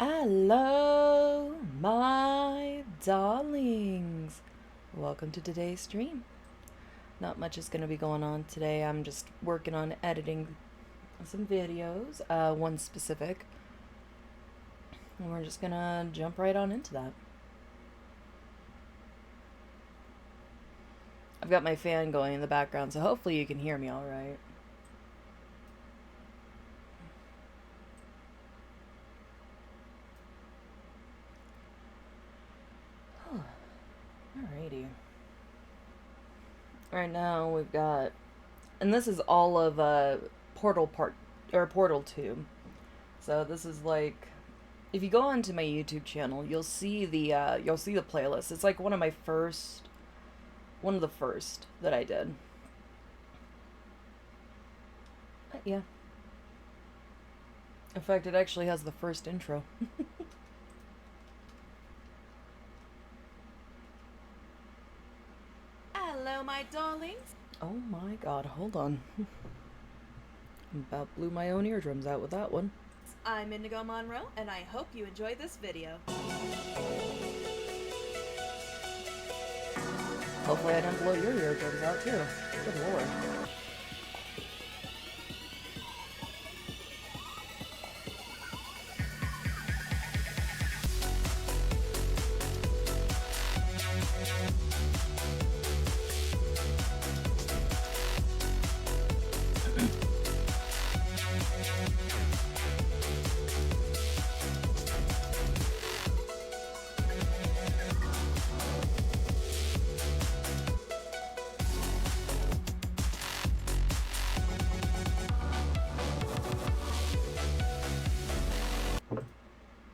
Hello, my darlings. Welcome to today's stream. Not much is going to be going on today. I'm just working on editing some videos, one specific. And we're just going to jump right on into that. I've got my fan going in the background, so hopefully you can hear me all right. Alrighty. Right now we've got, and this is all of PortalTube. So this is like, if you go onto my YouTube channel, you'll see the playlist. It's like one of the first that I did. But yeah. In fact, it actually has the first intro. Hello, my darlings. Oh my god, hold on. About blew my own eardrums out with that one. I'm Indigo Monroe, and I hope you enjoy this video. Hopefully I didn't blow your eardrums out too. Good lord.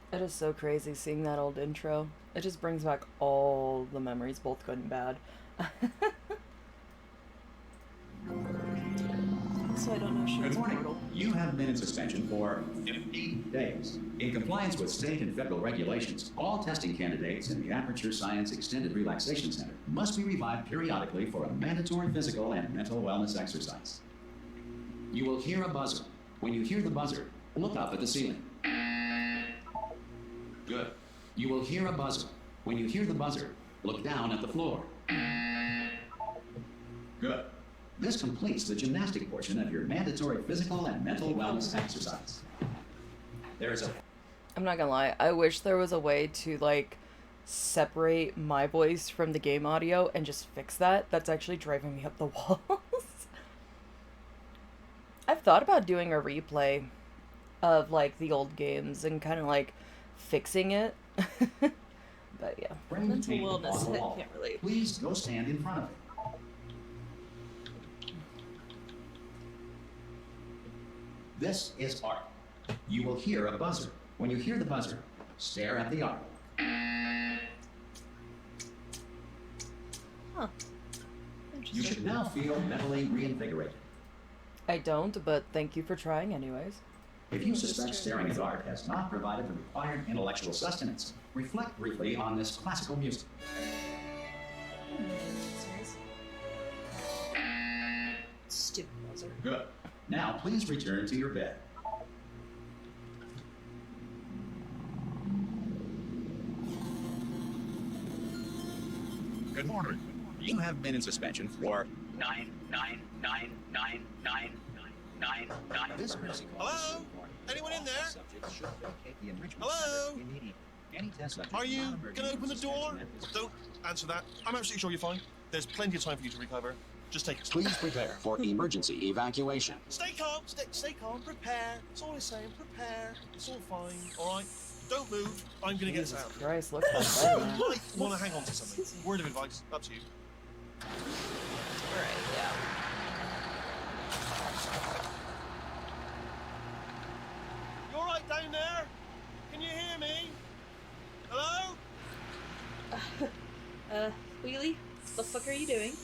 It is so crazy seeing that old intro. It just brings back all the memories, both good and bad. So I don't know if Good morning. You have been in suspension for 15 days. In compliance with state and federal regulations, all testing candidates in the Aperture Science Extended Relaxation Center must be revived periodically for a mandatory physical and mental wellness exercise. You will hear a buzzer. When you hear the buzzer, look up at the ceiling. Good. You will hear a buzzer. When you hear the buzzer, look down at the floor. Good. This completes the gymnastic portion of your mandatory physical and mental wellness exercise. There is a... I'm not gonna lie, I wish there was a way to, like, separate my voice from the game audio and just fix that. That's actually driving me up the walls. I've thought about doing a replay of, like, the old games and kind of, like, fixing it. But yeah. Mental wellness, I can't relate. Please go stand in front of it. This is art. You will hear a buzzer. When you hear the buzzer, stare at the art. Huh. You should now feel mentally reinvigorated. I don't, but thank you for trying anyways. If you suspect staring at art has not provided the required intellectual sustenance, reflect briefly on this classical music. Stupid buzzer. Good. Now please return to your bed. Good morning. You have been in suspension for 9999999. This music. Hello? Anyone in there? Hello? Are you gonna open the door? Don't answer that. I'm absolutely sure you're fine. There's plenty of time for you to recover. Just take it. Please prepare for emergency evacuation. Stay calm. Stay calm. Prepare. That's all I'm saying. Prepare. It's all fine. All right. Don't move. I'm gonna get us out. Christ, look how You bad. might want to hang on to something. Word of advice. Up to you. Alright, yeah. You all right down there? Can you hear me? Hello? Wheelie, what the fuck are you doing?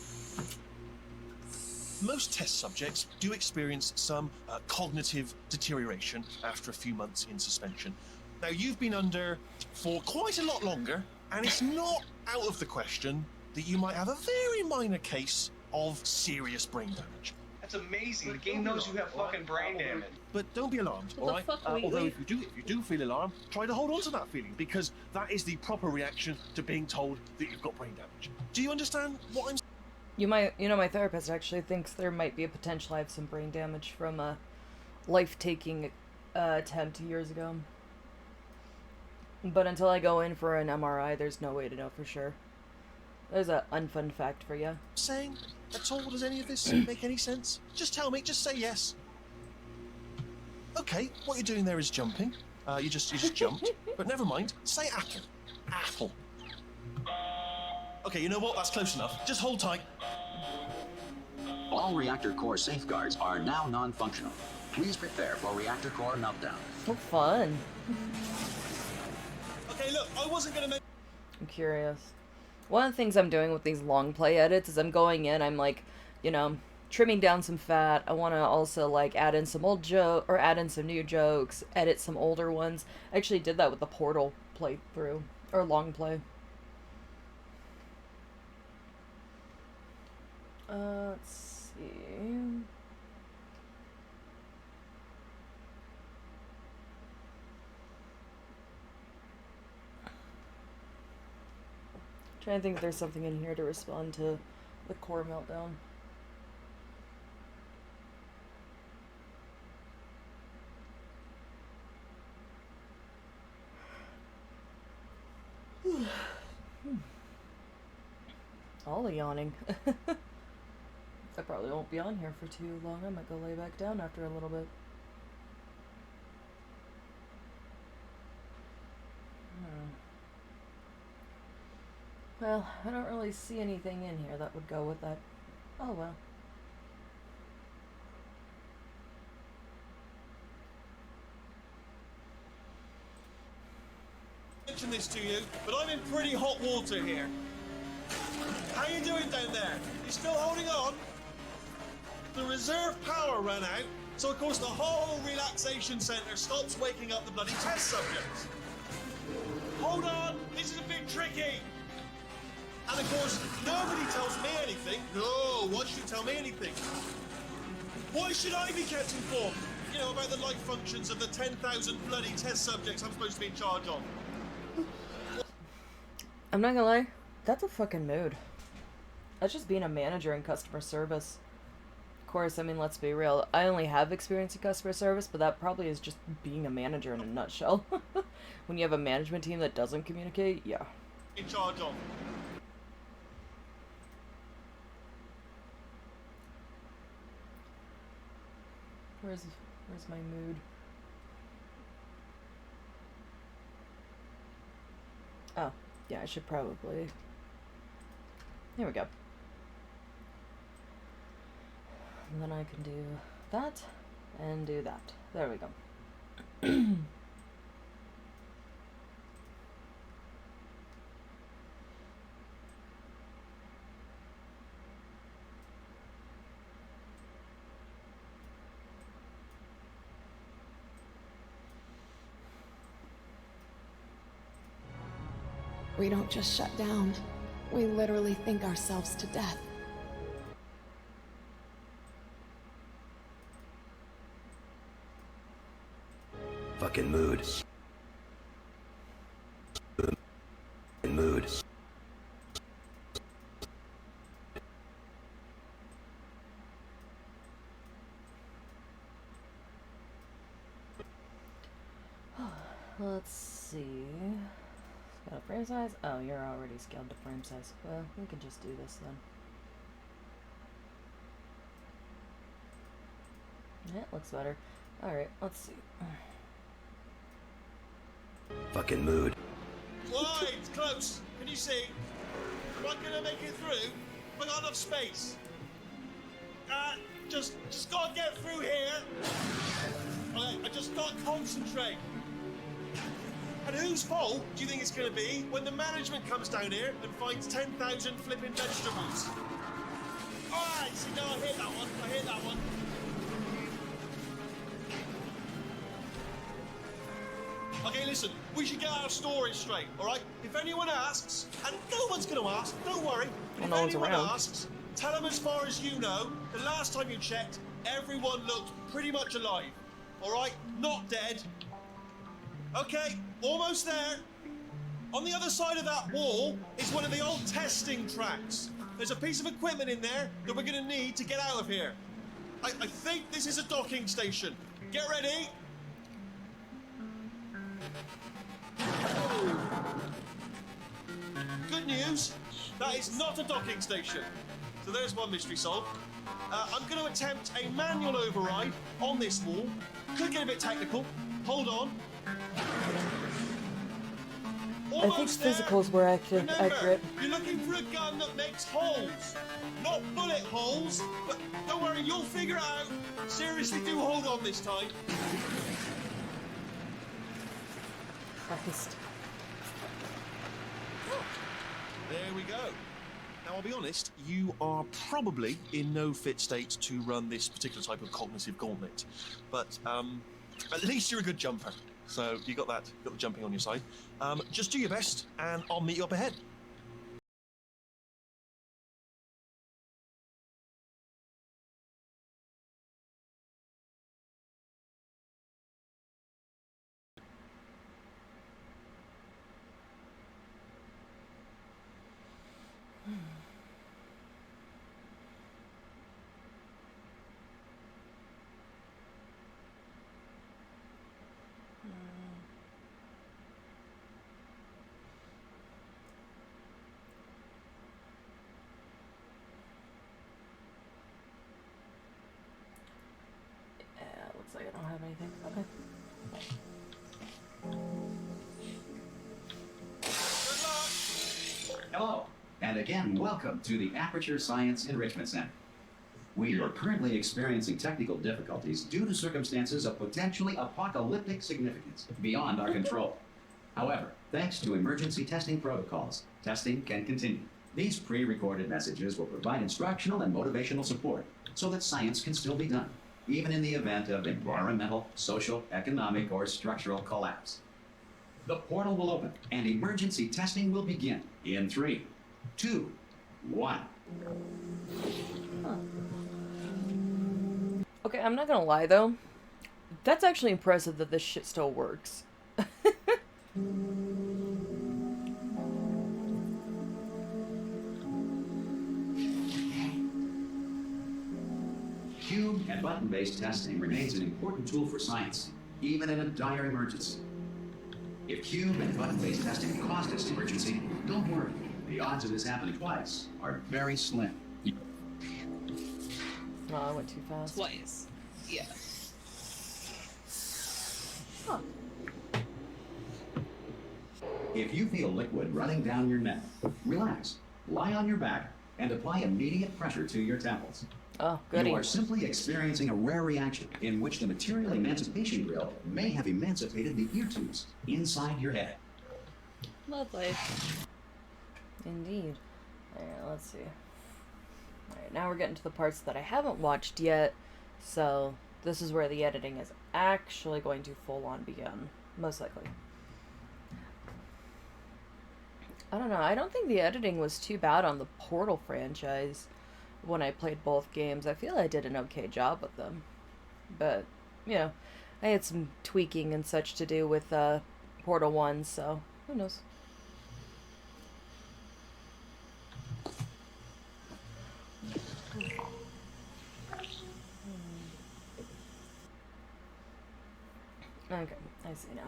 Most test subjects do experience some cognitive deterioration after a few months in suspension. Now, you've been under for quite a lot longer, and it's not out of the question that you might have a very minor case of serious brain damage. That's amazing. The game knows you have fucking brain damage. But don't be alarmed, What the alright? fuck, Although if you do feel alarmed, try to hold on to that feeling, because that is the proper reaction to being told that you've got brain damage. Do you understand what I'm saying? My therapist actually thinks there might be a potential I have some brain damage from a life-taking attempt years ago. But until I go in for an MRI, there's no way to know for sure. There's a unfun fact for you. Saying at all? Does any of this make any sense? Just tell me. Just say yes. Okay, what you're doing there is jumping. You just jumped. But never mind. Say apple. Apple. Okay, you know what? That's close enough. Just hold tight. All reactor core safeguards are now non-functional. Please prepare for reactor core meltdown. So fun. Okay, look, I wasn't gonna make... I'm curious. One of the things I'm doing with these long play edits is I'm going in, I'm like, you know, trimming down some fat. I want to also like add in some old joke or add in some new jokes, edit some older ones. I actually did that with the Portal playthrough or long play. Let's see. Trying to think if there's something in here to respond to the core meltdown. All the yawning. I probably won't be on here for too long. I might go lay back down after a little bit. Well, I don't really see anything in here that would go with that. Oh well. Mention this to you, but I'm in pretty hot water here. How you doing down there? You still holding on? The reserve power ran out, so of course the whole relaxation center stops waking up the bloody test subjects. Hold on, this is a bit tricky. And of course, nobody tells me anything. No, why should you tell me anything? Why should I be kept informed? You know, about the life functions of the 10,000 bloody test subjects I'm supposed to be in charge of. I'm not gonna lie, that's a fucking mood. That's just being a manager in customer service. Of course, I mean, let's be real. I only have experience in customer service, but that probably is just being a manager in a nutshell. When you have a management team that doesn't communicate, yeah. In charge of. Where's my mood? Oh, yeah, I should probably... There we go. And then I can do that, and do that. There we go. We don't just shut down. We literally think ourselves to death. Fucking mood. Mood. Let's see. Got a frame size? Oh, you're already scaled to frame size. Well, we can just do this then. Yeah, it looks better. Alright, let's see. Fucking mood. Why? It's close. Can you see? Am I gonna make it through? I got enough space. Just gotta get through here. I just gotta concentrate. And whose fault do you think it's going to be when the management comes down here and finds 10,000 flipping vegetables? Alright, see, no, I hear that one. I hear that one. Okay, listen, we should get our story straight, alright? If anyone asks, and no one's going to ask, don't worry, but Well, if no one's anyone around. asks, tell them as far as you know, the last time you checked, everyone looked pretty much alive. Alright? Not dead. Okay, almost there. On the other side of that wall is one of the old testing tracks. There's a piece of equipment in there that we're gonna need to get out of here. I think this is a docking station. Get ready. Good news, that is not a docking station. So there's one mystery solved. I'm going to attempt a manual override on this wall. Could get a bit technical. Hold on. I think physicals were accurate. Remember, you're looking for a gun that makes holes. Not bullet holes, but don't worry, you'll figure it out. Seriously, do hold on this time. Christ. There we go. Now, I'll be honest, you are probably in no fit state to run this particular type of cognitive gauntlet. But at least you're a good jumper. So you got that, got the jumping on your side. Just do your best, and I'll meet you up ahead. Looks like I don't have anything. Okay. Hello, and again, welcome to the Aperture Science Enrichment Center. We are currently experiencing technical difficulties due to circumstances of potentially apocalyptic significance beyond our control. However, thanks to emergency testing protocols, testing can continue. These pre-recorded messages will provide instructional and motivational support so that science can still be done, even in the event of environmental, social, economic, or structural collapse. The portal will open, and emergency testing will begin in 3, 2, 1. Okay, I'm not gonna lie though. That's actually impressive that this shit still works. Cube and button-based testing remains an important tool for science, even in a dire emergency. If cube and button-based testing caused this emergency, don't worry. The odds of this happening twice are very slim. No, I went too fast. Twice. Yeah. Huh. If you feel liquid running down your neck, relax, lie on your back, and apply immediate pressure to your temples. Oh, goody. You are simply experiencing a rare reaction in which the material emancipation grill may have emancipated the ear tubes inside your head. Lovely. Indeed. Alright, let's see. Alright, now we're getting to the parts that I haven't watched yet, so this is where the editing is actually going to full-on begin, most likely. I don't know, I don't think the editing was too bad on the Portal franchise when I played both games. I feel I did an okay job with them. But, you know, I had some tweaking and such to do with Portal 1, so who knows. Okay, I see now.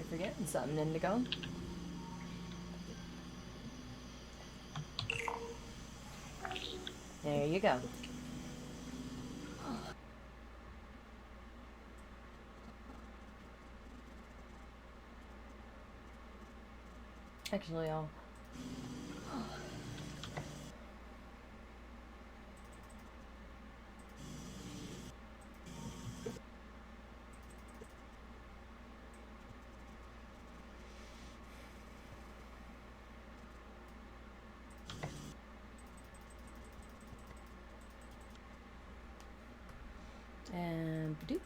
Forgetting something, Indigo. There you go. Actually, I'll... And badoop,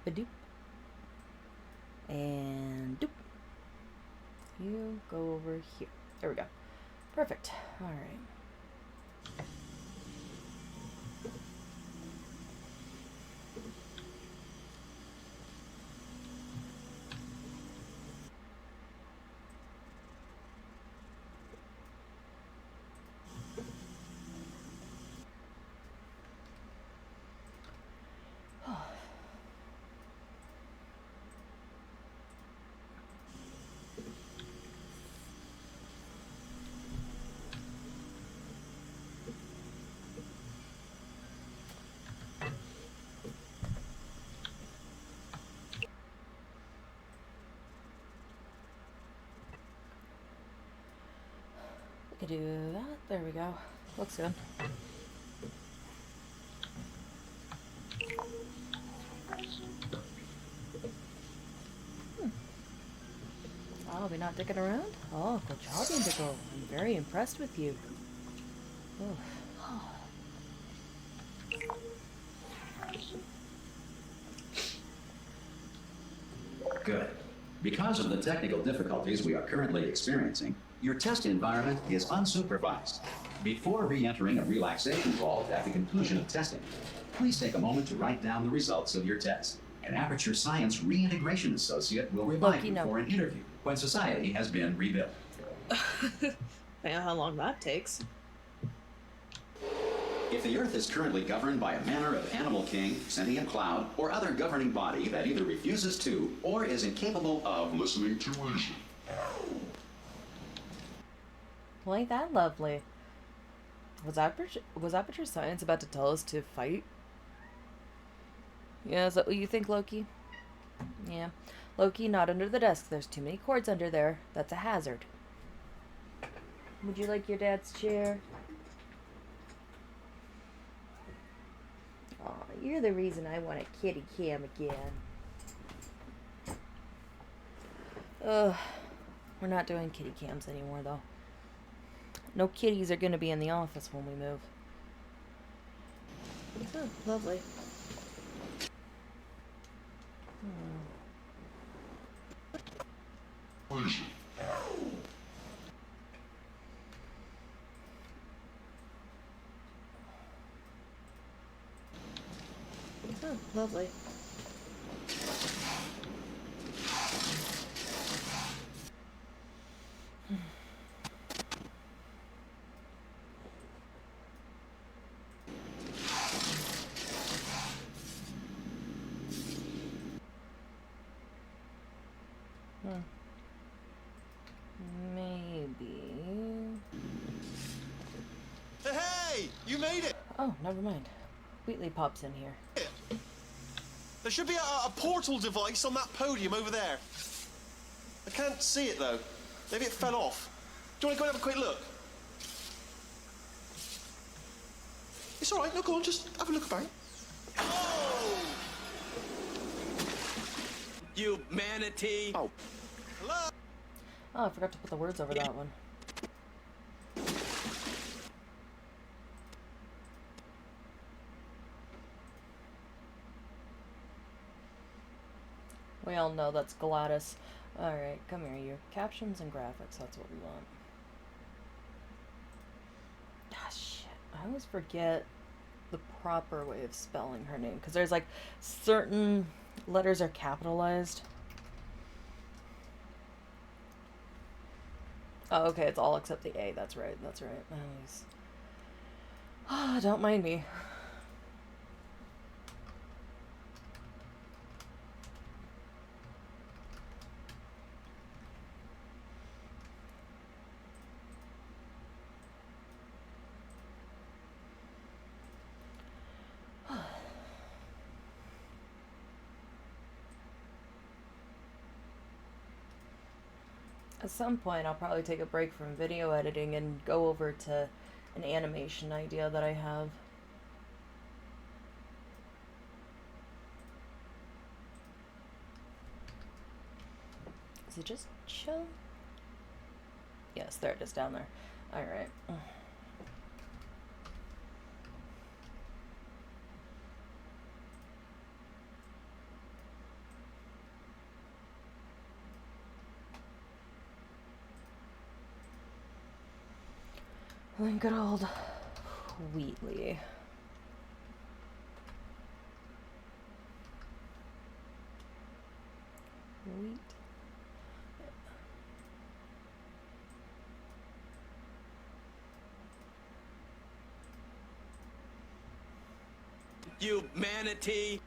badoop, and doop. You go over here. There we go. Perfect. All right. We could do that. There we go. Looks good. I'll be not dicking around? Oh, good job, Indigo. I'm very impressed with you. Oh. Good. Because of the technical difficulties we are currently experiencing, your test environment is unsupervised. Before re-entering a relaxation vault at the conclusion of testing, please take a moment to write down the results of your test. An Aperture Science Reintegration Associate will revive you for an interview when society has been rebuilt. I know how long that takes. If the Earth is currently governed by a manner of animal king, sentient cloud, or other governing body that either refuses to or is incapable of listening to reason. Well, ain't that lovely? Was Aperture Science about to tell us to fight? Yeah, is that what you think, Loki? Yeah. Loki, not under the desk. There's too many cords under there. That's a hazard. Would you like your dad's chair? Aw, you're the reason I want a kitty cam again. Ugh. We're not doing kitty cams anymore, though. No kitties are going to be in the office when we move. Oh, lovely. Oh, lovely. Maybe. Hey! You made it! Oh, never mind. Wheatley pops in here. There should be a portal device on that podium over there. I can't see it, though. Maybe it fell off. Do you want to go and have a quick look? It's all right. No, go on. Just have a look about. Oh! You manatee! Oh. Hello? Oh, I forgot to put the words over that one. We all know that's Gladys. Alright, come here, you. Captions and graphics, that's what we want. Ah, shit. I always forget the proper way of spelling her name, because there's like certain letters are capitalized. Oh, okay, it's all except the A. That's right, that's right. Nice. Ah, don't mind me. At some point, I'll probably take a break from video editing and go over to an animation idea that I have. Is it just chill? Yes, there it is down there. Alright. And good old Wheatley. Wheat. You manatee.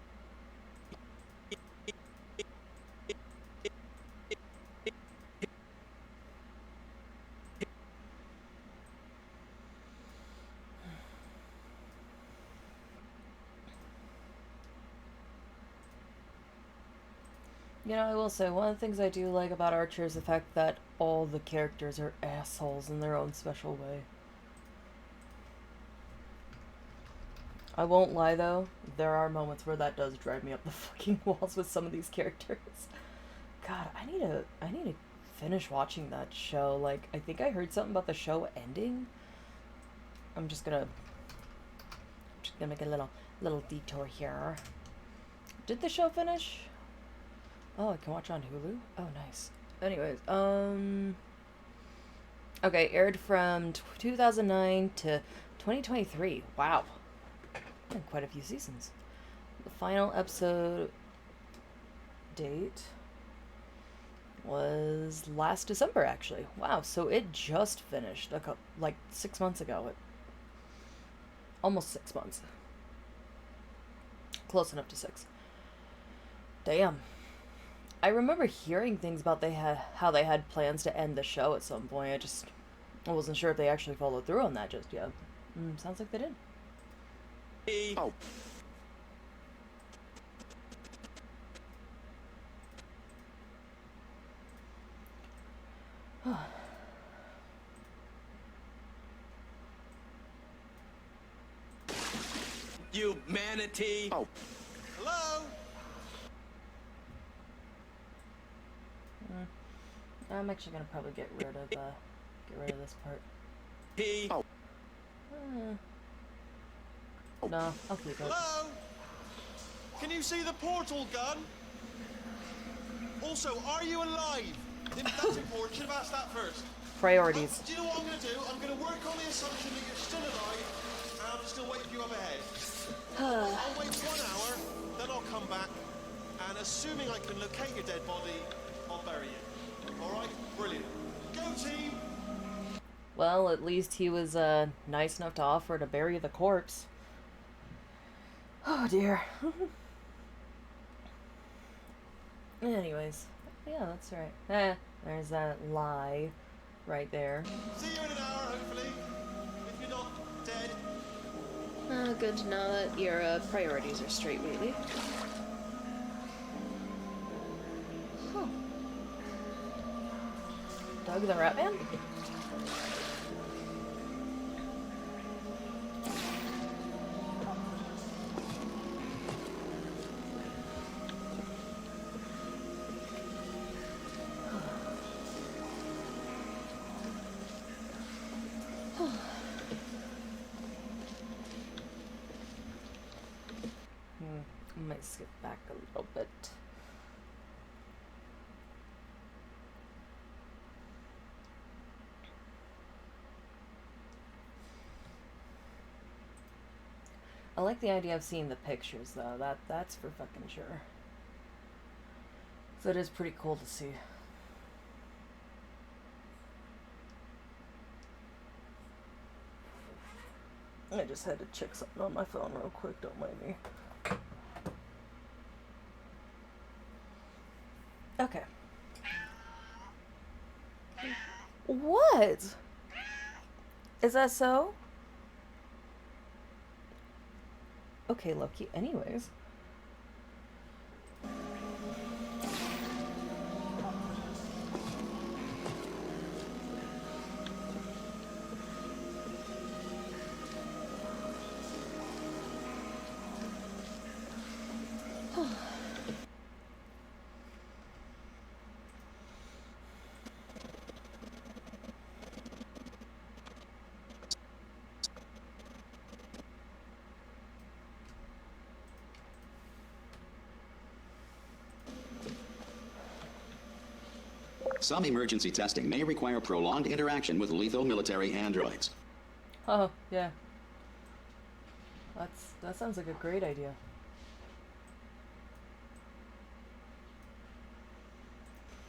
You know, I will say, one of the things I do like about Archer is the fact that all the characters are assholes in their own special way. I won't lie though, there are moments where that does drive me up the fucking walls with some of these characters. God, I need to finish watching that show. Like, I think I heard something about the show ending. I'm just gonna make a little detour here. Did the show finish? Oh, I can watch on Hulu? Oh, nice. Anyways, okay, aired from 2009 to 2023. Wow. And quite a few seasons. The final episode date was last December, actually. Wow, so it just finished, like 6 months ago. Almost 6 months. Close enough to 6. Damn. I remember hearing things about how they had plans to end the show at some point. I wasn't sure if they actually followed through on that just yet. Sounds like they did. Oh. You manatee. Oh. Hello? I'm actually gonna probably get rid of this part. Oh. No, I'll keep it. Hello? Can you see the portal gun? Also, are you alive? That's important. Should have asked that first. Priorities. Do you know what I'm going to do? I'm going to work on the assumption that you're still alive, and I'm just going to wait for you up ahead. I'll wait 1 hour, then I'll come back, and assuming I can locate your dead body, I'll bury you. Alright? Brilliant. Go team! Well, at least he was nice enough to offer to bury the corpse. Oh dear. Anyways, yeah, that's right. There's that lie right there. See you in an hour, hopefully. If you're not dead. Good to know that your priorities are straight, Wheatley. Huh. Doug the Rat Man? I might skip back a little bit. I like the idea of seeing the pictures though. That's for fucking sure. So it is pretty cool to see. I just had to check something on my phone real quick, don't mind me. Okay. What? Is that so? Okay, Loki. Anyways. Some emergency testing may require prolonged interaction with lethal military androids. Oh, yeah. That sounds like a great idea.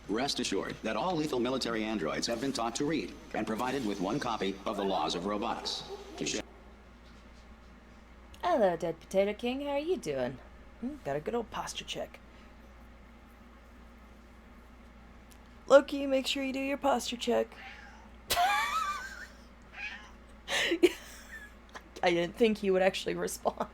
Rest assured that all lethal military androids have been taught to read and provided with one copy of the Laws of Robotics. To share. Hello, Dead Potato King. How are you doing? Got a good old posture check. Loki, make sure you do your posture check. I didn't think he would actually respond.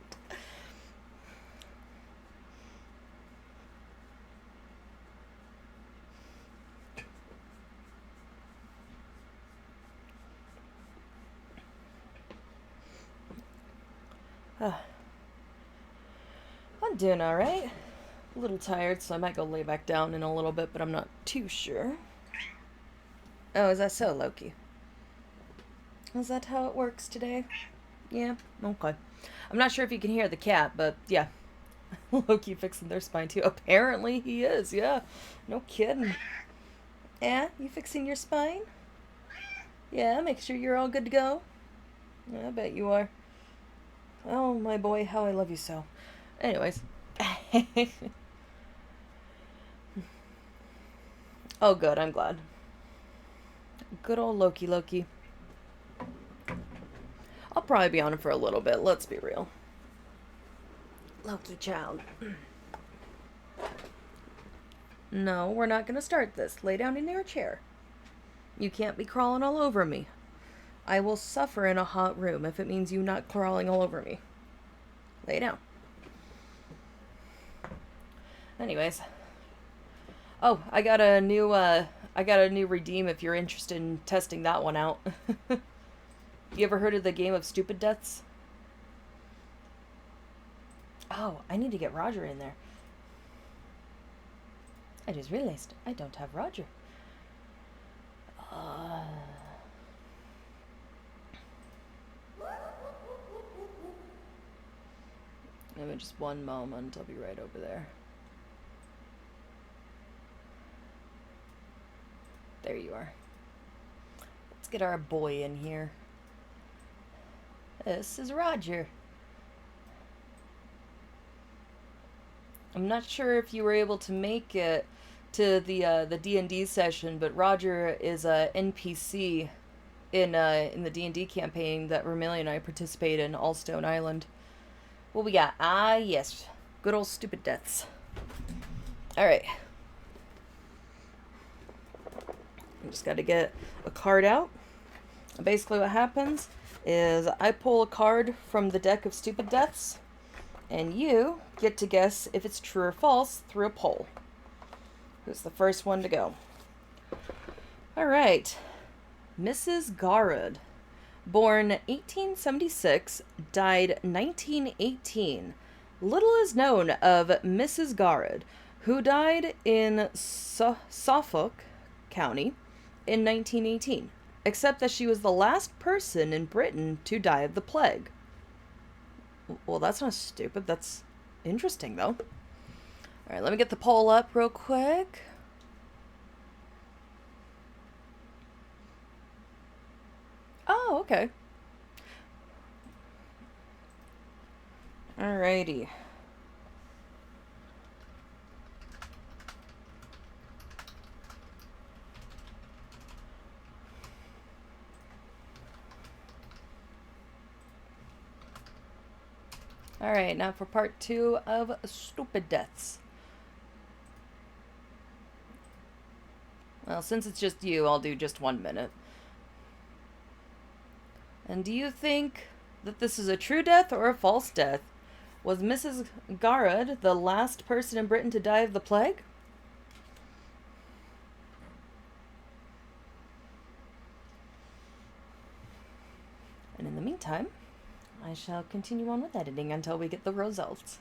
I'm doing alright. A little tired, so I might go lay back down in a little bit, but I'm not too sure. Oh, is that so, Loki? Is that how it works today? Yeah, okay. I'm not sure if you can hear the cat, but yeah. Loki fixing their spine too. Apparently he is, yeah. No kidding. Yeah, you fixing your spine? Yeah, make sure you're all good to go. Yeah, I bet you are. Oh, my boy, how I love you so. Anyways. Oh, good, I'm glad. Good old Loki. I'll probably be on it for a little bit, let's be real. Loki child. No, we're not gonna start this. Lay down in your chair. You can't be crawling all over me. I will suffer in a hot room if it means you not crawling all over me. Lay down. Anyways. Oh, I got a new redeem if you're interested in testing that one out. You ever heard of the game of stupid deaths? Oh, I need to get Roger in there. I just realized I don't have Roger. Give me just one moment, I'll be right over there. There you are. Let's get our boy in here. This is Roger. I'm not sure if you were able to make it to the D&D session, but Roger is a NPC in the D&D campaign that Vermillion and I participate in, Allstone Island. What we got? Ah, yes. Good old stupid deaths. Alright. I just got to get a card out. Basically what happens is I pull a card from the deck of stupid deaths, and you get to guess if it's true or false through a poll. Who's the first one to go? Alright. Mrs. Garrod. Born 1876, died 1918. Little is known of Mrs. Garrod, who died in Suffolk County in 1918, except that she was the last person in Britain to die of the plague. Well, that's not stupid. That's interesting, though. Alright, let me get the poll up real quick. Oh, okay. Alrighty. Alright, now for part 2 of Stupid Deaths. Well, since it's just you, I'll do just 1 minute. And do you think that this is a true death or a false death? Was Mrs. Garrod the last person in Britain to die of the plague? And in the meantime, I shall continue on with editing until we get the results.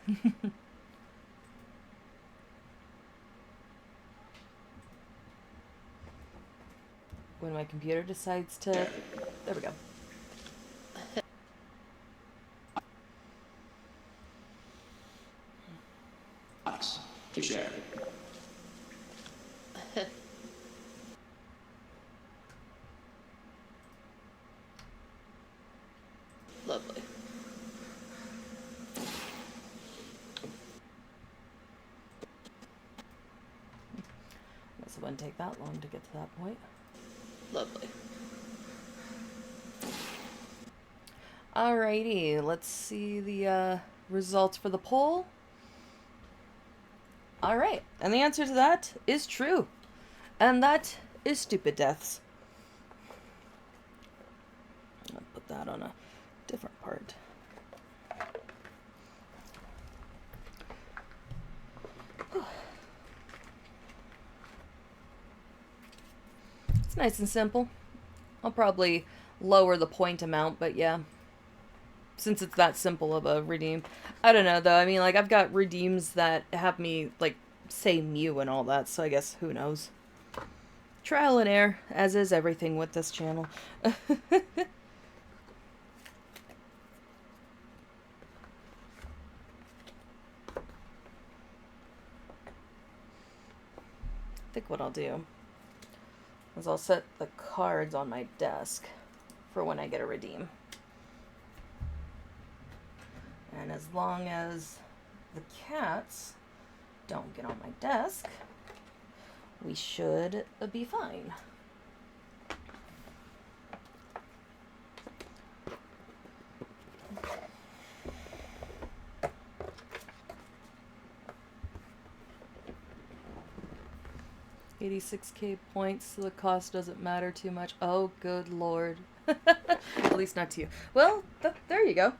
When my computer decides to... There we go. To share. Lovely. Guess it wouldn't take that long to get to that point. Lovely. Alrighty, let's see the results for the poll. Alright, and the answer to that is true. And that is stupid deaths. I'll put that on a different part. It's nice and simple. I'll probably lower the point amount, but yeah. Since it's that simple of a redeem. I don't know, though. I mean, like, I've got redeems that have me, like, say Mew and all that, so I guess who knows. Trial and error, as is everything with this channel. I think what I'll do is I'll set the cards on my desk for when I get a redeem. And as long as the cats don't get on my desk, we should be fine. $86K points, so the cost doesn't matter too much. Oh, good lord. At least not to you. Well, there you go.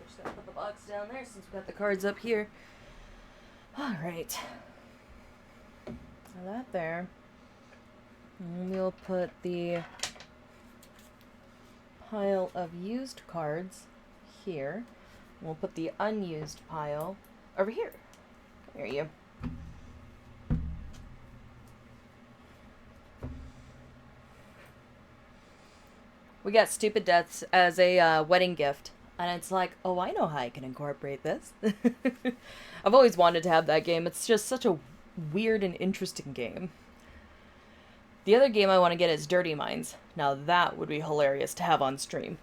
Just gotta put the box down there since we've got the cards up here. Alright. So that there. And we'll put the pile of used cards here. And we'll put the unused pile over here. There you go. We got Stupid Deaths as a wedding gift. And it's like, oh, I know how I can incorporate this. I've always wanted to have that game. It's just such a weird and interesting game. The other game I want to get is Dirty Minds. Now that would be hilarious to have on stream.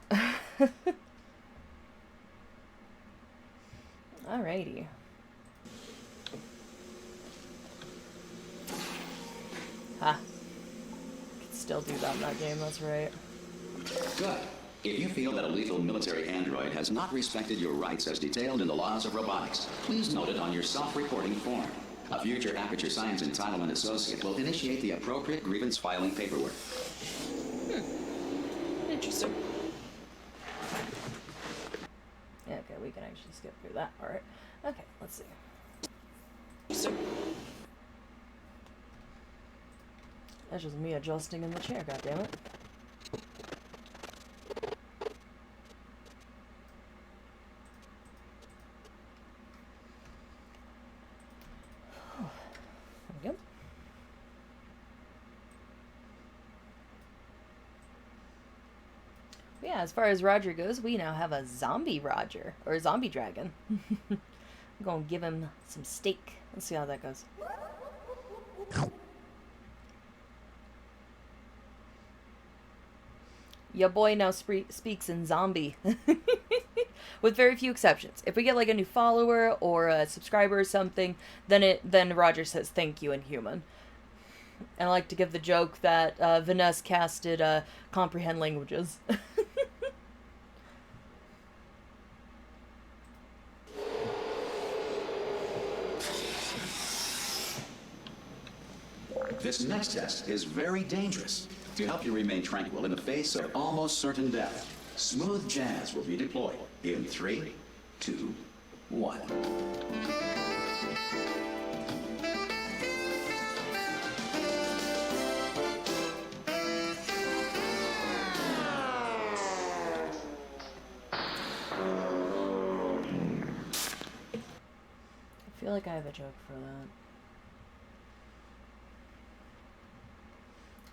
Alrighty. Ha. Could still do that in that game, that's right. Good. If you feel that a lethal military android has not respected your rights as detailed in the laws of robotics, please note it on your self-reporting form. A future Aperture Science Entitlement Associate will initiate the appropriate grievance filing paperwork. Interesting. Yeah, okay, we can actually skip through that part. Okay, let's see. Interesting. That's just me adjusting in the chair, goddammit. Yeah, as far as Roger goes, we now have a zombie Roger, or a zombie dragon. I'm gonna give him some steak. Let's see how that goes. Your boy now speaks in zombie. With very few exceptions. If we get like a new follower or a subscriber or something, then Roger says thank you in human. And I like to give the joke that Vanessa casted comprehend languages. This next test is very dangerous. To help you remain tranquil in the face of almost certain death, smooth jazz will be deployed in 3, 2, 1. I feel like I have a joke for that.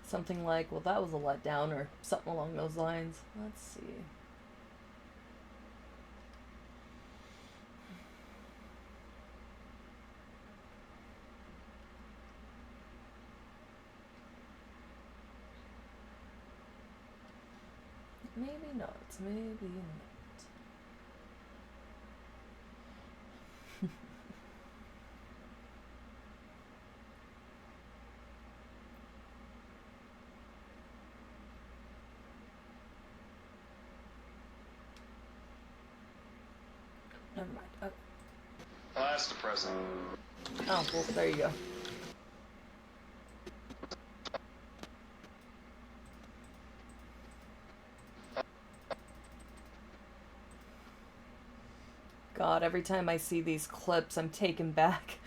Something like, well, that was a letdown, or something along those lines. Let's see. Maybe not. Maybe not. Never mind. Okay. That's the present. Oh, well, there you go. God, every time I see these clips, I'm taken back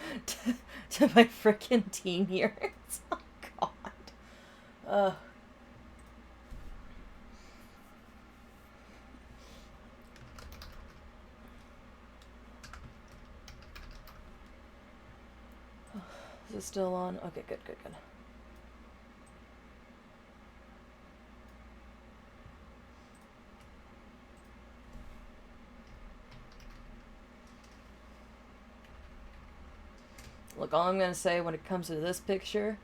to my frickin' teen years. Oh, God. Is it still on? Okay, good, good, good. Look, all I'm gonna say when it comes to this picture,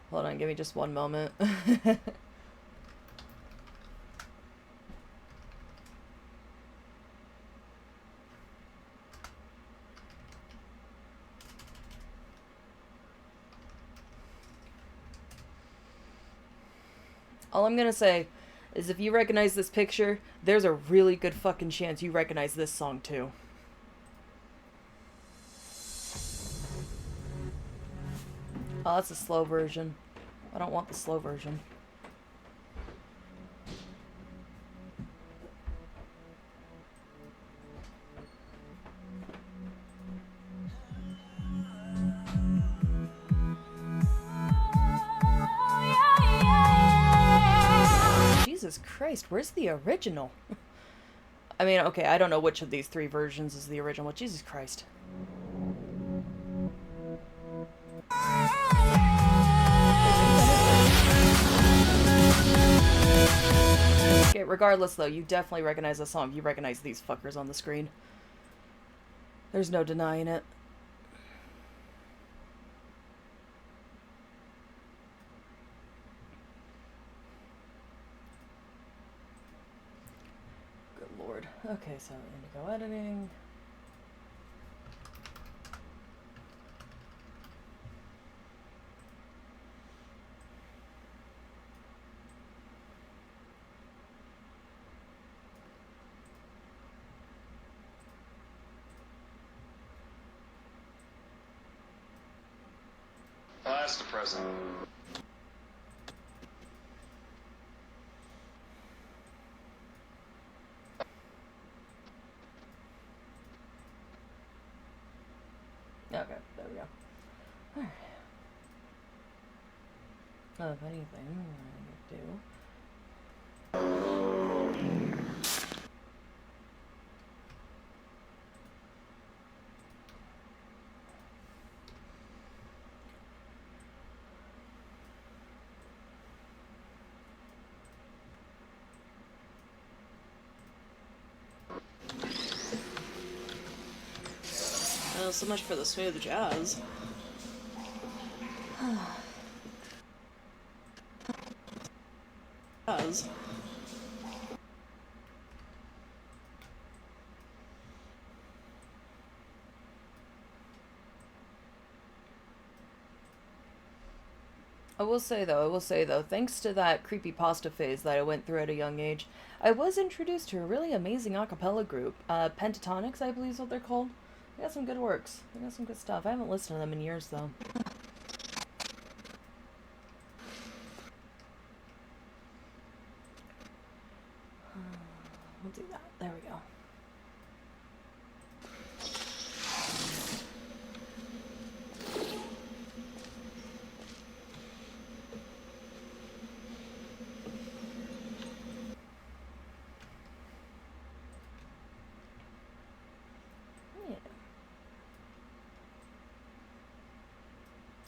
hold on, give me just one moment. All I'm gonna say is if you recognize this picture, there's a really good fucking chance you recognize this song too. Oh, that's a slow version. I don't want the slow version. Jesus Christ, where's the original? I mean, okay, I don't know which of these three versions is the original. Jesus Christ. Okay, regardless though, you definitely recognize the song. You recognize these fuckers on the screen. There's no denying it. Good lord. Okay, so Indigo editing. That's the present. Okay, there we go. Alright. Oh, if anything, what I do. Well, so much for the smooth jazz. Jazz. I will say though, thanks to that creepypasta phase that I went through at a young age, I was introduced to a really amazing a cappella group. Pentatonics, I believe is what they're called. They got some good works. They got some good stuff. I haven't listened to them in years though. We'll do that. There we go.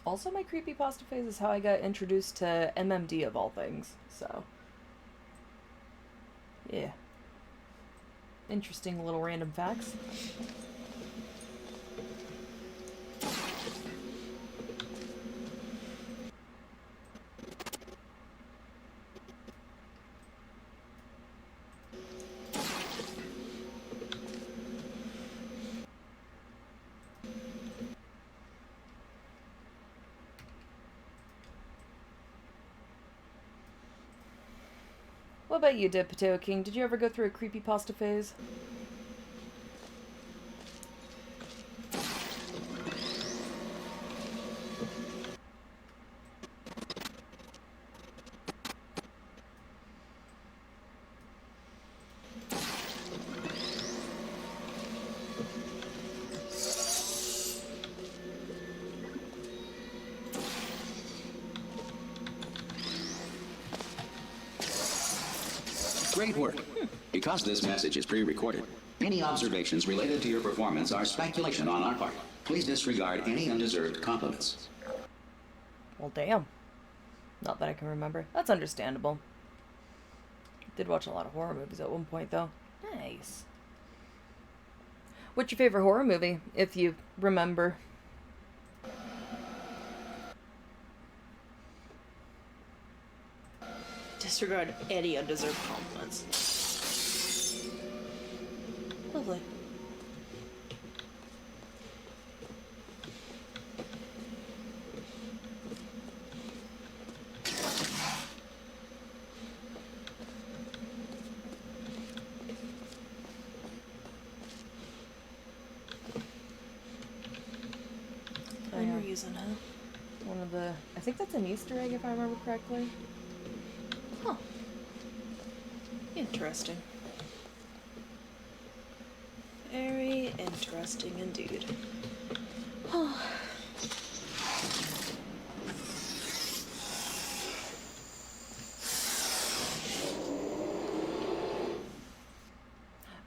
Also, my creepypasta phase is how I got introduced to MMD of all things, so. Yeah. Interesting little random facts. What about you, Dead Potato King? Did you ever go through a creepypasta phase? Great work. Because this message is pre-recorded, any observations related to your performance are speculation on our part. Please disregard any undeserved compliments. Well, damn. Not that I can remember. That's understandable. Did watch a lot of horror movies at one point, though. Nice. What's your favorite horror movie, if you remember? Disregard any undeserved compliments. Lovely. I'm reason, huh? One of the... I think that's an Easter egg, if I remember correctly. Huh. Interesting. Very interesting indeed.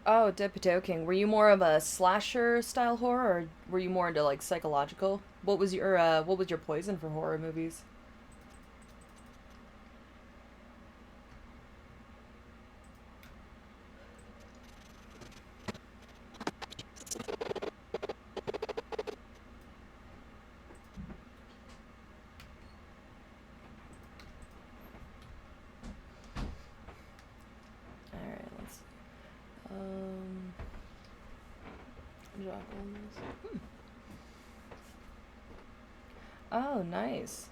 Oh, Dead Potato King. Were you more of a slasher style horror, or were you more into like psychological? What was your poison for horror movies? Alright, let's drop on this. Oh, nice.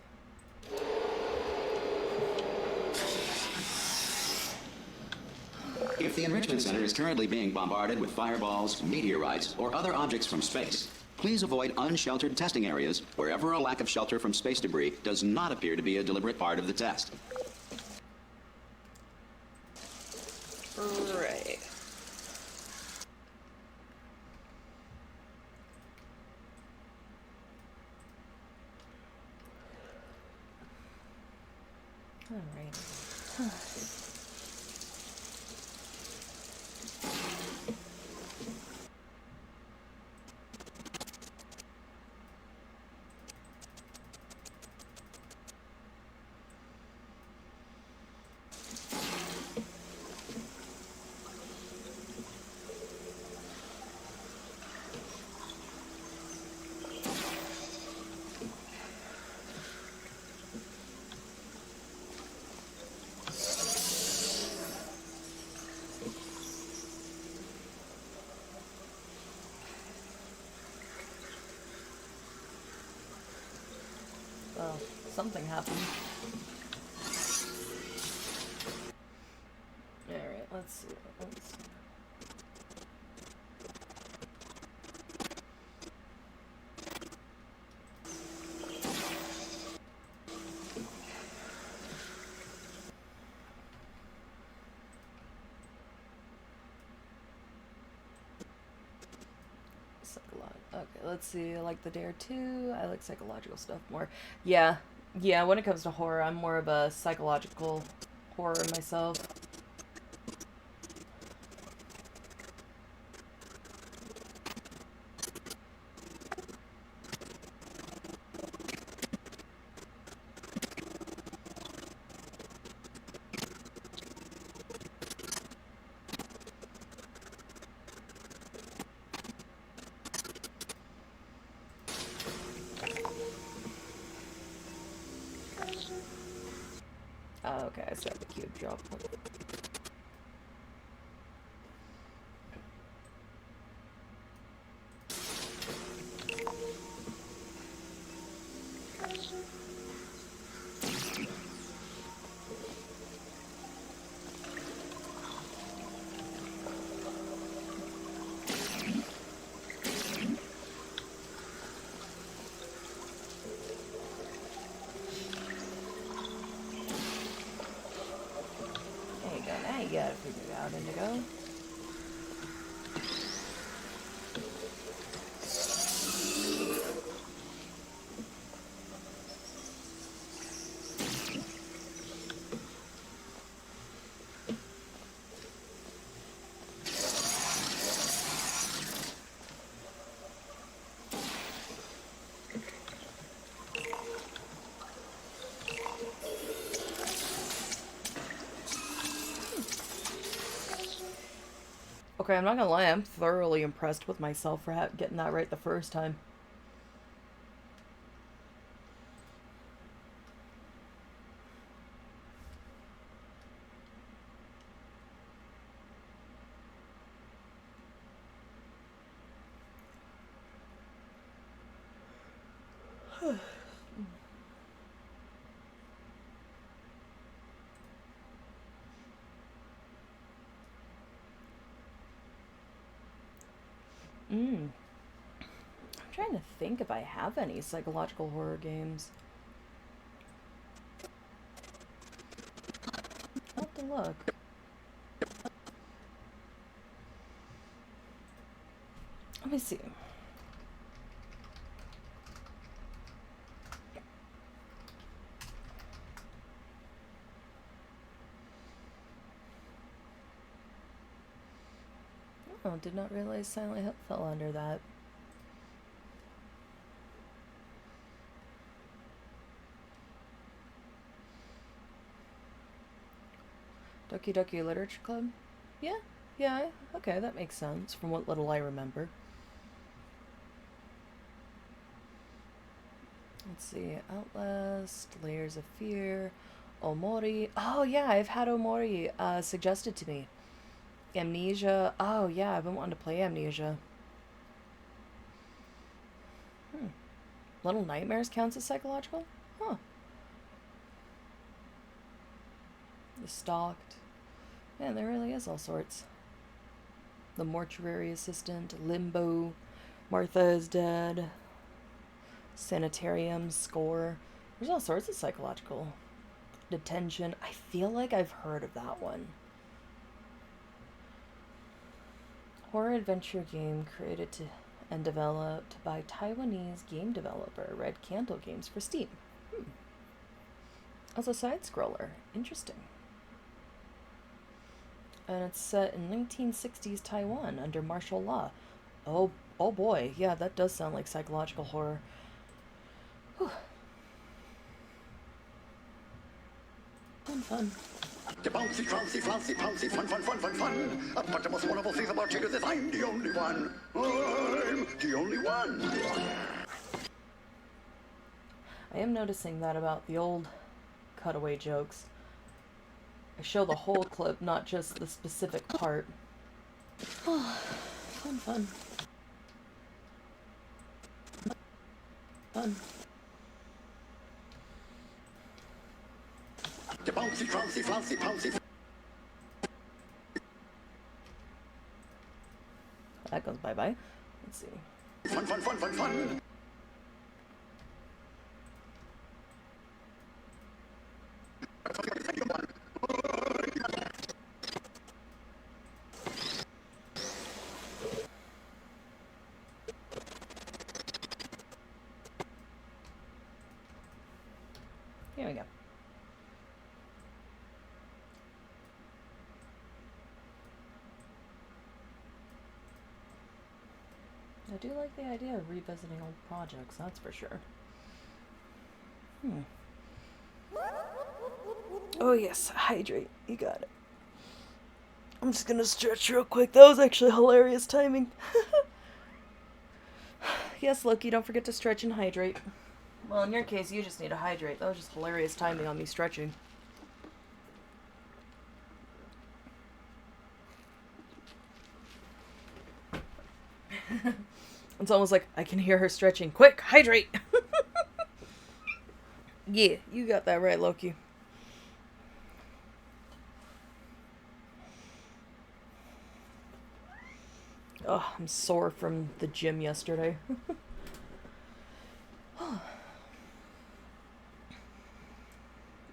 If the Enrichment Center is currently being bombarded with fireballs, meteorites, or other objects from space, please avoid unsheltered testing areas wherever a lack of shelter from space debris does not appear to be a deliberate part of the test. Right. Alright. Well, something happened. Alright, let's see. Okay, let's see. I like the Dare too. I like psychological stuff more. Yeah, when it comes to horror, I'm more of a psychological horror myself. Oh, okay, I saw the cube drop. we go. Now you got it figured out, Indigo. Okay, I'm not gonna lie, I'm thoroughly impressed with myself for getting that right the first time. I'm trying to think if I have any psychological horror games. I'll have to look. Let me see. Oh, did not realize Silent Hill fell under that. Doki Doki Literature Club? Yeah, okay, that makes sense from what little I remember. Let's see, Outlast, Layers of Fear, Omori. Oh yeah, I've had Omori suggested to me. Amnesia. Oh yeah, I've been wanting to play Amnesia. Little Nightmares counts as psychological? Huh. The Stalked. Man, there really is all sorts. The Mortuary Assistant, Limbo, Martha is Dead, Sanitarium, Score. There's all sorts of psychological. Detention. I feel like I've heard of that one. Horror adventure game created and developed by Taiwanese game developer Red Candle Games for Steam. As a side-scroller. Interesting. And it's set in 1960s Taiwan under martial law. Oh boy. Yeah, that does sound like psychological horror. Whew. Fun. Bouncy, trouncy, flouncy, pouncy, fun. But the most wonderful thing about you is that I'm the only one. I'm the only one. I am noticing that about the old cutaway jokes. I show the whole clip, not just the specific part. Fun. The bouncy, trouncy, flouncy, pouncy. That goes bye-bye. Let's see. Fun. Here we go. I do like the idea of revisiting old projects, that's for sure. Oh yes, hydrate. You got it. I'm just gonna stretch real quick. That was actually hilarious timing. Yes, Loki, don't forget to stretch and hydrate. Well, in your case, you just need to hydrate. That was just hilarious timing on me stretching. It's almost like I can hear her stretching. Quick, hydrate! Yeah, you got that right, Loki. Oh, I'm sore from the gym yesterday.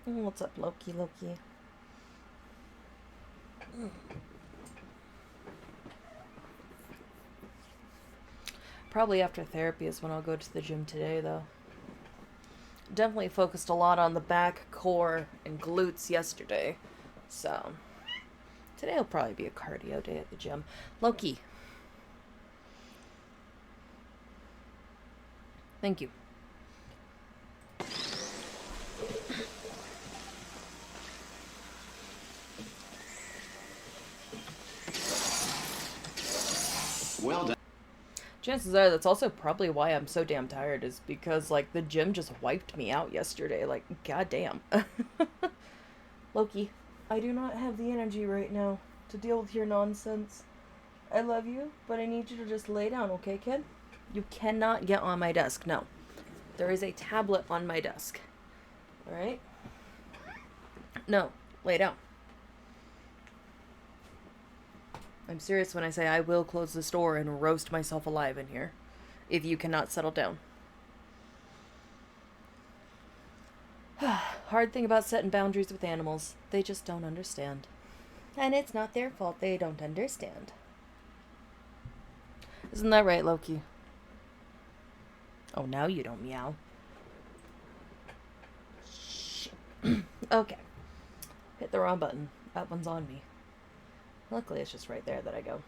What's up, Loki? Probably after therapy is when I'll go to the gym today, though. Definitely focused a lot on the back, core, and glutes yesterday. So, today will probably be a cardio day at the gym. Loki. Thank you. Well done. Chances are that's also probably why I'm so damn tired, is because, like, the gym just wiped me out yesterday. Like, goddamn. Loki, I do not have the energy right now to deal with your nonsense. I love you, but I need you to just lay down, okay, kid? You cannot get on my desk. No. There is a tablet on my desk. Alright? No. Lay down. I'm serious when I say I will close this door and roast myself alive in here if you cannot settle down. Hard thing about setting boundaries with animals. They just don't understand. And it's not their fault they don't understand. Isn't that right, Loki? Oh, now you don't meow. Okay. Hit the wrong button. That one's on me. Luckily, it's just right there that I go.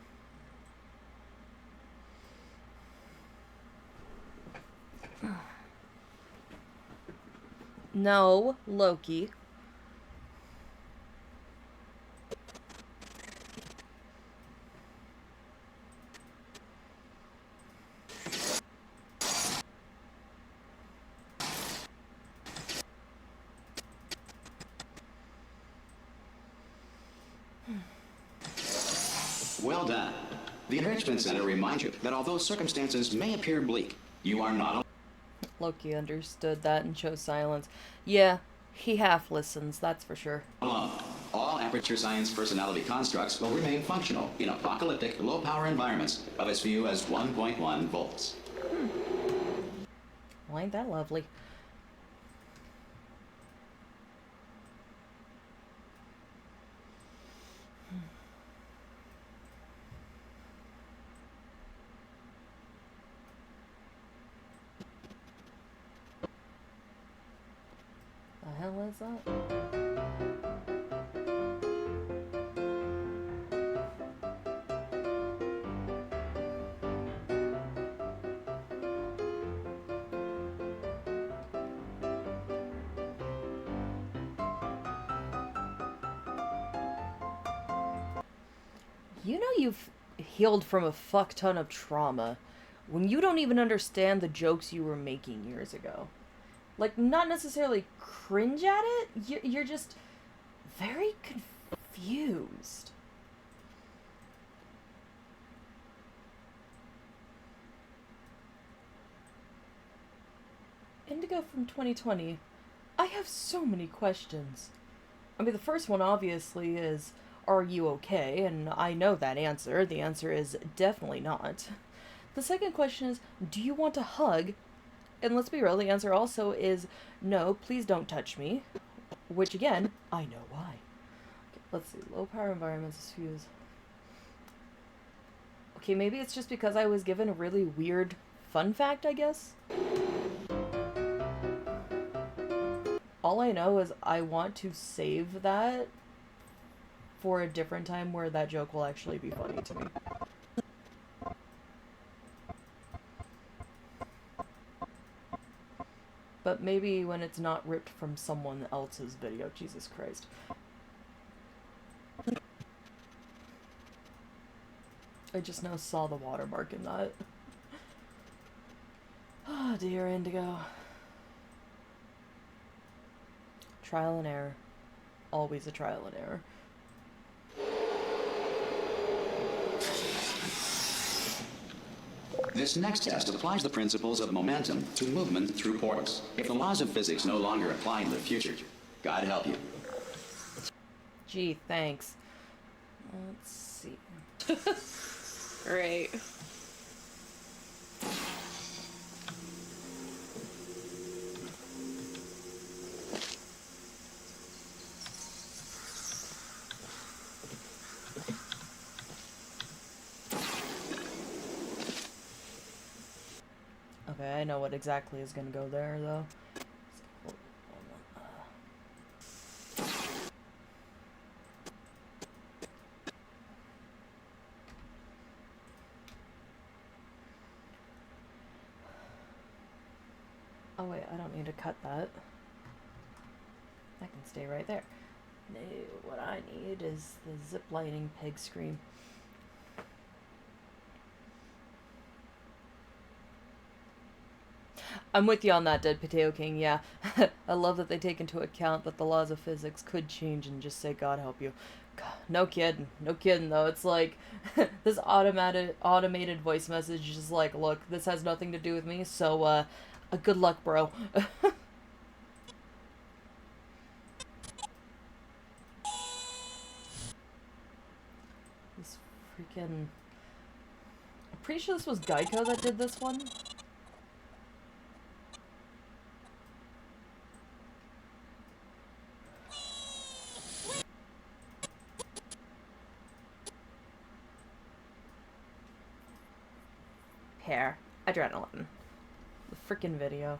No, Loki. Well done. The Enrichment Center reminds you that although circumstances may appear bleak, you are not alone. Loki understood that and chose silence. Yeah, he half listens, that's for sure. All Aperture Science personality constructs will remain functional in apocalyptic, low-power environments of as few as 1.1 volts. Well, ain't that lovely? The hell is that? You know you've healed from a fuck ton of trauma when you don't even understand the jokes you were making years ago. Like, not necessarily cringe at it, you're just very confused. Indigo from 2020. I have so many questions. I mean, the first one obviously is, are you okay? And I know that answer. The answer is definitely not. The second question is, do you want a hug? And let's be real, the answer also is, no, please don't touch me. Which, again, I know why. Okay, let's see, low power environments fuse. Okay, maybe it's just because I was given a really weird fun fact, I guess? All I know is I want to save that for a different time where that joke will actually be funny to me. But maybe when it's not ripped from someone else's video. Jesus Christ. I just now saw the watermark in that. Oh dear, Indigo. Trial and error. Always a trial and error. This next test applies the principles of momentum to movement through portals. If the laws of physics no longer apply in the future, God help you. Gee, thanks. Let's see. Right. I know what exactly is gonna go there, though. Oh wait, I don't need to cut that. That can stay right there. No, what I need is the ziplining pig scream. I'm with you on that, Dead Potato King, yeah. I love that they take into account that the laws of physics could change and just say, God help you. God, no kidding though. It's like, this automated voice message is like, look, this has nothing to do with me, so, good luck, bro. This freaking... I'm pretty sure this was Geico that did this one. Hair. Adrenaline. The freaking video.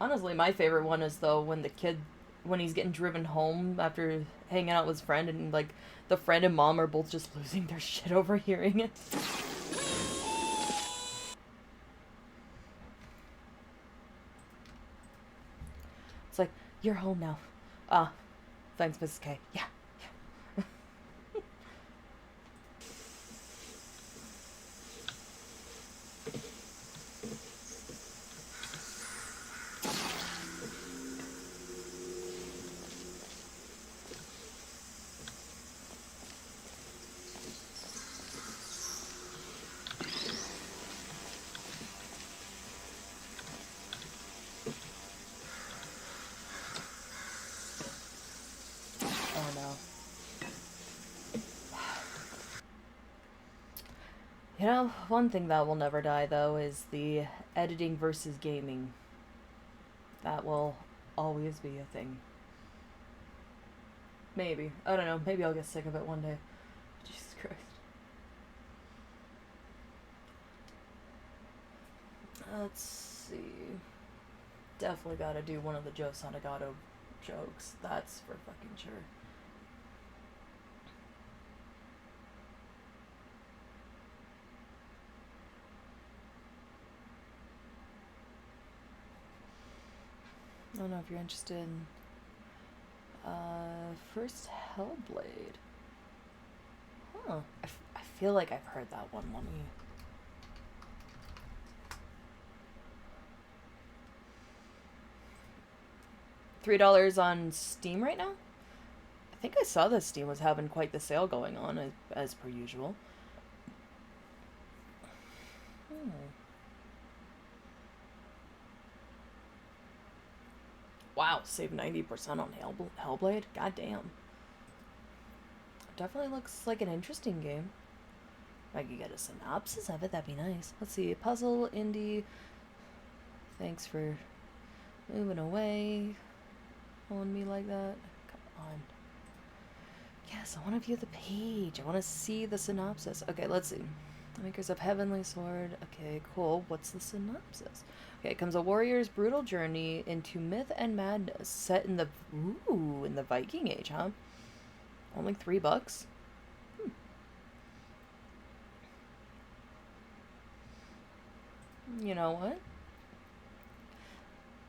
Honestly, my favorite one is, though, when the kid... when he's getting driven home after hanging out with his friend, and, like, the friend and mom are both just losing their shit over hearing it. It's like, you're home now. Ah, thanks, Mrs. K. Yeah. You know, one thing that will never die, though, is the editing versus gaming. That will always be a thing. Maybe. I don't know. Maybe I'll get sick of it one day. Jesus Christ. Let's see. Definitely gotta do one of the Joe Santagato jokes. That's for fucking sure. I don't know if you're interested in first Hellblade. Huh. I feel like I've heard that one. Let me... $3 on Steam right now? I think I saw that Steam was having quite the sale going on, as per usual. Wow, save 90% on Hellblade? God damn. Definitely looks like an interesting game. If I could get a synopsis of it, that'd be nice. Let's see. Puzzle, indie. Thanks for moving away on me like that. Come on. Yes, I want to view the page. I want to see the synopsis. Okay, let's see. Makers of Heavenly Sword. Okay, cool. What's the synopsis? Okay, it comes a warrior's brutal journey into myth and madness set in the... Ooh, in the Viking Age, huh? Only $3? You know what?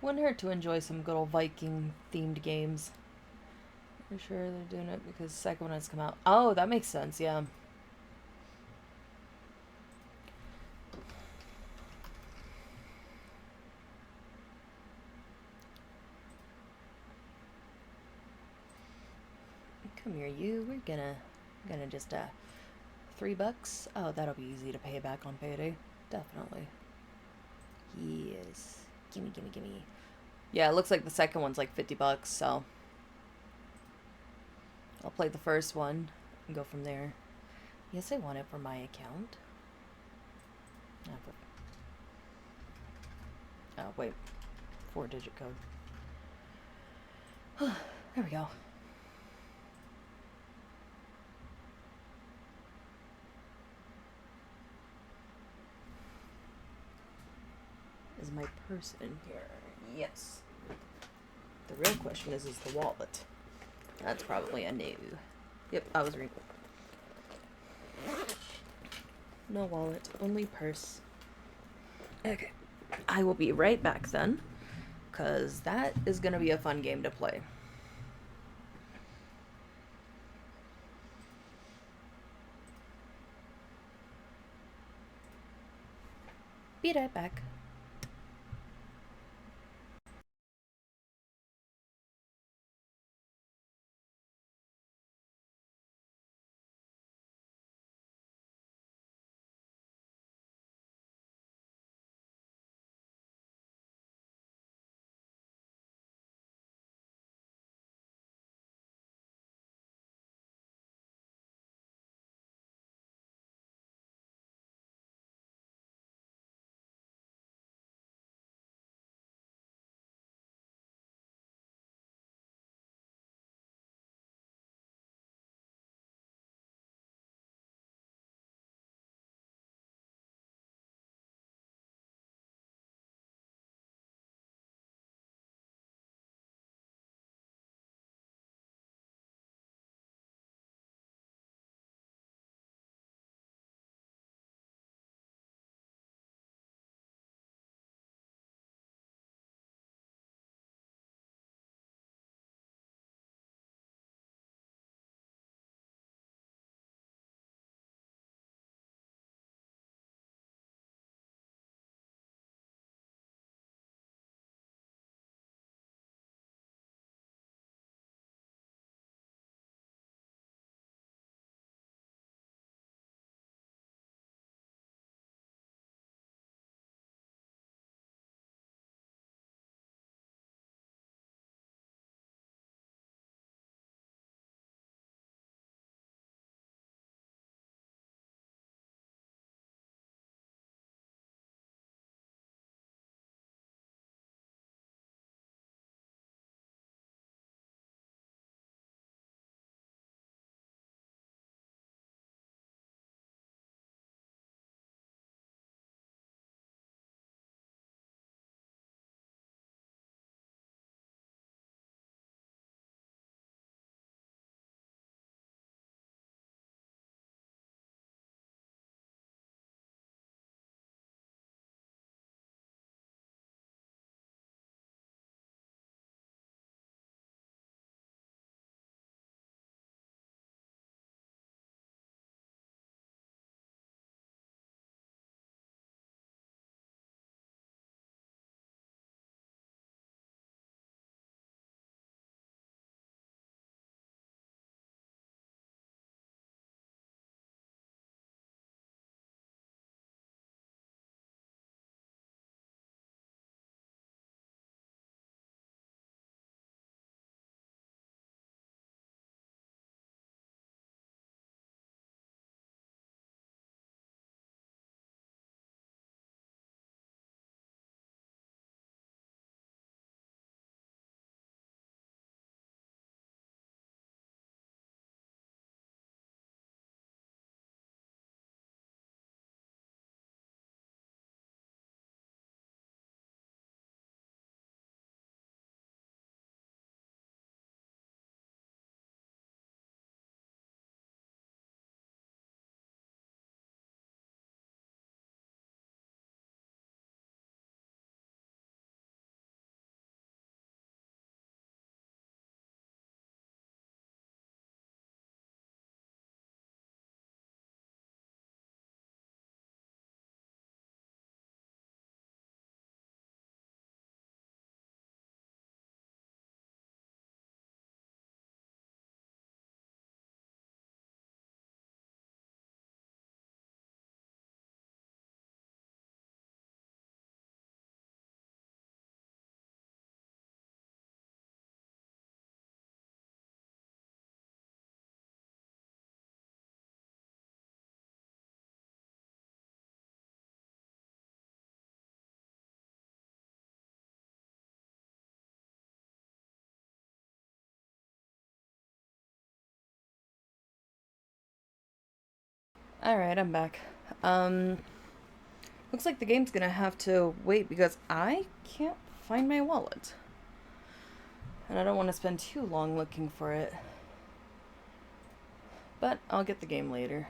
Wouldn't hurt to enjoy some good old Viking-themed games. For sure they're doing it because the second one has come out. Oh, that makes sense, yeah. Come here, you. We're gonna just, $3? Oh, that'll be easy to pay back on payday. Definitely. Yes. Gimme, gimme, gimme. Yeah, it looks like the second one's like $50, so... I'll play the first one and go from there. Yes, I want it for my account. Oh, wait. 4-digit code. There we go. Is my purse in here? Yes. The real question is the wallet. That's probably a no. Yep, I was reading. No wallet, only purse. Okay. I will be right back then, because that is going to be a fun game to play. Be right back. Alright, I'm back. Looks like the game's gonna have to wait because I can't find my wallet. And I don't want to spend too long looking for it. But I'll get the game later.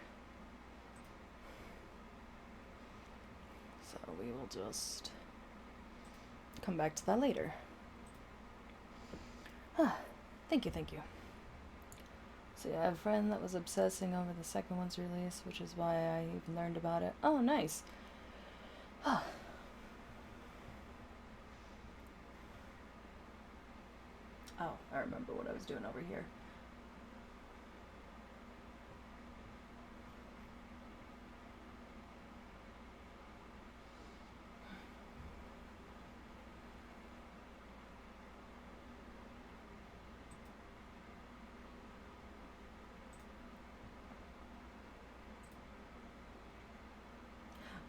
So we will just come back to that later. Thank you, thank you. So yeah, I have a friend that was obsessing over the second one's release, which is why I even learned about it. Oh, nice. Oh, I remember what I was doing over here.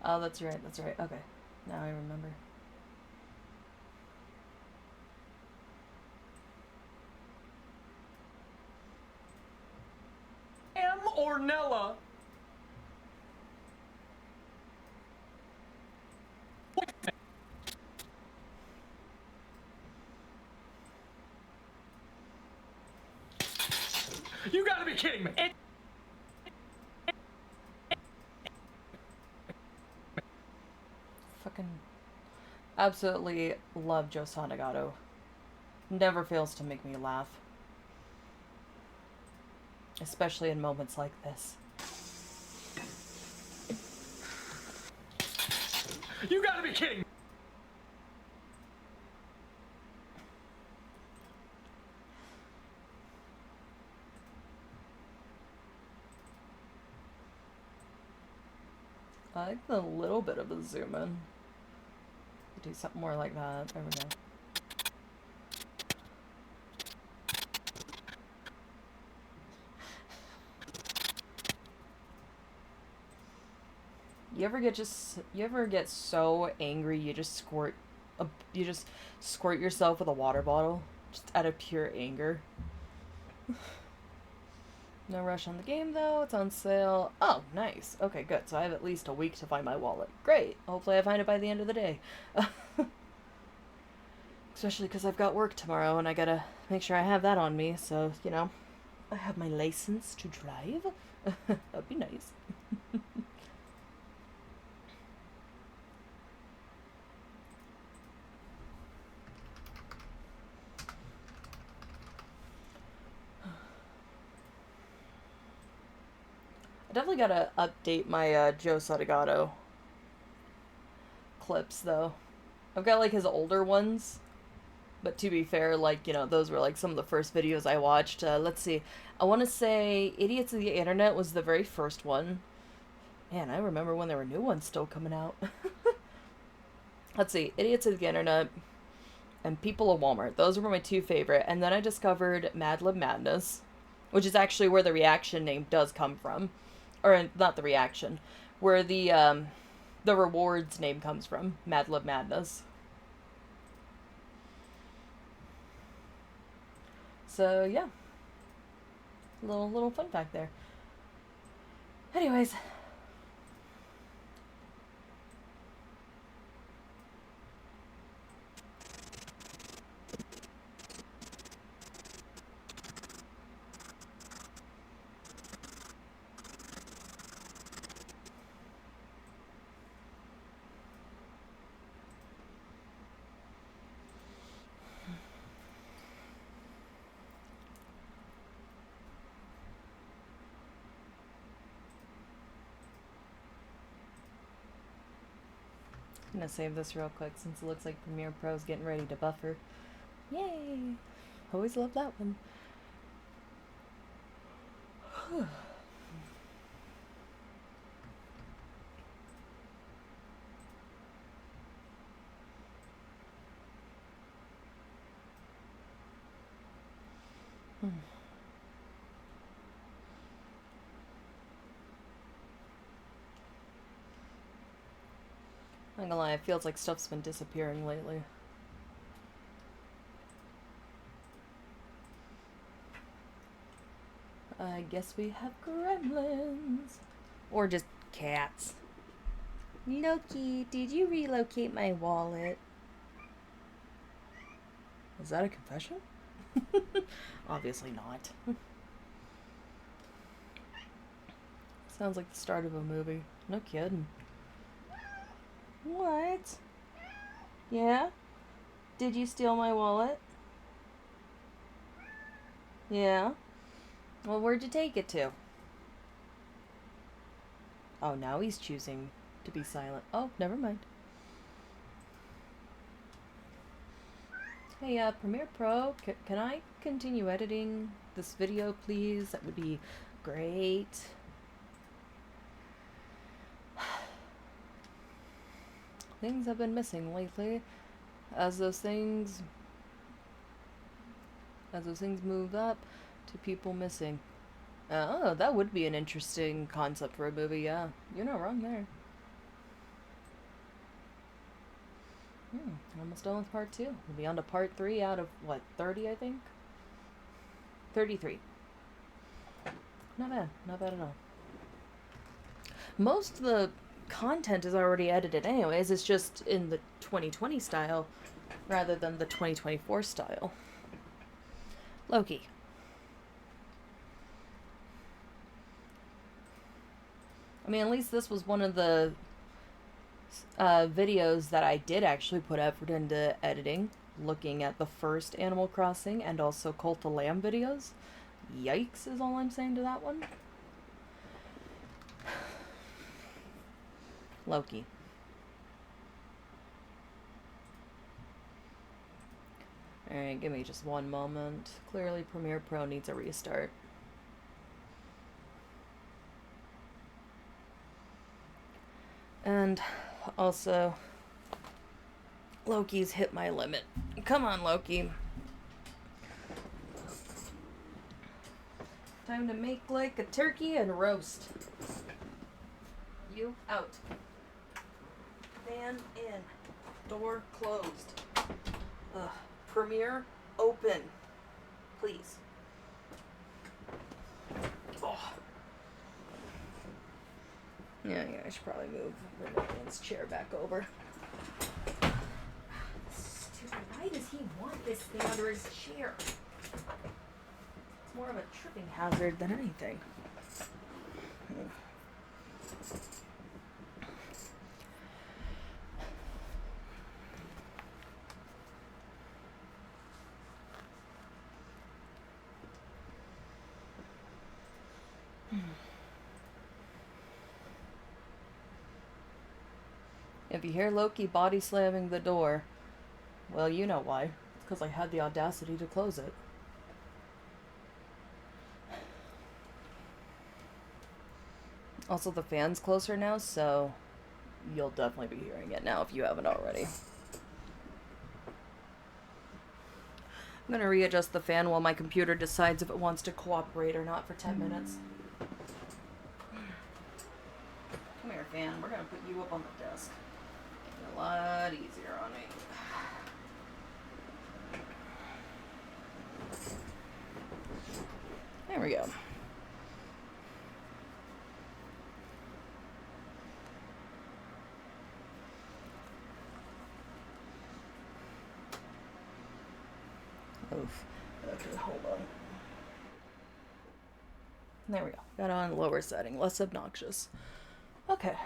Oh, that's right, that's right. Okay, now I remember. Ornella. You gotta be kidding me. Fucking absolutely love Joe Santagato. Never fails to make me laugh. Especially in moments like this. You gotta be kidding me. I like the little bit of a zoom in. Do something more like that. There we go. You ever get so angry you just squirt yourself with a water bottle just out of pure anger? No rush on the game though, it's on sale. Oh, nice. Okay, good. So I have at least a week to find my wallet. Great. Hopefully I find it by the end of the day. Especially because I've got work tomorrow and I gotta make sure I have that on me, so, you know, I have my license to drive. That'd be nice. I definitely gotta update my Joe Santagato clips, though. I've got, like, his older ones. But to be fair, like, you know, those were, like, some of the first videos I watched. Let's see. I want to say Idiots of the Internet was the very first one. Man, I remember when there were new ones still coming out. Let's see. Idiots of the Internet and People of Walmart. Those were my two favorite. And then I discovered Mad Lib Madness, which is actually where the reaction name does come from. Or, not the reaction. Where the rewards name comes from. Mad Lib Madness. So, yeah. Little fun fact there. Anyways. I'm gonna save this real quick since it looks like Premiere Pro's getting ready to buffer. Yay! Always love that one. I'm not gonna lie, it feels like stuff's been disappearing lately. I guess we have gremlins. Or just cats. Loki, did you relocate my wallet? Is that a confession? Obviously not. Sounds like the start of a movie. No kidding. What? Yeah? Did you steal my wallet? Yeah? Well, where'd you take it to? Oh, now he's choosing to be silent. Oh, never mind. Hey, Premiere Pro, can I continue editing this video, please? That would be great. Things have been missing lately. As those things move up to people missing. Oh, that would be an interesting concept for a movie, yeah. You're not wrong there. Almost done with part 2. We'll be on to part 3 out of, what, 30, I think? 33. Not bad. Not bad at all. Most of the content is already edited anyways. It's just in the 2020 style rather than the 2024 style. Loki. I mean, at least this was one of the videos that I did actually put effort into editing, looking at the first Animal Crossing and also Cult of Lamb videos. Yikes is all I'm saying to that one. Loki. Alright, give me just one moment. Clearly Premiere Pro needs a restart. And also, Loki's hit my limit. Come on, Loki. Time to make like a turkey and roast. You out. Fan in. Door closed. Premiere open. Please. Oh. Yeah, I should probably move Vermillion's chair back over. Stupid. Why does he want this thing under his chair? It's more of a tripping hazard than anything. If you hear Loki body slamming the door, well, you know why. It's because I had the audacity to close it. Also, the fan's closer now, so you'll definitely be hearing it now if you haven't already. I'm gonna readjust the fan while my computer decides if it wants to cooperate or not for 10 minutes. Come here, fan. We're gonna put you up on the desk. A lot easier on me. There we go. Oof. Okay, hold on. There we go. Got on lower setting, less obnoxious. Okay.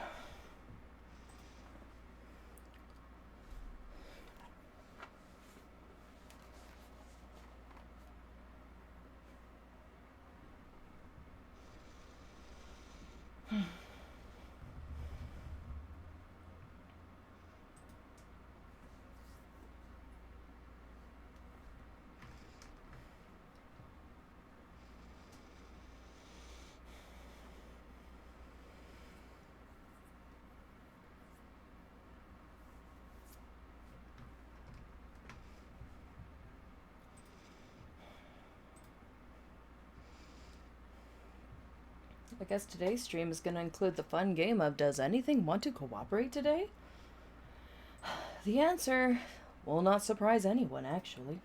I guess today's stream is going to include the fun game of does anything want to cooperate today? The answer will not surprise anyone, actually.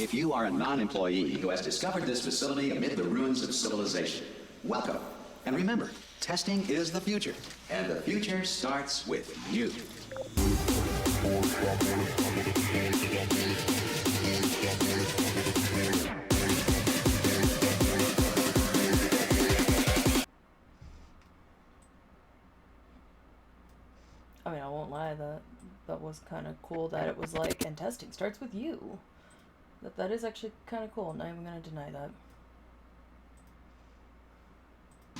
if you are a non-employee who has discovered this facility amid the ruins of civilization. Welcome. And remember, testing is the future, and the future starts with you. I mean, I won't lie, that was kind of cool that it was like, and testing starts with you. That is actually kind of cool. Not even going to deny that.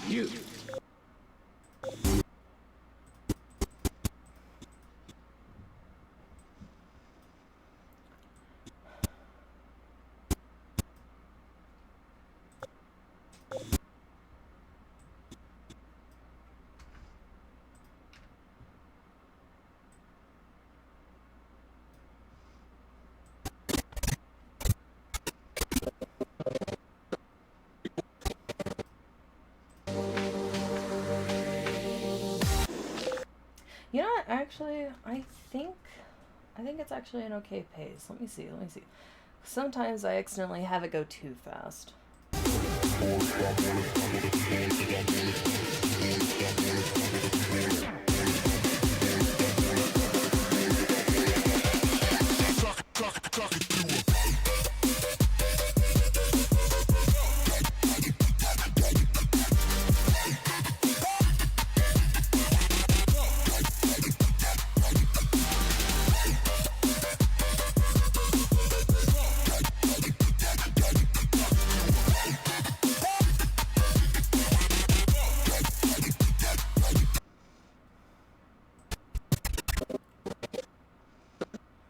You. You know what, actually, I think it's actually an okay pace. Let me see. Sometimes I accidentally have it go too fast.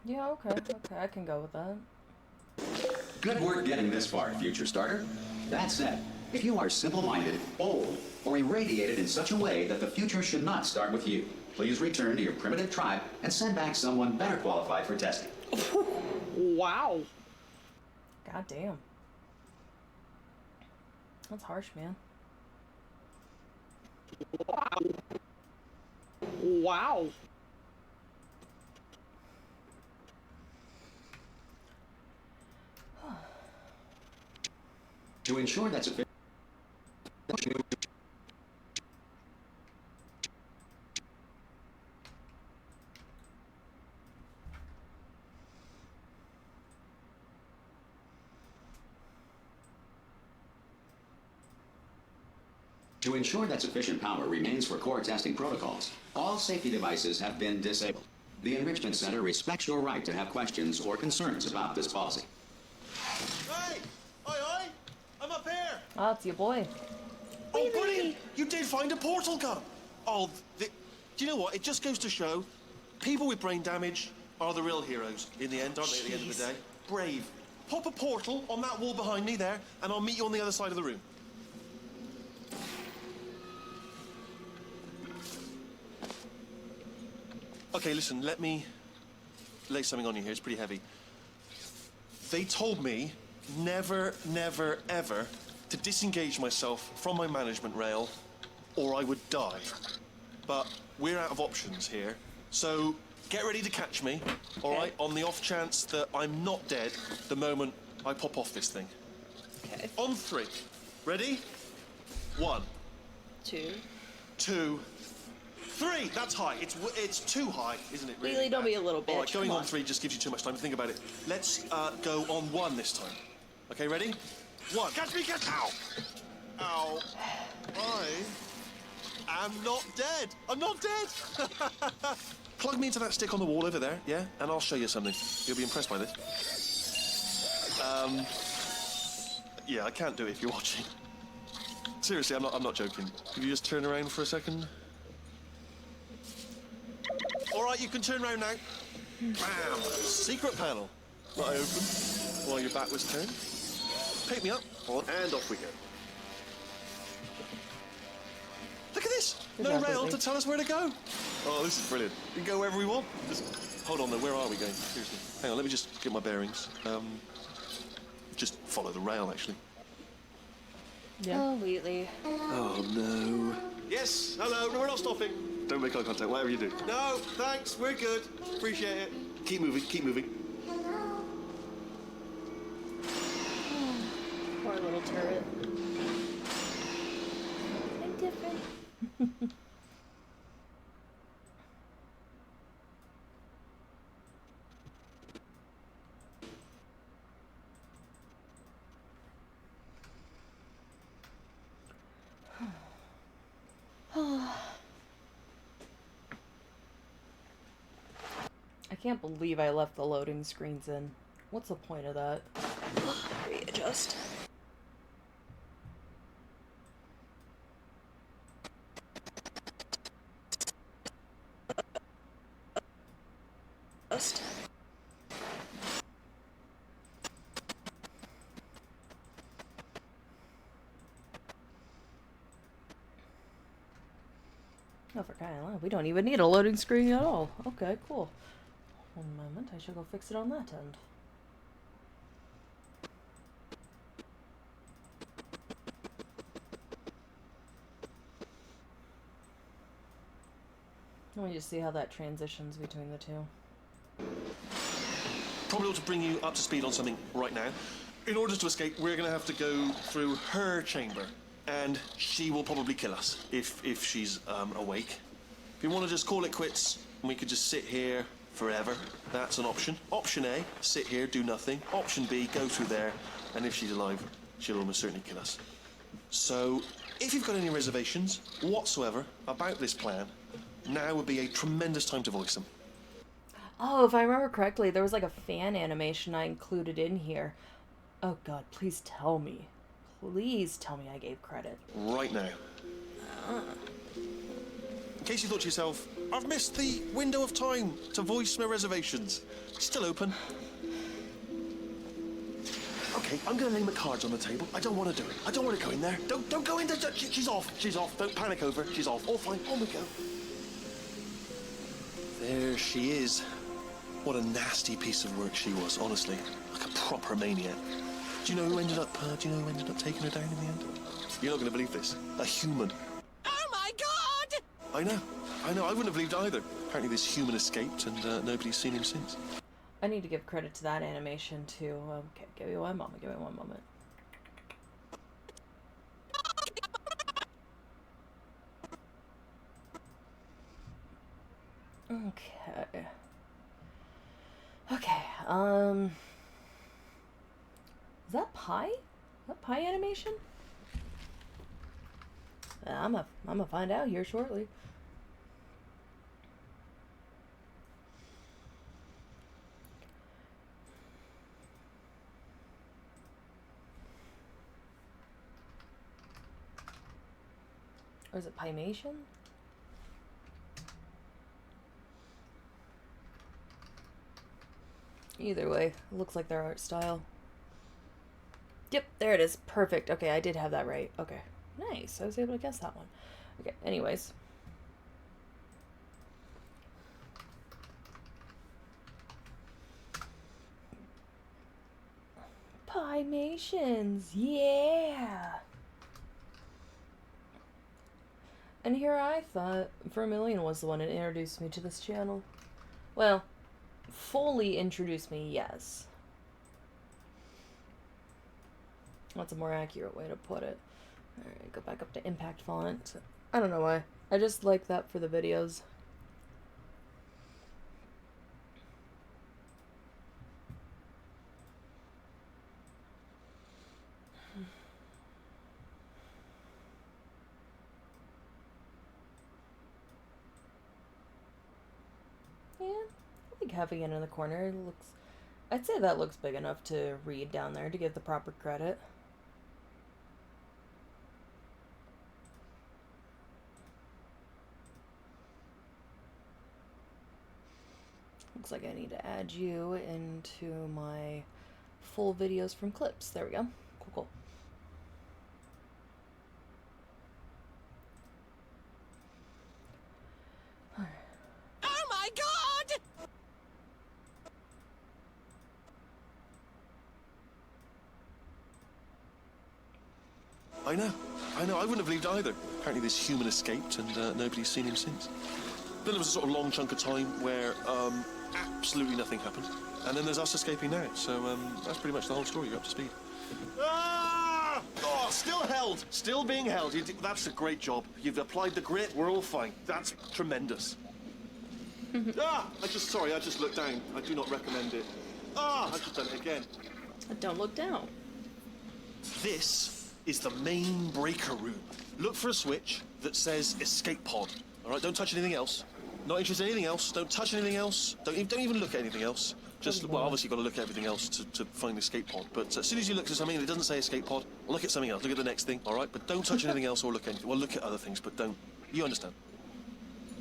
Yeah, okay, I can go with that. Good work getting this far, future starter. That said, if you are simple-minded, old, or irradiated in such a way that the future should not start with you, please return to your primitive tribe and send back someone better qualified for testing. Wow. God damn. That's harsh, man. Wow. To ensure that sufficient power remains for core testing protocols, all safety devices have been disabled. The Enrichment Center respects your right to have questions or concerns about this policy. Hey! Oi! I'm up here! Oh, it's your boy. Oh, brilliant! You did find a portal gun! Oh, do you know what? It just goes to show, people with brain damage are the real heroes in the end, aren't they, at the end of the day? Brave. Pop a portal on that wall behind me there, and I'll meet you on the other side of the room. Okay, listen, let me lay something on you here. It's pretty heavy. They told me never, never, ever to disengage myself from my management rail or I would die. But we're out of options here, so get ready to catch me, all right, on the off chance that I'm not dead the moment I pop off this thing. Okay. On 3. Ready? 1. 2. 2. 3! That's high. It's too high, isn't it? Really, don't be a little bitch. All right, going on 3 just gives you too much time to think about it. Let's go on 1 this time. Okay, ready? 1. Catch me, catch! Ow! Ow. I am not dead. I'm not dead. Plug me into that stick on the wall over there, yeah? And I'll show you something. You'll be impressed by this. Yeah, I can't do it if you're watching. Seriously, I'm not joking. Can you just turn around for a second? All right, you can turn around now. Bam! Secret panel. That I opened while your back was turned. Pick me up, and off we go. Look at this! No rail to tell us where to go. Oh, this is brilliant. We can go wherever we want. Just hold on, though. Where are we going? Seriously. Hang on, let me just get my bearings. Just follow the rail, actually. Yeah. Oh, Wheatley. Oh, no. Yes, hello. No, we're not stopping. Don't make eye contact, whatever you do. No, thanks. We're good. Appreciate it. Keep moving, keep moving. our little turret. I'm different. I can't believe I left the loading screens in. What's the point of that? Readjust. Oh, for crying out loud, we don't even need a loading screen at all. Okay, cool. One moment, I should go fix it on that end. Let me just see how that transitions between the two. Probably ought to bring you up to speed on something right now. In order to escape, we're going to have to go through her chamber. And she will probably kill us if she's awake. If you want to just call it quits, and we could just sit here forever, that's an option. Option A, sit here, do nothing. Option B, go through there, and if she's alive, she'll almost certainly kill us. So, if you've got any reservations whatsoever about this plan, now would be a tremendous time to voice them. Oh, if I remember correctly, there was like a fan animation I included in here. Oh god, please tell me. Please tell me I gave credit. Right now. In case you thought to yourself, I've missed the window of time to voice my reservations. It's still open. Okay, I'm going to lay my cards on the table. I don't want to do it. I don't want to go in there. Don't go in there. She's off. She's off. Don't panic over. She's off. All fine. On we go. There she is. What a nasty piece of work she was, honestly. Like a proper maniac. Do you know who ended up taking her down in the end? You're not going to believe this. A human. Oh my god! I know. I wouldn't have believed either. Apparently this human escaped and nobody's seen him since. I need to give credit to that animation too. Okay, give me one moment. Okay. Is that pie? Is that pie animation? I'm gonna find out here shortly. Or is it Piemation? Either way, it looks like their art style. Yep, there it is. Perfect. Okay, I did have that right. Okay. Nice. I was able to guess that one. Okay, anyways. Piemations. Yeah. And here I thought Vermillion was the one that introduced me to this channel. Well, fully introduced me, yes. That's a more accurate way to put it. Alright, go back up to impact font. I don't know why. I just like that for the videos. Yeah, I think having it in the corner looks... I'd say that looks big enough to read down there to give the proper credit. Looks like I need to add you into my full videos from clips. There we go. Cool, cool. Oh my god! I know. I wouldn't have believed either. Apparently this human escaped and nobody's seen him since. Then there was a sort of long chunk of time where absolutely nothing happened. And then there's us escaping now. So that's pretty much the whole story. You're up to speed. Ah! Still held. Still being held. That's a great job. You've applied the grit. We're all fine. That's tremendous. I just looked down. I do not recommend it. I've just done it again. Don't look down. This is the main breaker room. Look for a switch that says escape pod. All right, don't touch anything else. Not interested in anything else. Don't touch anything else. Don't even look at anything else. Just, well, obviously you've got to look at everything else to find the escape pod. But as soon as you look at something and it doesn't say escape pod, look at something else. Look at the next thing, all right? But don't touch anything else or look at anything. Well, look at other things, but don't. You understand?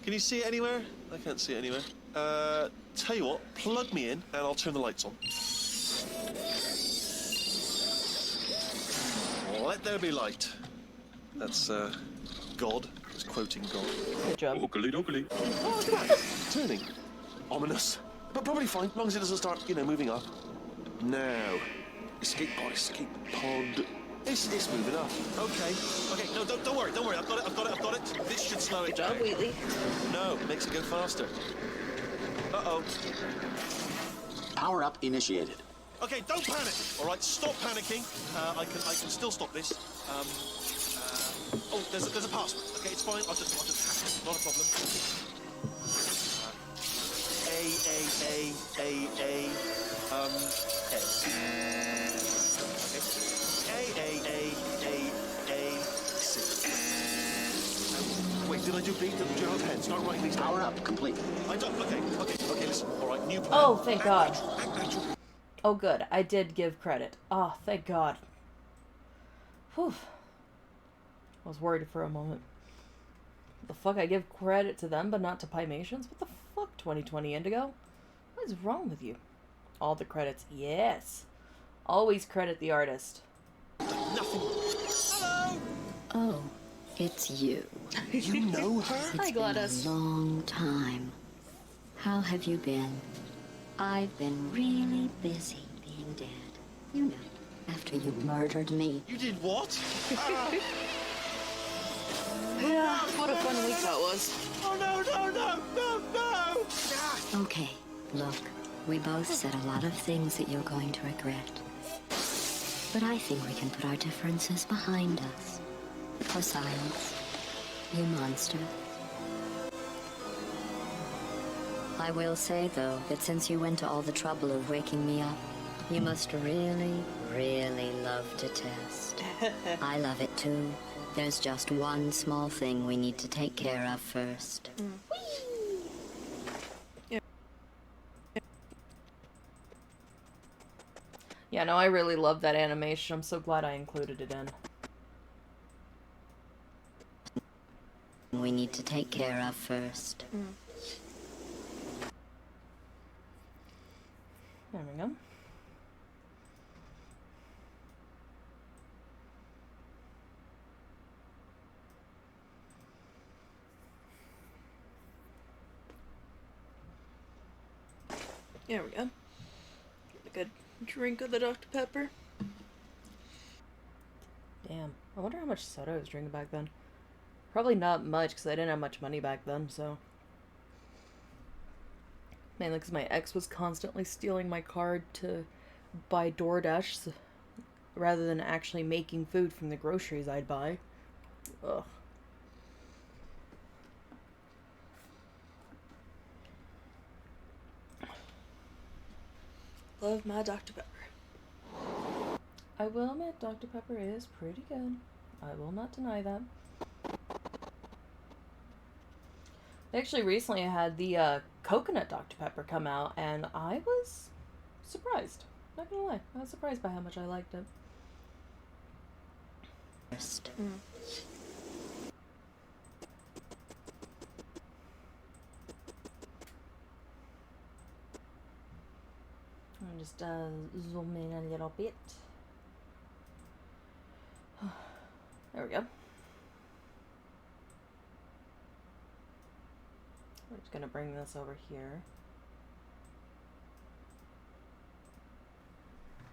Can you see it anywhere? I can't see it anywhere. Tell you what, plug me in and I'll turn the lights on. Let there be light. That's, God. It's quoting God. Good job. Oogly-doogly. Oh, look at that. Turning. Ominous. But probably fine, as long as it doesn't start, moving up. Now. Escape pod. It's moving up. Okay, no, don't worry. I've got it. This should slow it down. Good job, Wheatley. No, it makes it go faster. Uh-oh. Power up initiated. Okay, don't panic. All right, stop panicking. I can still stop this. Oh, there's a password. Okay, it's fine. I'll just hack it. Not a problem. Wait, did I do B? Did you have pen? Start writing these down. Power up complete. I don't. Okay, listen. All right, new plan. Oh, thank God. Oh, good. I did give credit. Oh, thank God. Whew. I was worried for a moment. The fuck, I give credit to them, but not to Pymations? What the fuck, 2020 Indigo? What is wrong with you? All the credits. Yes. Always credit the artist. Nothing. Hello. Oh, it's you. You know her? Hi, Gladys. Been a long time. How have you been? I've been really busy being dead. You know, after you murdered me. You did what? Yeah, what a fun week that was. Oh, no. Okay, look, we both said a lot of things that you're going to regret. But I think we can put our differences behind us. For science, you monster. I will say, though, that since you went to all the trouble of waking me up, you must really, really love to test. I love it, too. There's just one small thing we need to take care of first. Yeah, no, I really love that animation. I'm so glad I included it in. We need to take care of first. There we go. There we go. Get a good drink of the Dr. Pepper. Damn. I wonder how much soda I was drinking back then. Probably not much, because I didn't have much money back then, so. Mainly because my ex was constantly stealing my card to buy DoorDash rather than actually making food from the groceries I'd buy. Ugh. Love my Dr. Pepper. I will admit Dr. Pepper is pretty good. I will not deny that. Actually, recently I had the coconut Dr. Pepper come out, and I was surprised. Not gonna lie, I was surprised by how much I liked it. I'll just zoom in a little bit. There we go. We're just gonna bring this over here.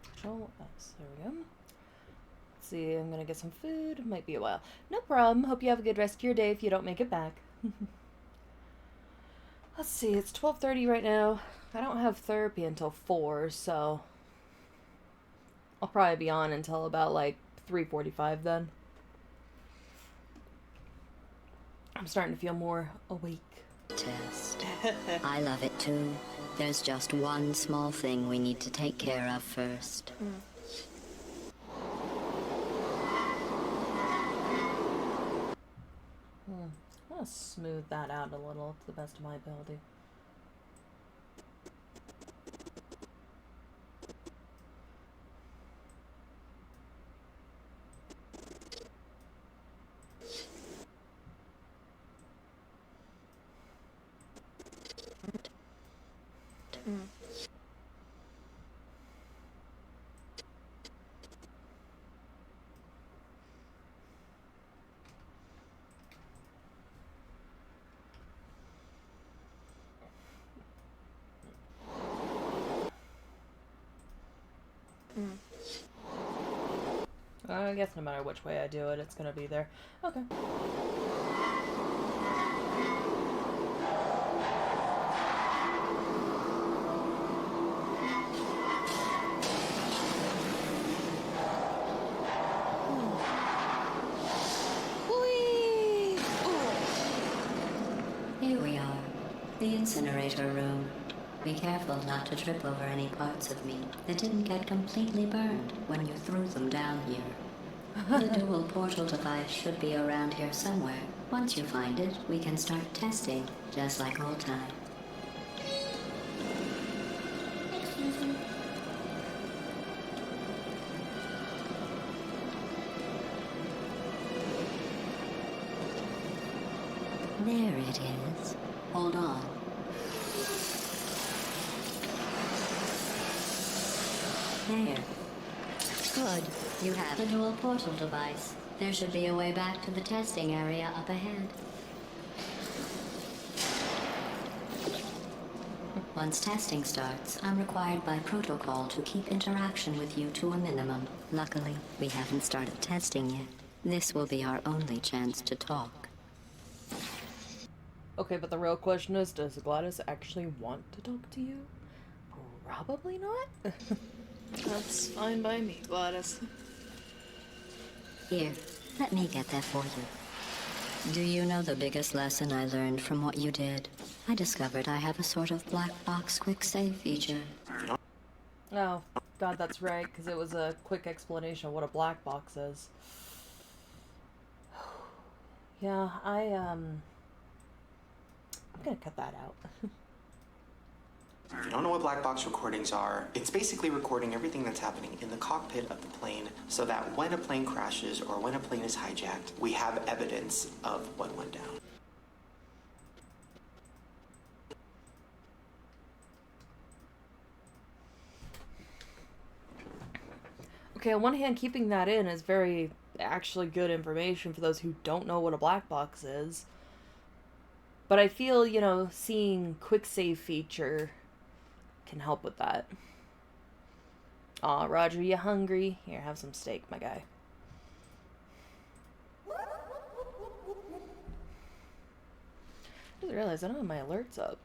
Control X. There we go. Let's see, I'm gonna get some food. Might be a while. No problem. Hope you have a good rest of your day if you don't make it back. Let's see, it's 12:30 right now. I don't have therapy until 4, so I'll probably be on until about like 3:45 then. I'm starting to feel more awake. Test. I love it too. There's just one small thing we need to take care of first. I'm gonna smooth that out a little to the best of my ability. I guess no matter which way I do it, it's gonna be there. Okay. Here we are, the incinerator room. Be careful not to trip over any parts of me that didn't get completely burned when you threw them down here. The dual portal device should be around here somewhere. Once you find it, we can start testing, just like old time. Excuse me. There it is. Hold on. There. Good. You have the dual portal device. There should be a way back to the testing area up ahead. Once testing starts, I'm required by protocol to keep interaction with you to a minimum. Luckily, we haven't started testing yet. This will be our only chance to talk. Okay, but the real question is, does Gladys actually want to talk to you? Probably not. That's fine by me, Gladys. Here, let me get that for you. Do you know the biggest lesson I learned from what you did? I discovered I have a sort of black box quick save feature. Oh, God, that's right, because it was a quick explanation of what a black box is. Yeah, I'm gonna cut that out. If you don't know what black box recordings are, it's basically recording everything that's happening in the cockpit of the plane so that when a plane crashes or when a plane is hijacked, we have evidence of what went down. Okay, on one hand, keeping that in is very actually good information for those who don't know what a black box is. But I feel, you know, seeing quick save feature can help with that. Aw, Roger, you hungry? Here, have some steak, my guy. I just realized I don't have my alerts up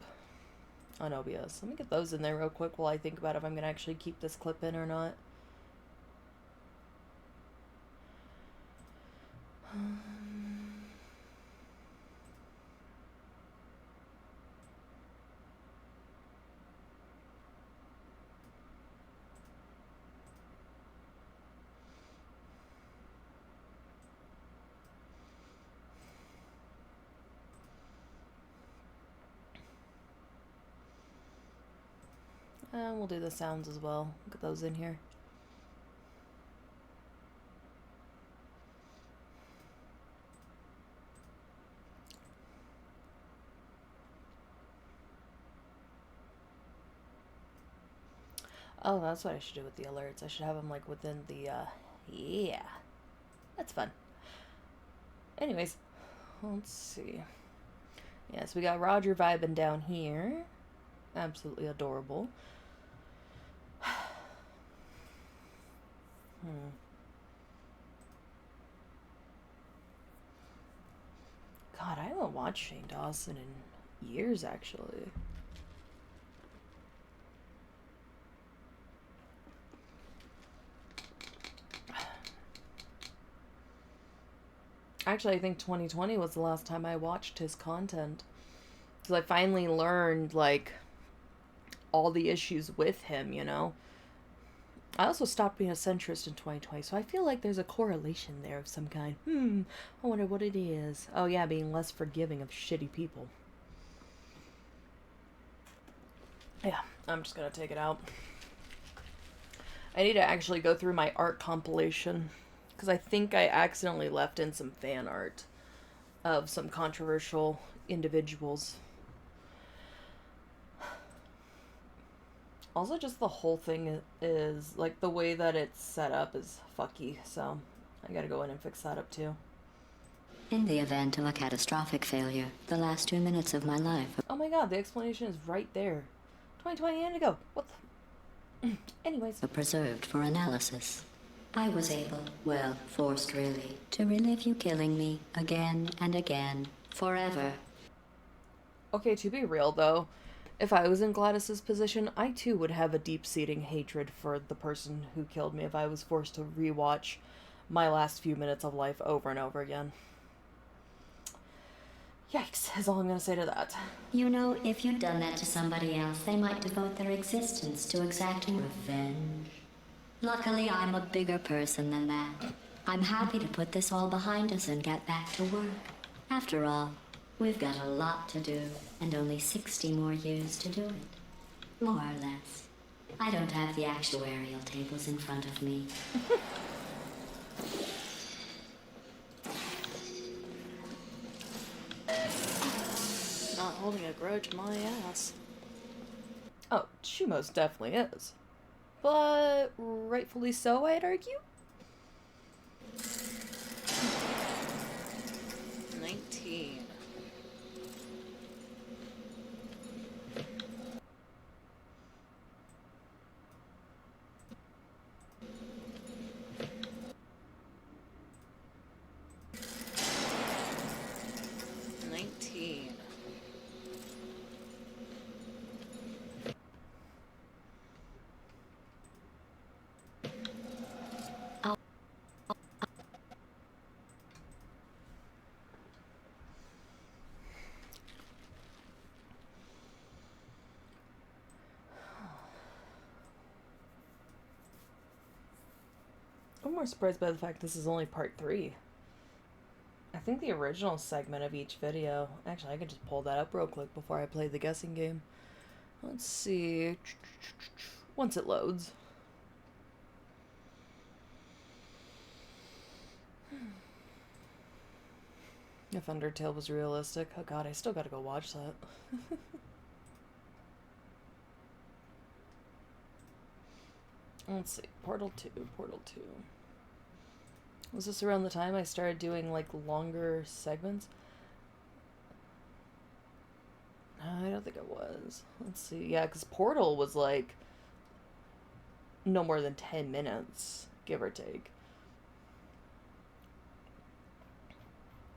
on OBS. Let me get those in there real quick while I think about if I'm gonna actually keep this clip in or not. And we'll do the sounds as well. Get those in here. Oh, that's what I should do with the alerts. I should have them like within the, yeah. That's fun. Anyways, let's see. Yes, we got Roger vibing down here. Absolutely adorable. God, I haven't watched Shane Dawson in years, actually. Actually, I think 2020 was the last time I watched his content. Because I finally learned, like, all the issues with him, you know? I also stopped being a centrist in 2020, so I feel like there's a correlation there of some kind. I wonder what it is. Oh yeah, being less forgiving of shitty people. Yeah, I'm just gonna take it out. I need to actually go through my art compilation, because I think I accidentally left in some fan art of some controversial individuals. Also, just the whole thing is, like, the way that it's set up is fucky, so I gotta go in and fix that up too. In the event of a catastrophic failure, the last 2 minutes of my life... Oh my god, the explanation is right there. 2020 Indigo. What the... Anyways. ...are preserved for analysis. I was able, well, forced really, to relive you killing me again and again, forever. Okay, to be real though, if I was in Gladys's position, I too would have a deep-seating hatred for the person who killed me if I was forced to rewatch my last few minutes of life over and over again. Yikes, is all I'm gonna say to that. You know, if you'd done that to somebody else, they might devote their existence to exacting revenge. Luckily, I'm a bigger person than that. I'm happy to put this all behind us and get back to work. After all, we've got a lot to do, and only 60 more years to do it. More or less. I don't have the actuarial tables in front of me. Not holding a grudge, my ass. Oh, she most definitely is. But rightfully so, I'd argue. 19. I'm more surprised by the fact this is only part 3. I think the original segment of each video... Actually, I could just pull that up real quick before I play the guessing game. Let's see... Once it loads. If Undertale was realistic. Oh god, I still gotta go watch that. Let's see. Portal 2. Portal 2. Was this around the time I started doing, like, longer segments? No, I don't think it was. Let's see. Yeah, because Portal was, like, no more than 10 minutes, give or take.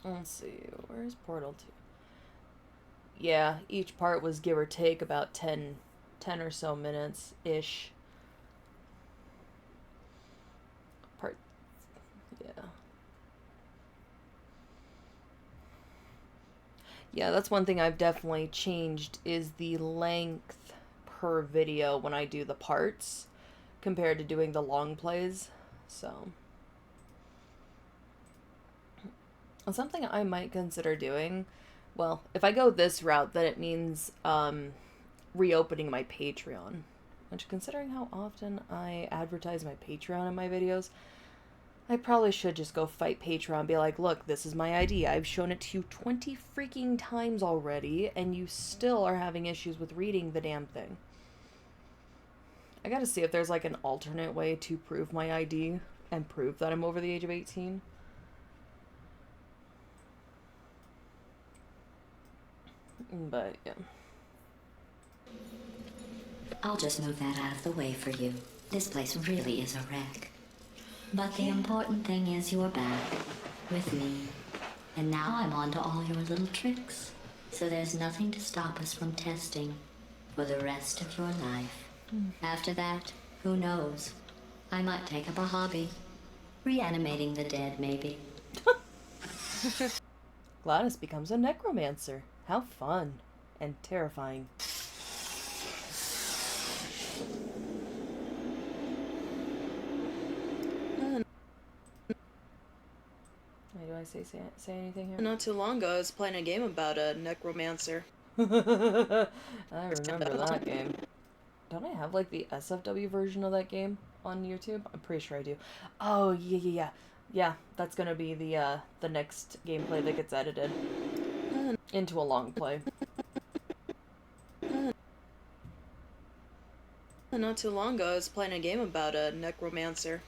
Let's see. Where's Portal 2? Yeah, each part was give or take about 10 or so minutes-ish. Yeah, that's one thing I've definitely changed is the length per video when I do the parts compared to doing the long plays. So, something I might consider doing, well, if I go this route, then it means reopening my Patreon. Which, considering how often I advertise my Patreon in my videos, I probably should just go fight Patreon and be like, look, this is my ID. I've shown it to you 20 freaking times already, and you still are having issues with reading the damn thing. I gotta see if there's, like, an alternate way to prove my ID and prove that I'm over the age of 18. But, yeah. I'll just move that out of the way for you. This place really is a wreck. But the important thing is you're back with me. And now I'm on to all your little tricks. So there's nothing to stop us from testing for the rest of your life. After that, who knows? I might take up a hobby. Reanimating the dead, maybe. Gladys becomes a necromancer. How fun and terrifying. Do I say anything here? Not too long ago, I was playing a game about a necromancer. I remember that game. Don't I have like the SFW version of that game on YouTube? I'm pretty sure I do. Oh yeah. Yeah, that's gonna be the next gameplay that gets edited into a long play. Not too long ago, I was playing a game about a necromancer.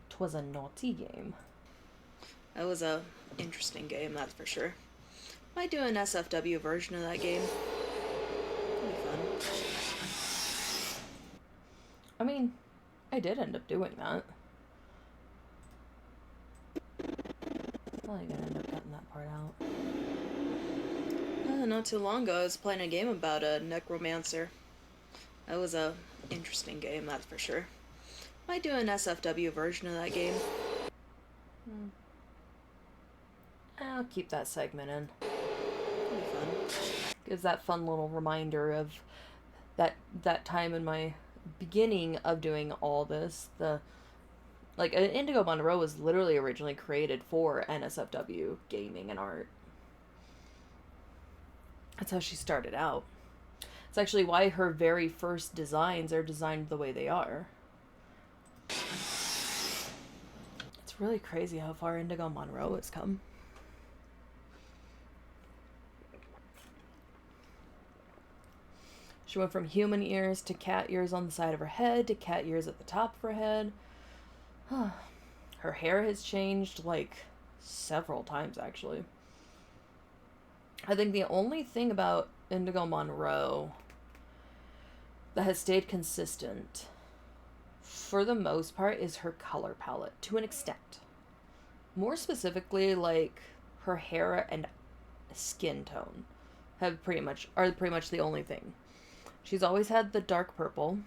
'Twas a naughty game. That was a interesting game, that's for sure. Might do an SFW version of that game. It'll be fun. I mean, I did end up doing that. Probably gonna end up cutting that part out. Not too long ago, I was playing a game about a necromancer. That was a interesting game, that's for sure. Might do an SFW version of that game. I'll keep that segment in. It'll be fun. Gives that fun little reminder of that time in my beginning of doing all this. Indigo Monroe was literally originally created for NSFW gaming and art. That's how she started out. It's actually why her very first designs are designed the way they are. It's really crazy how far Indigo Monroe has come. She went from human ears to cat ears on the side of her head to cat ears at the top of her head. Her hair has changed like several times actually. I think the only thing about Indigo Monroe that has stayed consistent for the most part is her color palette to an extent. More specifically, like her hair and skin tone are pretty much the only thing. She's always had the dark purple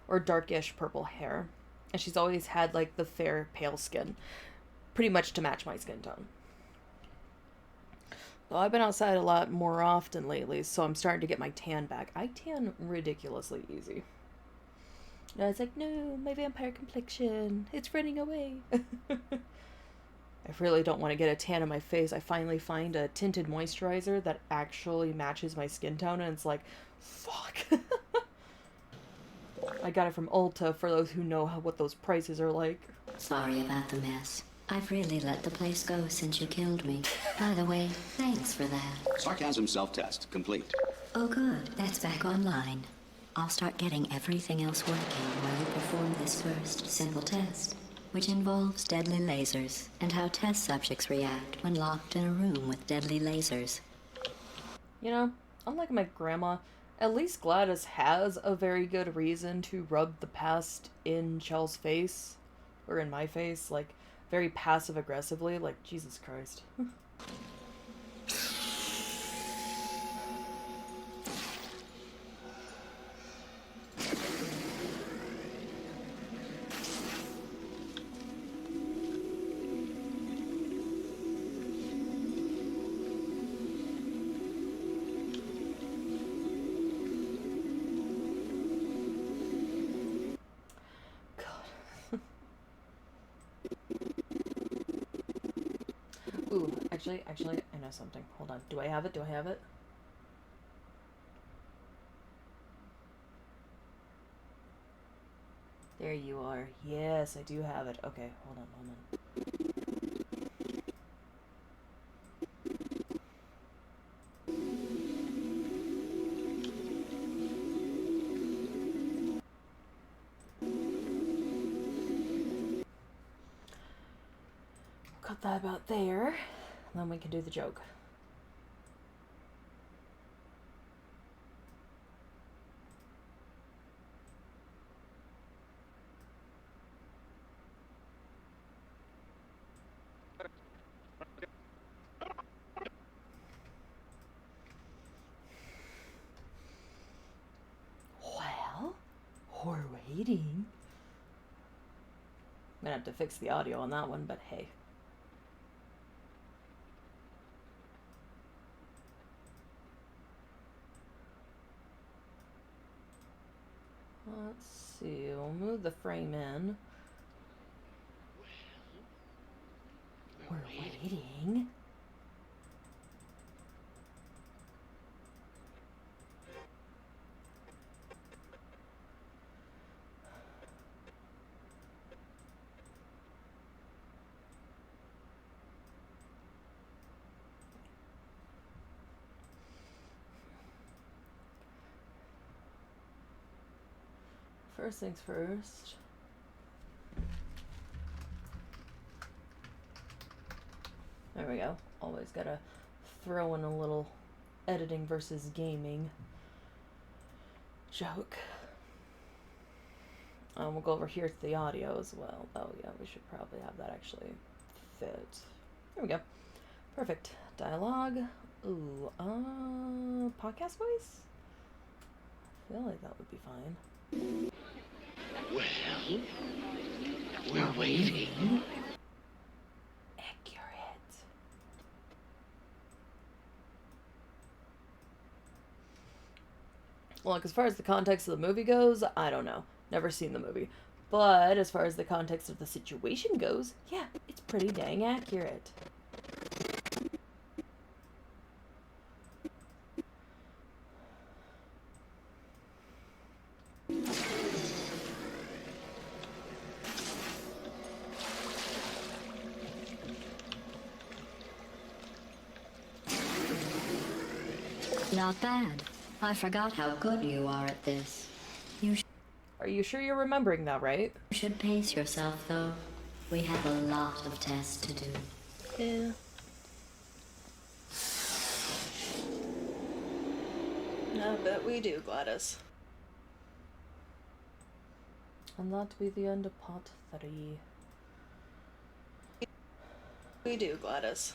or darkish purple hair, and she's always had like the fair pale skin, pretty much to match my skin tone. Well, I've been outside a lot more often lately, so I'm starting to get my tan back. I tan ridiculously easy. And I was like, no, my vampire complexion, it's running away. I really don't want to get a tan on my face. I finally find a tinted moisturizer that actually matches my skin tone, and it's like, fuck. I got it from Ulta, for those who know what those prices are like. Sorry about the mess. I've really let the place go since you killed me. By the way, thanks for that. Sarcasm self-test complete. Oh good, that's back online. I'll start getting everything else working while you perform this first simple test, which involves deadly lasers and how test subjects react when locked in a room with deadly lasers. You know, unlike my grandma, at least Gladys has a very good reason to rub the past in Chell's face, or in my face, like, very passive-aggressively, like, Jesus Christ. Ooh, actually, I know something. Hold on. Do I have it? There you are. Yes, I do have it. Okay, hold on. Cut that about there, and then we can do the joke. Well, we're waiting. gonna have to fix the audio on that one, but hey. Let's see, we'll move the frame in. We're waiting. First things first. There we go. Always gotta throw in a little editing versus gaming joke. We'll go over here to the audio as well. Oh yeah, we should probably have that actually fit. There we go. Perfect. Dialogue. Ooh, podcast voice? I feel like that would be fine. Well, we're waiting. Accurate. Well, like, as far as the context of the movie goes, I don't know. Never seen the movie. But as far as the context of the situation goes, yeah, it's pretty dang accurate. Not bad. I forgot how good you are at this. Are you sure you're remembering that, right? You should pace yourself, though. We have a lot of tests to do. Yeah. I bet we do, Gladys. And that be the end of part 3. We do, Gladys.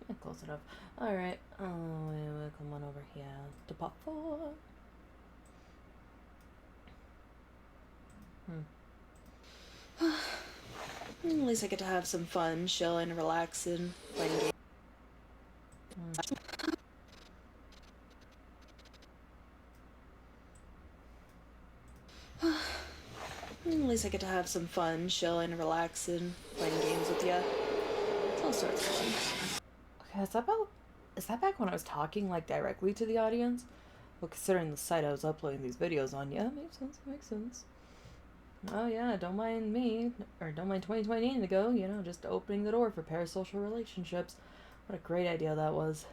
Yeah, close enough. Alright, we'll come on over here to part 4. At least I get to have some fun, chilling, relaxing, playing games. At least I get to have some fun, chilling, relaxing, playing games with ya. It's all sorts of fun. Okay, is that back when I was talking, like, directly to the audience? Well, considering the site I was uploading these videos on, yeah, makes sense. Oh yeah, don't mind me, or don't mind 2020 Indigo, you know, just opening the door for parasocial relationships. What a great idea that was.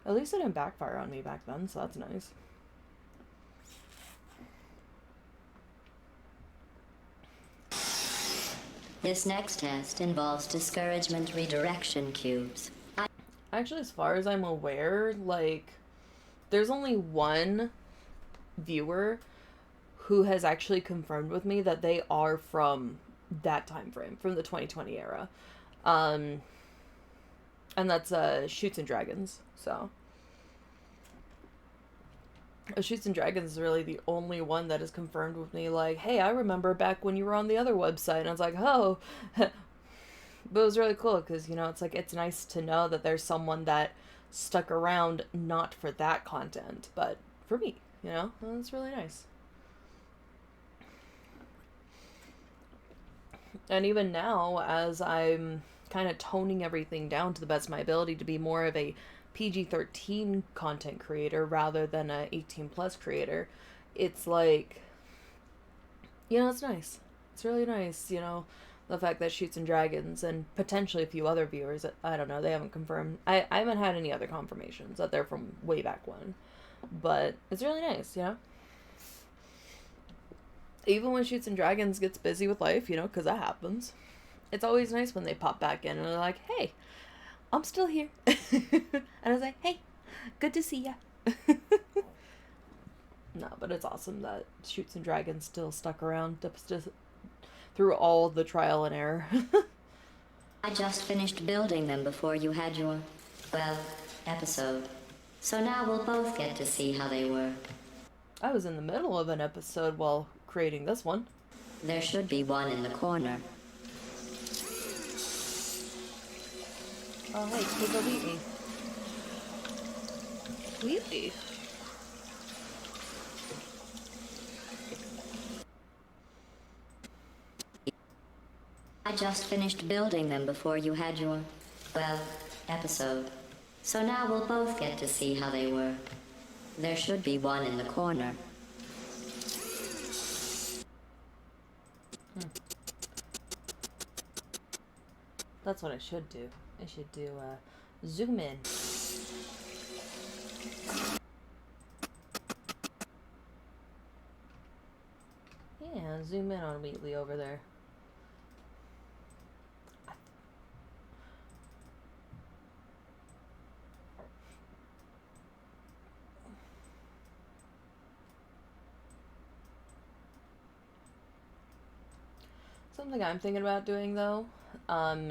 At least it didn't backfire on me back then, so that's nice. This next test involves discouragement redirection cubes. Actually, as far as I'm aware, like, there's only one viewer who has actually confirmed with me that they are from that time frame, from the 2020 era. And that's Shoots and Dragons, so. Shoots and Dragons is really the only one that has confirmed with me, like, hey, I remember back when you were on the other website. And I was like, oh. But it was really cool, because, you know, it's like, it's nice to know that there's someone that stuck around not for that content, but for me, you know? And it's really nice. And even now, as I'm kind of toning everything down to the best of my ability to be more of a PG-13 content creator rather than a 18+ creator, it's like, you know, it's nice. It's really nice, you know, the fact that Shoots and Dragons and potentially a few other viewers, I don't know, they haven't confirmed. I haven't had any other confirmations that they're from way back when. But it's really nice, you know? Even when Shoots and Dragons gets busy with life, you know, because that happens, it's always nice when they pop back in and they're like, hey, I'm still here. And I was like, hey, good to see ya. No, but it's awesome that Shoots and Dragons still stuck around through all the trial and error. I just finished building them before you had your, well, episode. So now we'll both get to see how they work. I was in the middle of an episode while creating this one. There should be one in the corner. Oh, hey, Kiggle beat me. Weepy. I just finished building them before you had your, well, episode. So now we'll both get to see how they work. There should be one in the corner. That's what I should do. I should do, zoom in. Yeah, zoom in on Wheatley over there. Something I'm thinking about doing, though,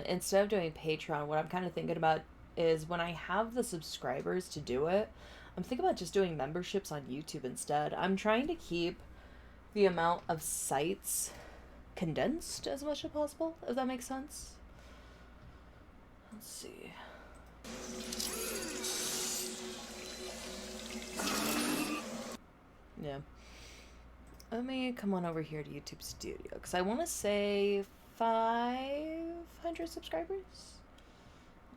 instead of doing Patreon, what I'm kind of thinking about is when I have the subscribers to do it, I'm thinking about just doing memberships on YouTube instead. I'm trying to keep the amount of sites condensed as much as possible, if that makes sense. Let's see. Yeah. Let me come on over here to YouTube Studio, because I want to say 500 subscribers?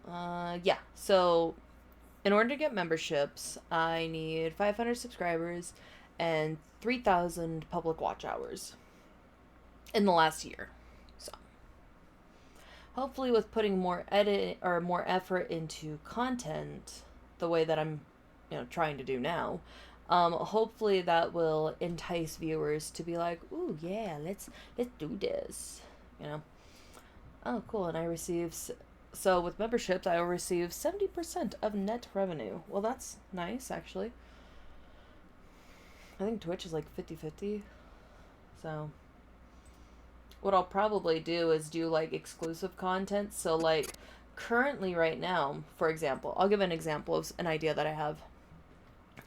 Yeah, so in order to get memberships, I need 500 subscribers and 3,000 public watch hours in the last year. So hopefully with putting more effort into content the way that I'm, trying to do now, hopefully that will entice viewers to be like, ooh, yeah, let's do this, Oh, cool, and I receive, so with memberships, I will receive 70% of net revenue. Well, that's nice, actually. I think Twitch is like 50-50, so what I'll probably do is do, like, exclusive content, so, like, currently right now, for example, I'll give an example of an idea that I have.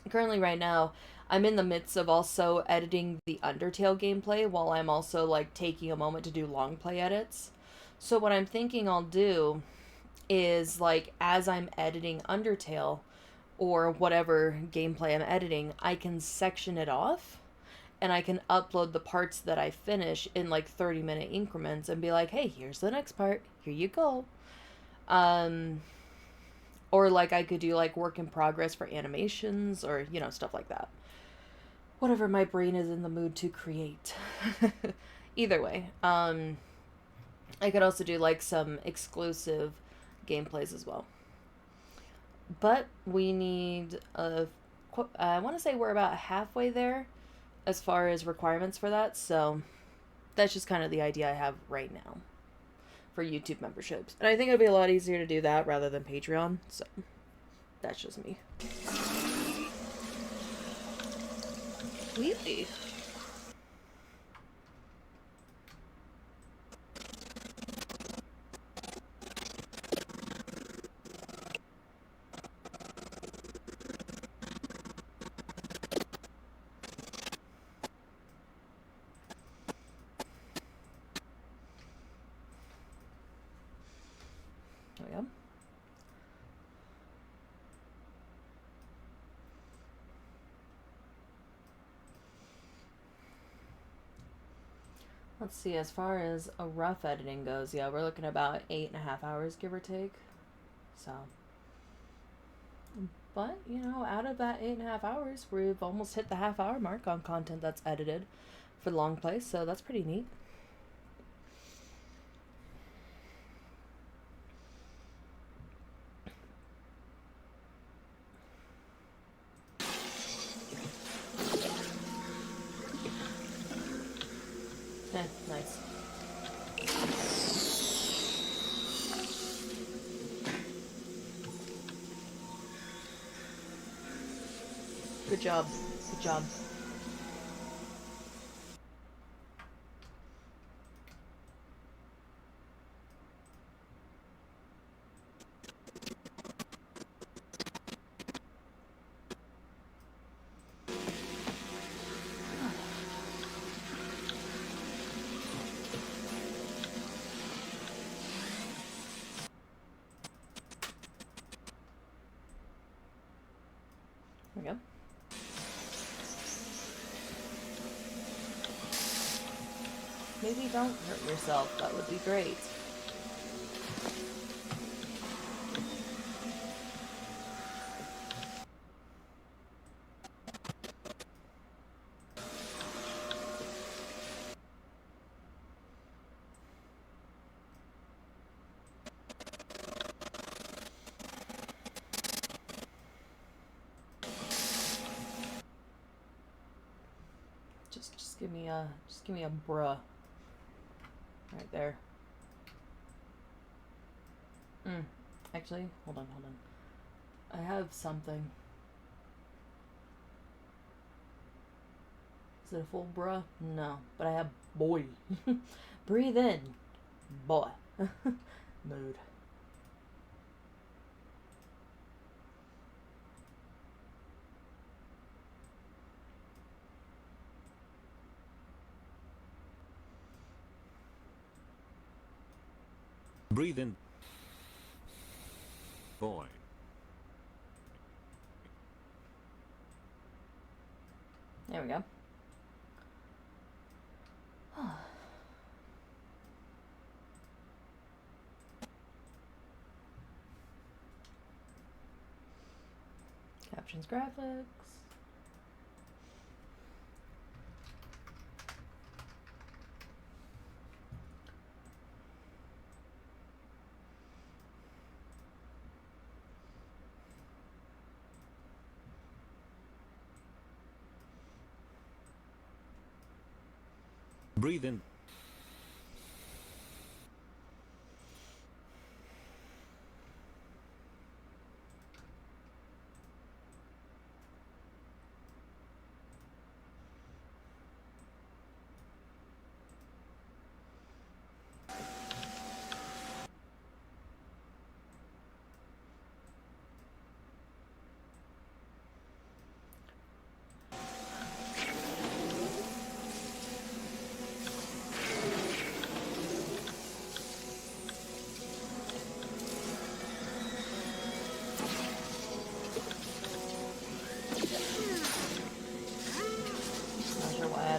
Currently right now, I'm in the midst of also editing the Undertale gameplay while I'm also, like, taking a moment to do long play edits. So what I'm thinking I'll do is, like, as I'm editing Undertale or whatever gameplay I'm editing, I can section it off and I can upload the parts that I finish in, like, 30-minute increments and be like, hey, here's the next part. Here you go. Or, like, I could do, like, work in progress for animations or, stuff like that. Whatever my brain is in the mood to create. Either way. I could also do, like, some exclusive gameplays as well. But we need I want to say we're about halfway there as far as requirements for that. So that's just kind of the idea I have right now for YouTube memberships. And I think it'd be a lot easier to do that rather than Patreon, so that's just me. Weepy. There we go. Let's see, as far as a rough editing goes, yeah, we're looking at about 8.5 hours, give or take. So, but, out of that 8.5 hours, we've almost hit the half-hour mark on content that's edited for the long play, so that's pretty neat. Nice. Good job. Good job. we go. Maybe don't hurt yourself. That would be great. Just give me a bruh. Right there. Actually, hold on. I have something. Is it a full bruh? No, but I have boy. Breathe in, boy. Mood. Breathe in, boy. There we go. Captions, graphics. Breathe in.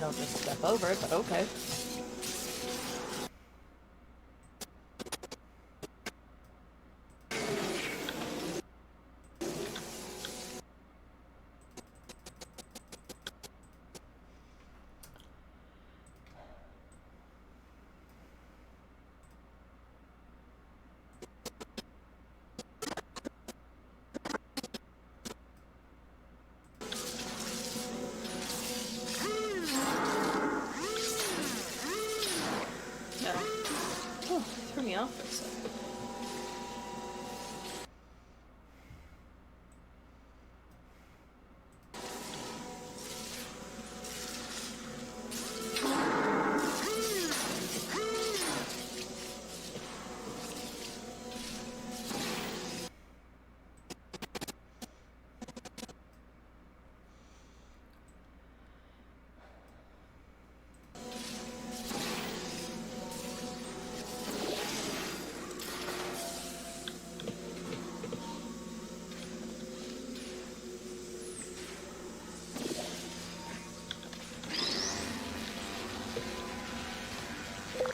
Don't just step over it, but okay. Off for a second.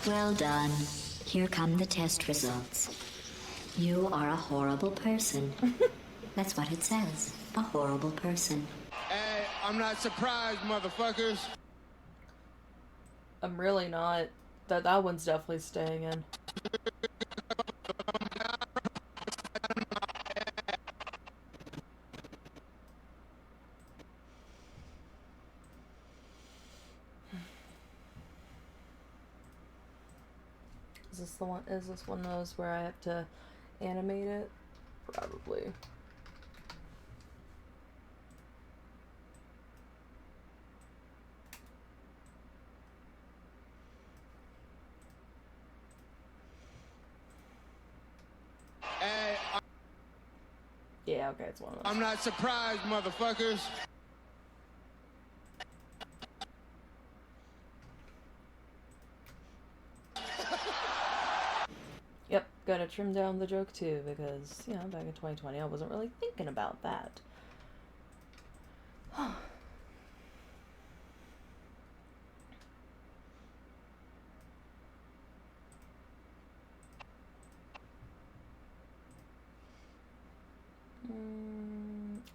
Well done. Here come the test results. You are a horrible person. That's what it says. A horrible person. Hey, I'm not surprised, motherfuckers. I'm really not. That one's definitely staying in. Is this one of those where I have to animate it? Probably. Hey, yeah, okay, it's one of those. I'm not surprised, motherfuckers. Yep, gotta trim down the joke too, because, you know, back in 2020 I wasn't really thinking about that.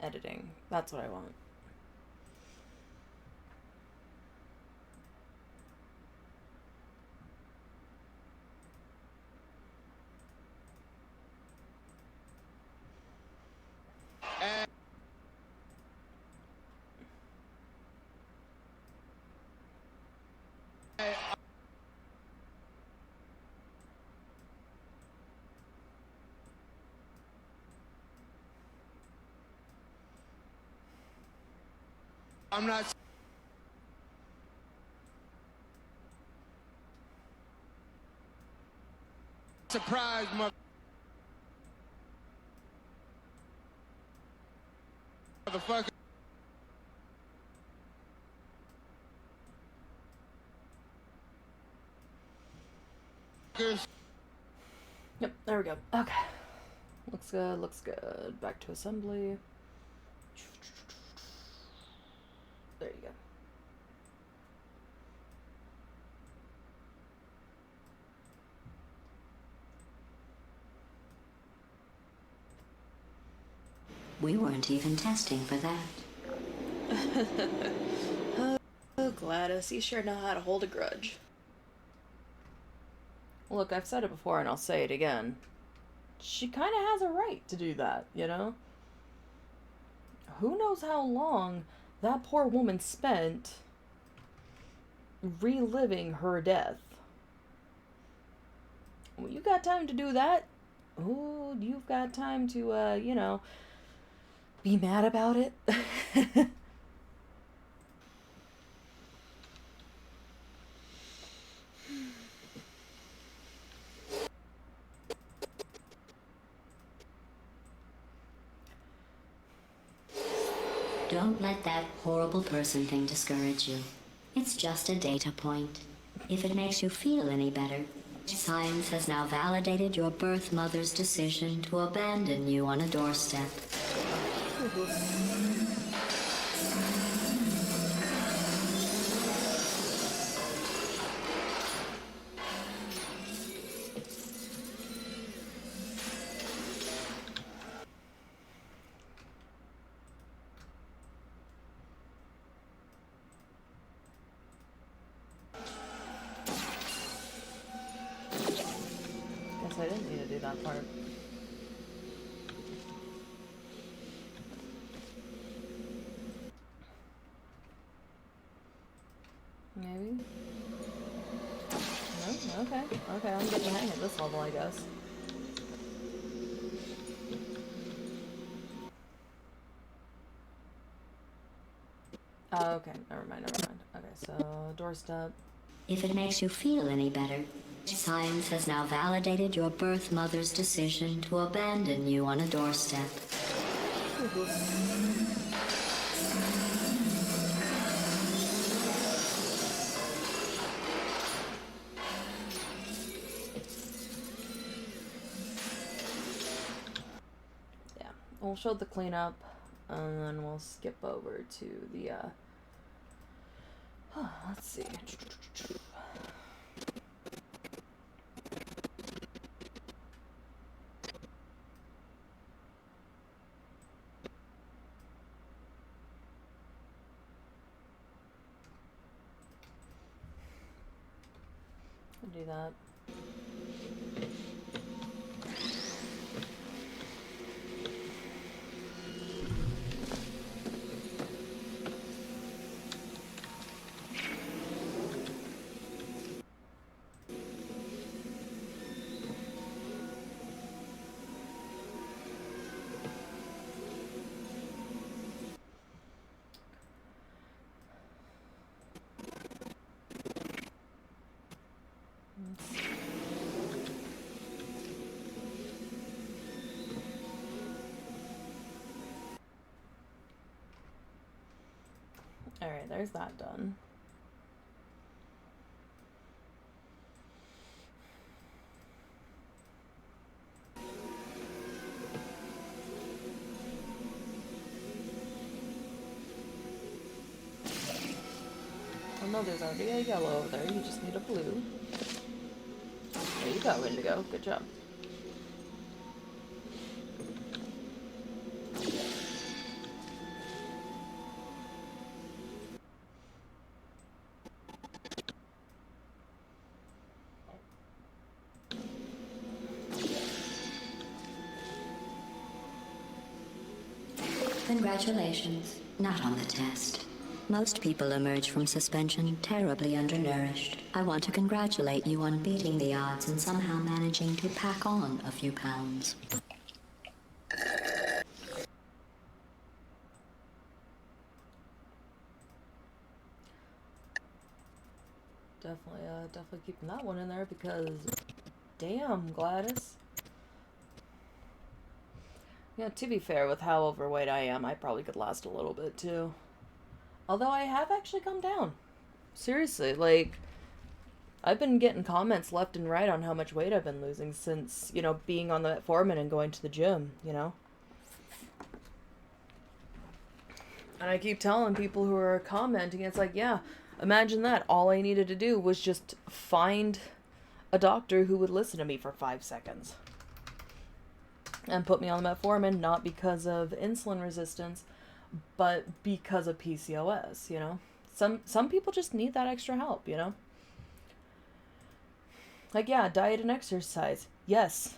editing. That's what I want. I'm not surprised, motherfucker. Yep, there we go. Okay. Looks good, looks good. Back to assembly. There you go. We weren't even testing for that. Oh, Gladys, you sure know how to hold a grudge. Look, I've said it before and I'll say it again. She kind of has a right to do that, you know? Who knows how long that poor woman spent reliving her death. When you got time to do that, oh, you've got time to, you know, be mad about it. Don't let that horrible person thing discourage you. It's just a data point. If it makes you feel any better, science has now validated your birth mother's decision to abandon you on a doorstep. Guess I didn't need to do that part. Maybe? No? Okay. Okay, I'm getting the hang of this level, I guess. Okay, never mind. Okay, so doorstep. If it makes you feel any better, science has now validated your birth mother's decision to abandon you on a doorstep. Yeah, we'll show the cleanup, and then we'll skip over to the, let's see. I'll do that. Alright, there's that done. Oh no, there's already a yellow over there. You just need a blue. There you go, Indigo. Good job. Congratulations. Not on the test. Most people emerge from suspension terribly undernourished. I want to congratulate you on beating the odds and somehow managing to pack on a few pounds. Definitely keeping that one in there because, damn, Gladys. Yeah, to be fair, with how overweight I am, I probably could last a little bit too. Although I have actually come down. Seriously, like, I've been getting comments left and right on how much weight I've been losing since, you know, being on the metformin and going to the gym, you know? And I keep telling people who are commenting, it's like, yeah, imagine that. All I needed to do was just find a doctor who would listen to me for 5 seconds. And put me on the metformin, not because of insulin resistance, but because of PCOS, you know? Some people just need that extra help, you know? Like, yeah, diet and exercise. Yes,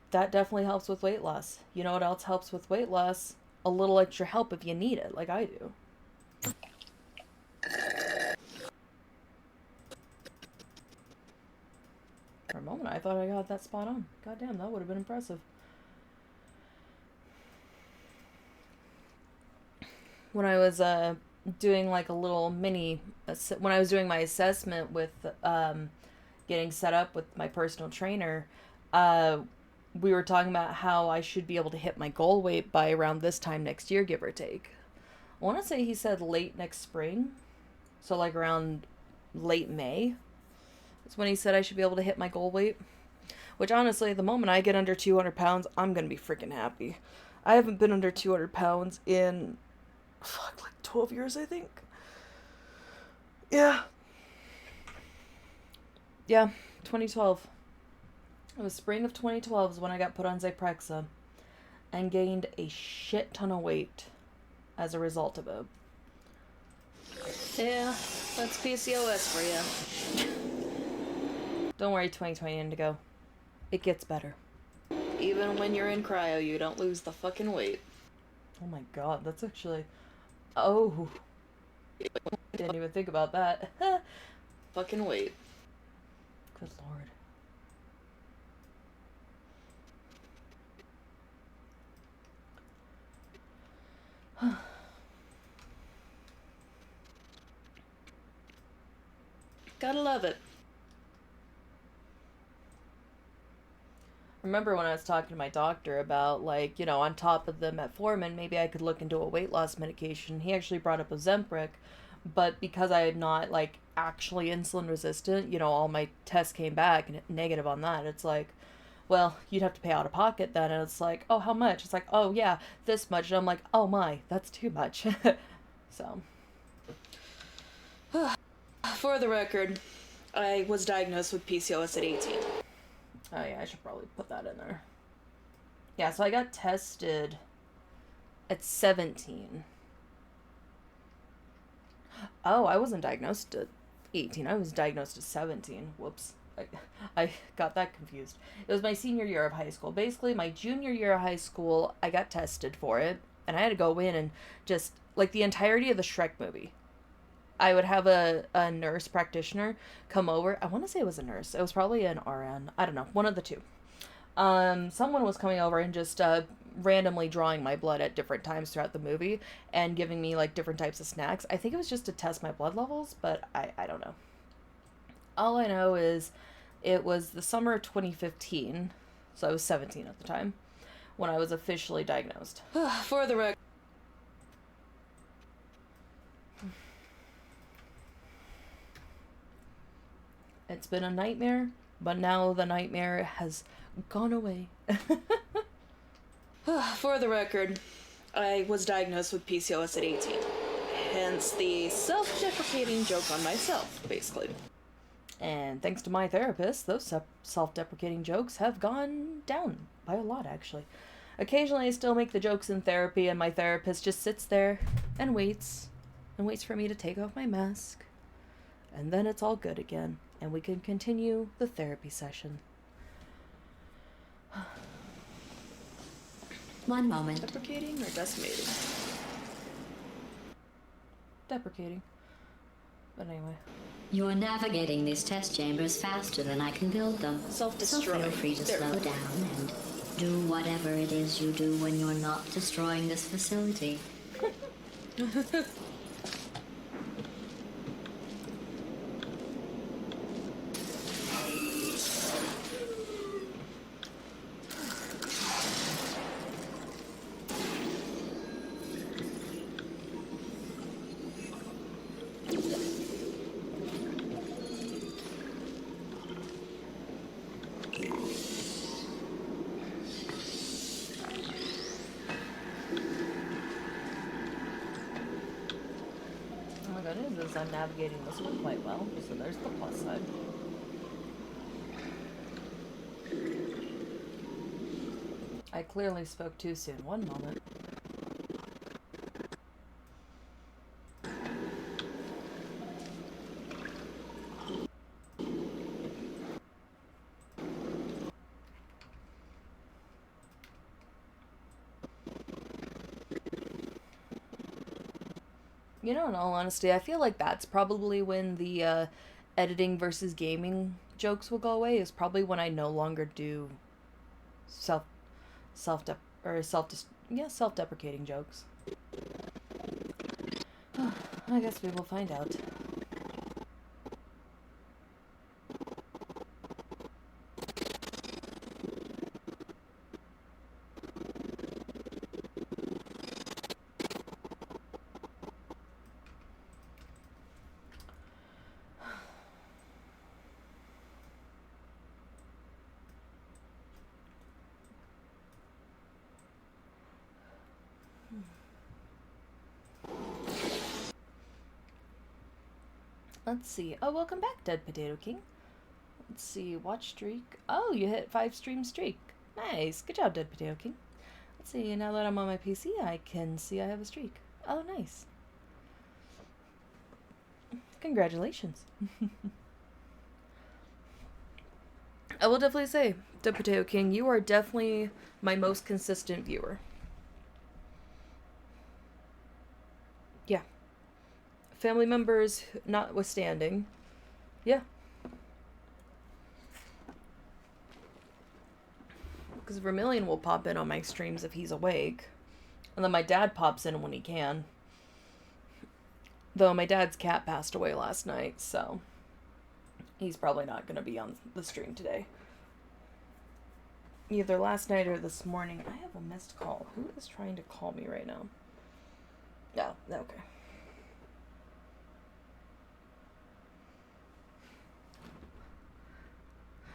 that definitely helps with weight loss. You know what else helps with weight loss? A little extra help if you need it, like I do. For a moment, I thought I got that spot on. God damn, that would have been impressive. When I was doing like a little mini, when I was doing my assessment with getting set up with my personal trainer, we were talking about how I should be able to hit my goal weight by around this time next year, give or take. I want to say he said late next spring, so like around late May. That's when he said I should be able to hit my goal weight. Which honestly, the moment I get under 200 pounds, I'm gonna be freaking happy. I haven't been under 200 pounds in like 12 years, I think. Yeah. Yeah, 2012. It was spring of 2012 is when I got put on Zyprexa and gained a shit ton of weight as a result of it. Yeah, that's PCOS for you. Don't worry, 2020 Indigo. It gets better. Even when you're in cryo, you don't lose the fucking weight. Oh my god, that's actually... Oh. Didn't even think about that. Fucking weight. Good lord. Gotta love it. Remember when I was talking to my doctor about, like, you know, on top of the metformin, maybe I could look into a weight loss medication. He actually brought up Ozempic, but because I had not, like, actually insulin resistant, you know, all my tests came back negative on that. It's like, well, you'd have to pay out of pocket then. And it's like, oh, how much? It's like, oh, yeah, this much. And I'm like, oh my, that's too much. So. For the record, I was diagnosed with PCOS at 18. Oh yeah, I should probably put that in there. Yeah, so I got tested at 17. Oh, I wasn't diagnosed at 18. I was diagnosed at 17. Whoops. I got that confused. It was my senior year of high school. Basically, my junior year of high school, I got tested for it. And I had to go in and just, like, the entirety of the Shrek movie. I would have a nurse practitioner come over. I want to say it was a nurse. It was probably an RN. I don't know. One of the two. Someone was coming over and just randomly drawing my blood at different times throughout the movie and giving me, like, different types of snacks. I think it was just to test my blood levels, but I don't know. All I know is it was the summer of 2015, so I was 17 at the time, when I was officially diagnosed. For the record. It's been a nightmare, but now the nightmare has gone away. For the record, I was diagnosed with PCOS at 18. Hence the self-deprecating joke on myself, basically. And thanks to my therapist, those self-deprecating jokes have gone down by a lot, actually. Occasionally I still make the jokes in therapy, and my therapist just sits there and waits for me to take off my mask. And then it's all good again, and we can continue the therapy session. One moment. Deprecating or decimating? Deprecating. But anyway. You're navigating these test chambers faster than I can build them. Self-destroy. So feel free to slow down and do whatever it is you do when you're not destroying this facility. I'm navigating this one quite well, so there's the plus side. I clearly spoke too soon. One moment. You know, in all honesty, I feel like that's probably when the editing versus gaming jokes will go away. Is probably when I no longer do self-deprecating jokes. I guess we will find out. Let's see. Oh, welcome back, Dead Potato King. Let's see. Watch streak. Oh, you hit 5 stream streak. Nice. Good job, Dead Potato King. Let's see. Now that I'm on my PC, I can see I have a streak. Oh, nice. Congratulations. I will definitely say, Dead Potato King, you are definitely my most consistent viewer. Yeah. Family members notwithstanding. Yeah. Because Vermillion will pop in on my streams if he's awake. And then my dad pops in when he can. Though my dad's cat passed away last night, so he's probably not going to be on the stream today. Either last night or this morning. I have a missed call. Who is trying to call me right now? Oh, okay.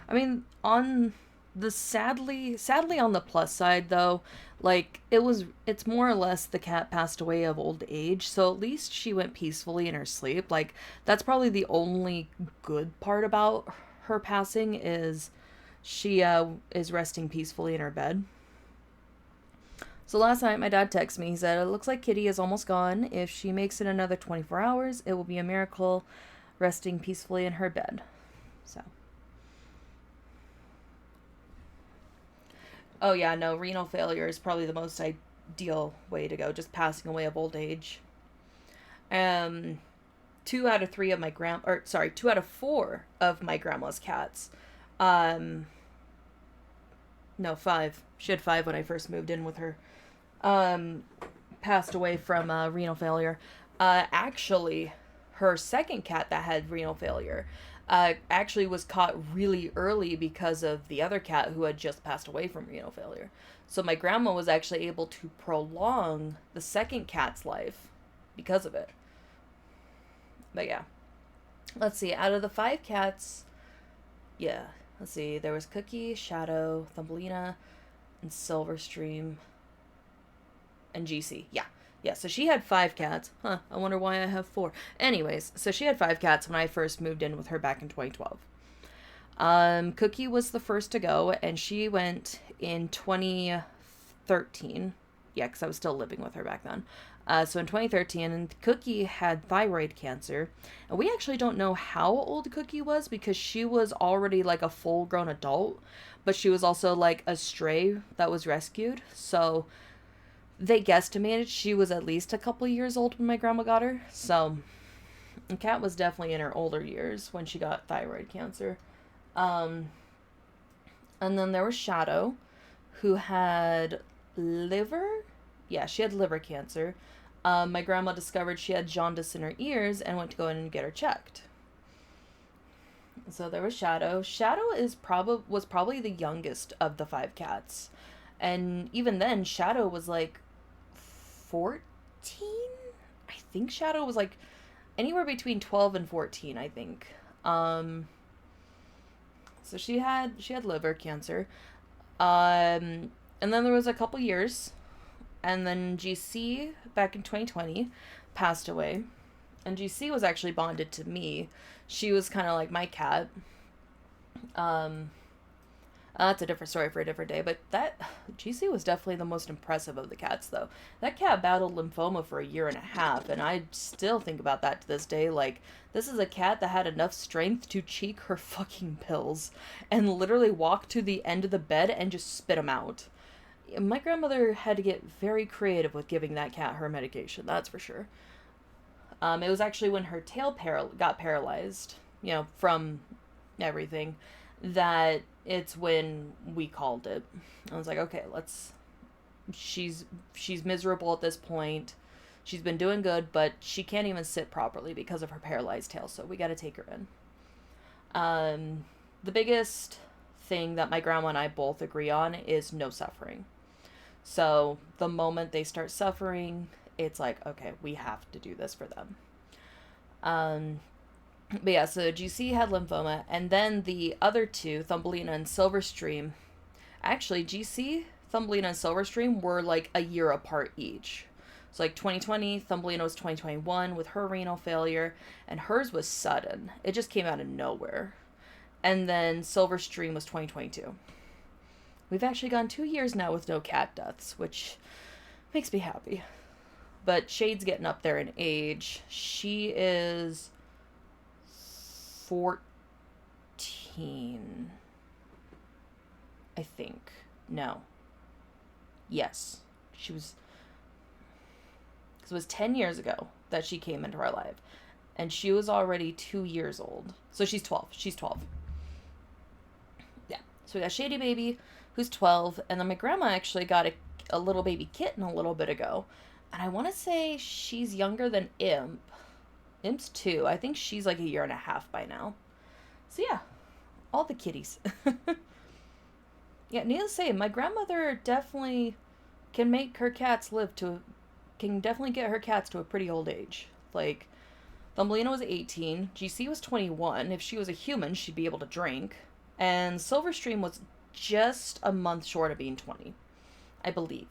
I mean, on the sadly on the plus side though, like it's more or less the cat passed away of old age, so at least she went peacefully in her sleep. Like that's probably the only good part about her passing is she is resting peacefully in her bed. So last night my dad texted me. He said, "It looks like Kitty is almost gone. If she makes it another 24 hours, it will be a miracle, resting peacefully in her bed." So. Oh yeah, no, renal failure is probably the most ideal way to go, just passing away of old age. 2 out of 4 of my grandma's cats. No, 5. She had 5 when I first moved in with her. Passed away from renal failure. Actually, her second cat that had renal failure actually was caught really early because of the other cat who had just passed away from renal failure. So my grandma was actually able to prolong the second cat's life because of it. But yeah. Let's see, out of the 5 cats, yeah, let's see, there was Cookie, Shadow, Thumbelina, and Silverstream, and GC. Yeah, so she had 5 cats. I wonder why I have 4. Anyways, so she had 5 cats when I first moved in with her back in 2012. Cookie was the first to go, and she went in 2013. Yeah, because I was still living with her back then. So in 2013, Cookie had thyroid cancer. And we actually don't know how old Cookie was because she was already like a full-grown adult. But she was also like a stray that was rescued. So they guesstimated she was at least a couple years old when my grandma got her. So the cat was definitely in her older years when she got thyroid cancer. And then there was Shadow, who had liver? Yeah, she had liver cancer. My grandma discovered she had jaundice in her ears and went to go in and get her checked. So there was Shadow. Shadow was probably the youngest of the 5 cats. And even then, Shadow was like 14? I think Shadow was like anywhere between 12 and 14, I think. So she had liver cancer. And then there was a couple years. And then GC, back in 2020, passed away. And GC was actually bonded to me. She was kind of like my cat. That's a different story for a different day. But that GC was definitely the most impressive of the cats, though. That cat battled lymphoma for 1.5 years. And I still think about that to this day. Like, this is a cat that had enough strength to cheek her fucking pills. And literally walk to the end of the bed and just spit them out. My grandmother had to get very creative with giving that cat her medication, that's for sure. It was actually when her tail got paralyzed, you know, from everything, that it's when we called it. I was like, okay, she's miserable at this point. She's been doing good, but she can't even sit properly because of her paralyzed tail, so we got to take her in. The biggest thing that my grandma and I both agree on is no suffering. So the moment they start suffering, it's like, okay, we have to do this for them. But yeah, so GC had lymphoma, and then the other two, Thumbelina and Silverstream, actually GC, Thumbelina and Silverstream were like a year apart each. So like 2020, Thumbelina was 2021 with her renal failure, and hers was sudden. It just came out of nowhere. And then Silverstream was 2022. We've actually gone 2 years now with no cat deaths, which makes me happy. But Shade's getting up there in age. She is 14, I think. No. Yes. She was... Because it was 10 years ago that she came into our life. And she was already 2 years old. So she's 12. She's 12. Yeah. So we got Shady Baby, who's 12. And then my grandma actually got a little baby kitten a little bit ago. And I want to say she's younger than Imp. Imp's 2. I think she's like 1.5 years by now. So yeah, all the kitties. Yeah, needless to say, my grandmother definitely can make her cats can definitely get her cats to a pretty old age. Like, Thumbelina was 18, GC was 21. If she was a human, she'd be able to drink. And Silverstream was just a month short of being 20, I believe.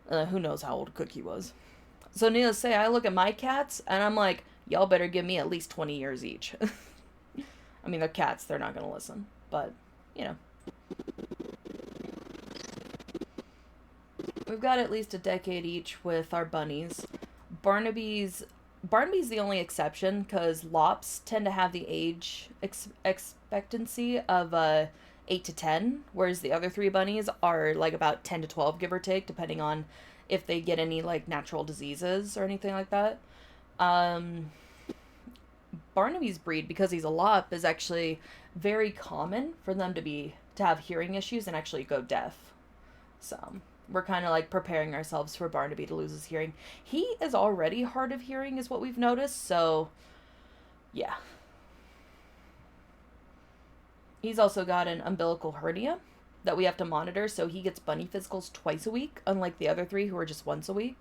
Who knows how old Cookie was. So needless to say, I look at my cats, and I'm like, y'all better give me at least 20 years each. I mean, they're cats, they're not going to listen. But, you know. We've got at least a decade each with our bunnies. Barnaby's the only exception, because Lops tend to have the age expectancy of 8 to 10, whereas the other 3 bunnies are like about 10 to 12, give or take, depending on if they get any like natural diseases or anything like that. Barnaby's breed, because he's a Lop, is actually very common for them to have hearing issues and actually go deaf. So we're kind of like preparing ourselves for Barnaby to lose his hearing. He is already hard of hearing, is what we've noticed, so yeah. He's also got an umbilical hernia that we have to monitor, so he gets bunny physicals twice a week, unlike the other 3 who are just once a week.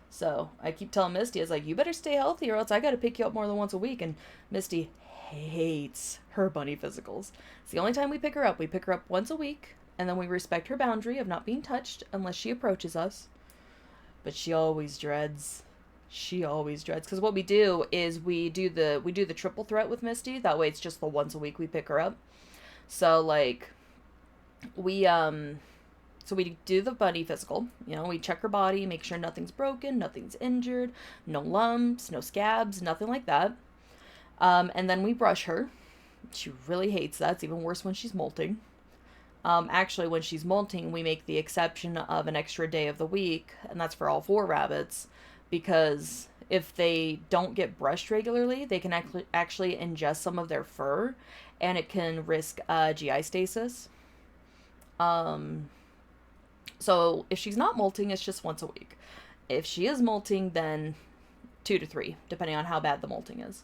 So I keep telling Misty, I was like, you better stay healthy or else I gotta pick you up more than once a week. And Misty hates her bunny physicals. It's the only time we pick her up. We pick her up once a week, and then we respect her boundary of not being touched unless she approaches us. But she always dreads. She always dreads. Because what we do is we do the triple threat with Misty. That way it's just the once a week we pick her up. So, like, we So we do the bunny physical. You know, we check her body, make sure nothing's broken, nothing's injured, no lumps, no scabs, nothing like that. And then we brush her. She really hates that. It's even worse when she's molting. Actually, when she's molting, we make the exception of an extra day of the week, and that's for all 4 rabbits, because if they don't get brushed regularly, they can actually ingest some of their fur, and it can risk GI stasis. So if she's not molting, it's just once a week. If she is molting, then 2 to 3, depending on how bad the molting is.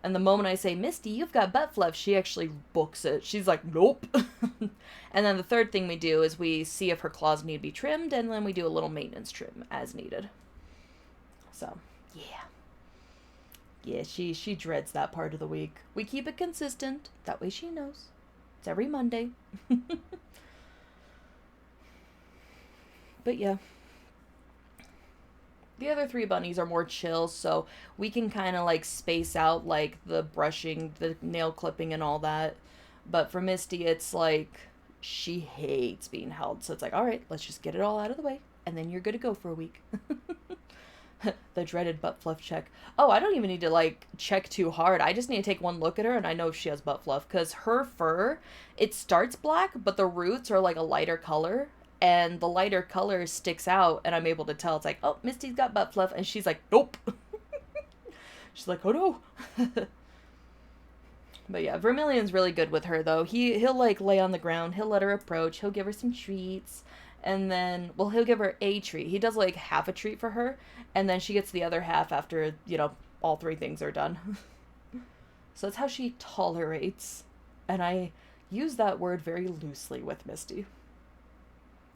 And the moment I say, Misty, you've got butt fluff, she actually books it. She's like, nope. And then the third thing we do is we see if her claws need to be trimmed, and then we do a little maintenance trim as needed. So, yeah. Yeah, she dreads that part of the week. We keep it consistent. That way she knows. It's every Monday. But yeah. The other 3 bunnies are more chill, so we can kind of like space out like the brushing, the nail clipping and all that. But for Misty, it's like she hates being held. So it's like, all right, let's just get it all out of the way, and then you're good to go for a week. The dreaded butt fluff check. Oh, I don't even need to like check too hard. I just need to take one look at her and I know if she has butt fluff, because her fur, it starts black, but the roots are like a lighter color. And the lighter color sticks out, and I'm able to tell. It's like, oh, Misty's got butt fluff, and she's like, nope. She's like, oh no. But yeah, Vermillion's really good with her, though. He'll like lay on the ground, he'll let her approach, he'll give her some treats, and then, well, he'll give her a treat. He does like half a treat for her, and then she gets the other half after, you know, all 3 things are done. So that's how she tolerates, and I use that word very loosely with Misty.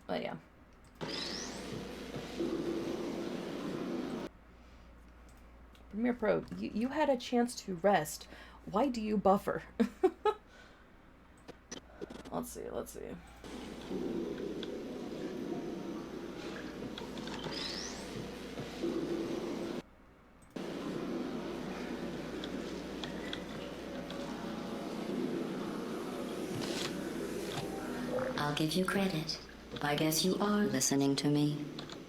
But yeah. Premiere Pro, you had a chance to rest. Why do you buffer? Let's see. I'll give you credit. I guess you are listening to me.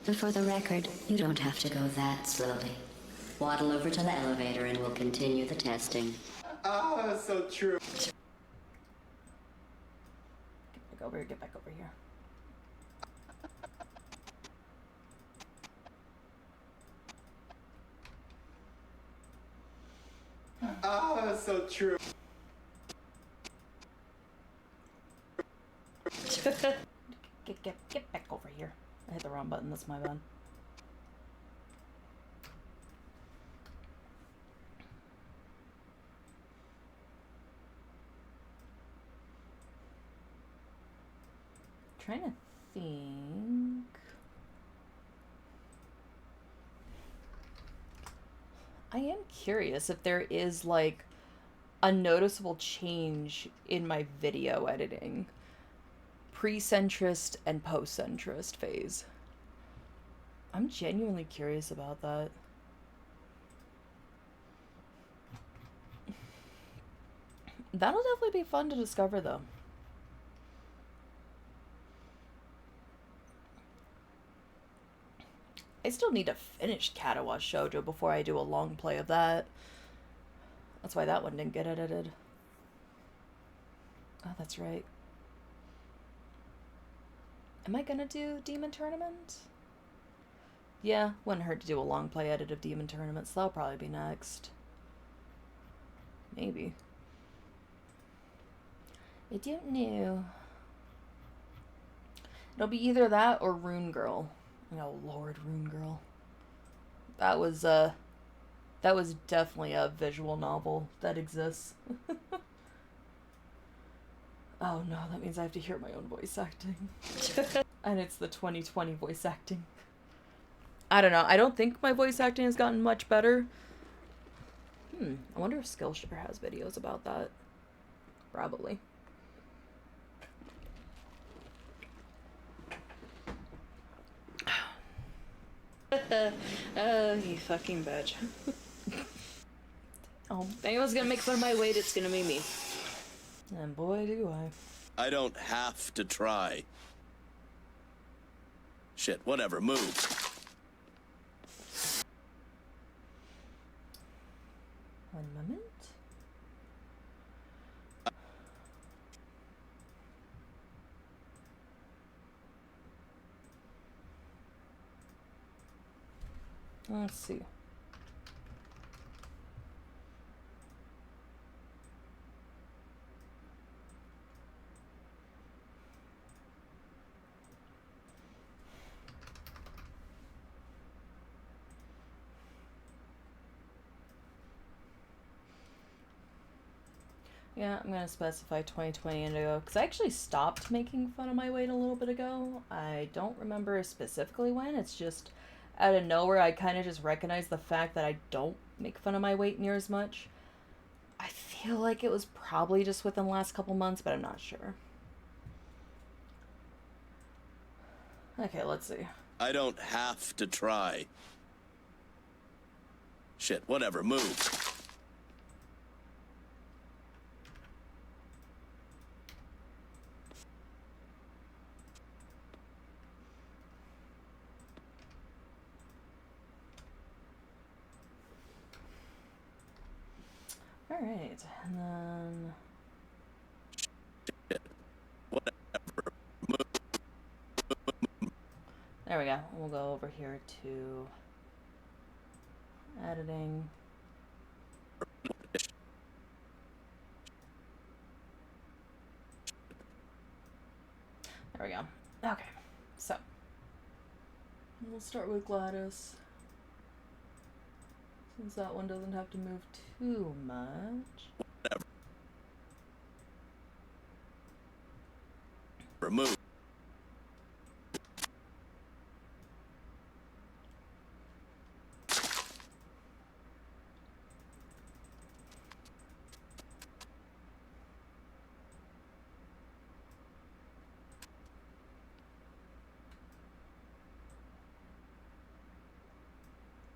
But for the record, you don't have to go that slowly. Waddle over to the elevator and we'll continue the testing. Oh, so true. Get back over here. Oh, so true. Get back over here. I hit the wrong button, that's my bad. Trying to think. I am curious if there is like a noticeable change in my video editing. Pre-centrist and post-centrist phase. I'm genuinely curious about that. That'll definitely be fun to discover, though. I still need to finish Katawa Shoujo before I do a long play of that. That's why that one didn't get edited. Oh, that's right. Am I gonna do Demon Tournament? Yeah, wouldn't hurt to do a long play edit of Demon Tournament, so that'll probably be next. Maybe. I don't know. It'll be either that or Rune Girl. Oh Lord, Rune Girl. That was definitely a visual novel that exists. Oh no, that means I have to hear my own voice acting. And it's the 2020 voice acting. I don't know, I don't think my voice acting has gotten much better. I wonder if Skillshare has videos about that. Probably. You fucking bitch. Oh, if anyone's gonna make fun of my weight, it's gonna be me. And boy, do I. I don't have to try. Shit, whatever, move. One moment. Let's see. Yeah, I'm going to specify 2020 Indigo, because I actually stopped making fun of my weight a little bit ago. I don't remember specifically when, it's just out of nowhere I kind of just recognized the fact that I don't make fun of my weight near as much. I feel like it was probably just within the last couple months, but I'm not sure. Okay, let's see. I don't have to try. Shit, whatever, move. Alright, and then... Shit, whatever, move. There we go. We'll go over here to editing. There we go. Okay, so we'll start with Gladys, since that one doesn't have to move too much. Whatever. Remove.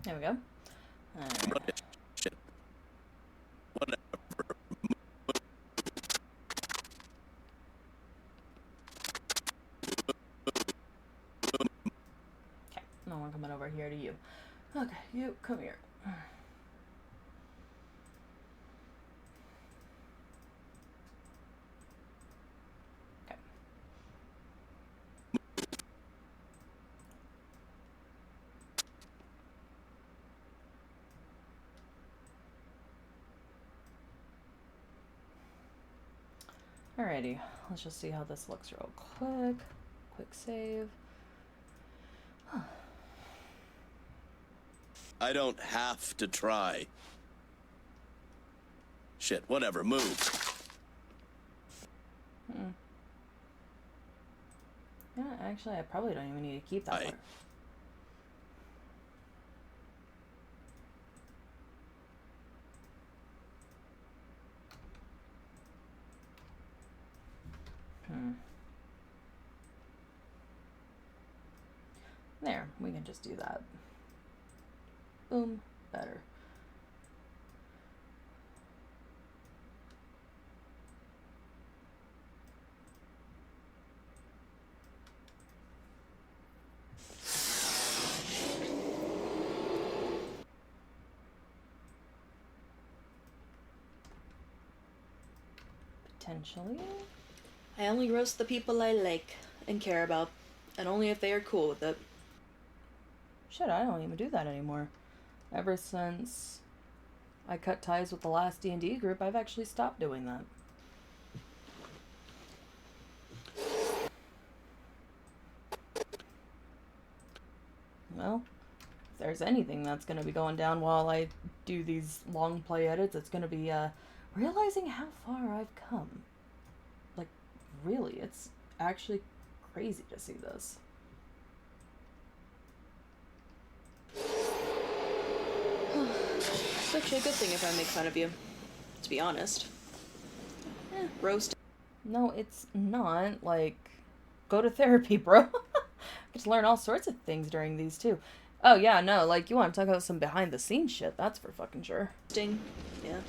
There we go. Alright. Shit. Whatever. Okay, no one coming over here to you. Okay, you come here. Okay. Alrighty, let's just see how this looks real quick. Quick save. Huh. I don't have to try. Shit, whatever, move. Yeah, actually, I probably don't even need to keep that part. There, we can just do that. Boom, better. Potentially. I only roast the people I like and care about, and only if they are cool with it. Shit, I don't even do that anymore. Ever since I cut ties with the last D&D group, I've actually stopped doing that. Well, if there's anything that's going to be going down while I do these long play edits, it's going to be realizing how far I've come. Like, really, it's actually crazy to see this. It's actually a good thing if I make fun of you, to be honest. Roast. No, it's not. Like, go to therapy, bro. Get to learn all sorts of things during these, too. Oh, yeah, no, like, you want to talk about some behind-the-scenes shit, that's for fucking sure. Sting. Yeah.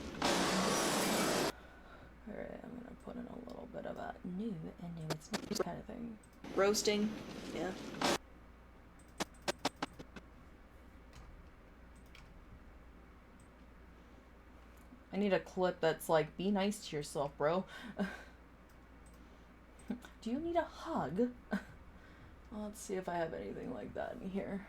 Alright, I'm gonna put in a little bit of a new and new it's not kind of thing. Roasting. Yeah. I need a clip that's like, be nice to yourself, bro. Do you need a hug? Let's see if I have anything like that in here.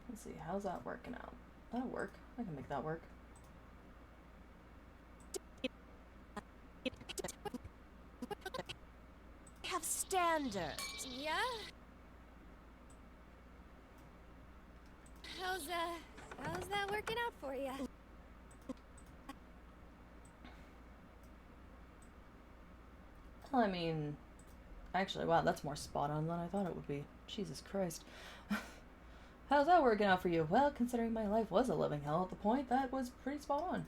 Let's see, how's that working out? That'll work. I can make that work. Have standards. Yeah? How's that working out for you? Well, I mean, actually, wow, that's more spot on than I thought it would be. Jesus Christ. How's that working out for you? Well, considering my life was a living hell at the point, that was pretty spot on.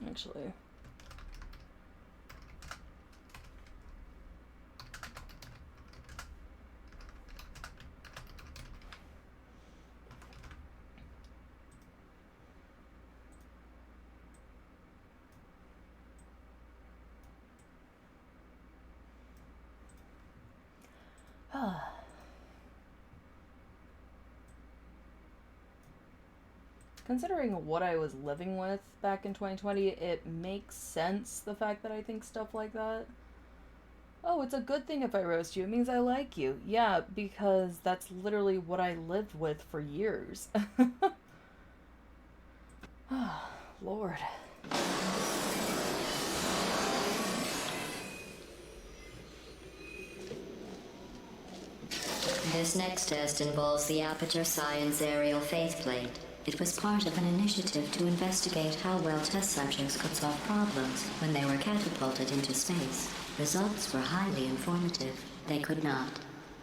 Actually. Considering what I was living with back in 2020, it makes sense, the fact that I think stuff like that. Oh, it's a good thing if I roast you. It means I like you. Yeah, because that's literally what I lived with for years. Lord. This next test involves the Aperture Science Aerial Faceplate. It was part of an initiative to investigate how well test subjects could solve problems when they were catapulted into space. Results were highly informative. They could not.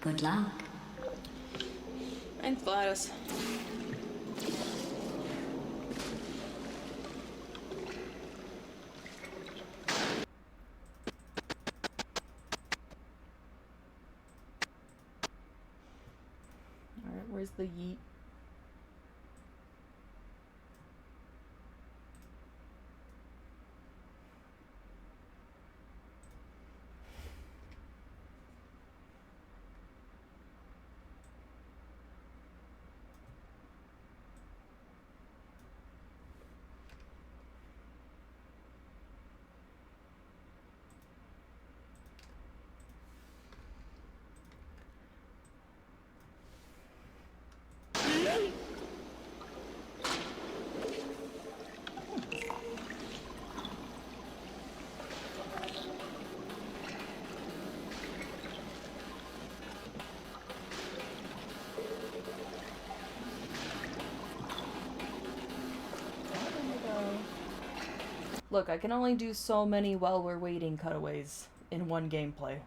Good luck. Thanks, Gladys. Alright, where's the yeet? Look, I can only do so many while we're waiting cutaways in one gameplay.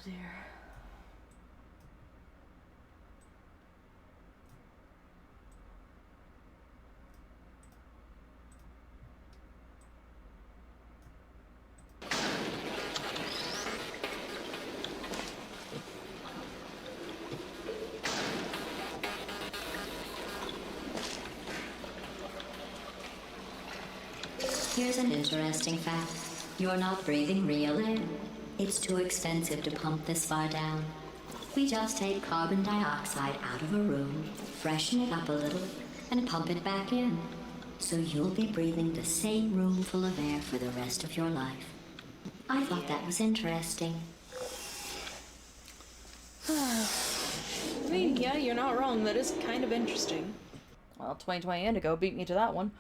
Dear. Here's an interesting fact. You're not breathing real air. It's too expensive to pump this far down. We just take carbon dioxide out of a room, freshen it up a little, and pump it back in. so you'll be breathing the same room full of air for the rest of your life. I thought that was interesting. I mean, yeah, you're not wrong. That is kind of interesting. Well, 2020 Indigo beat me to that one.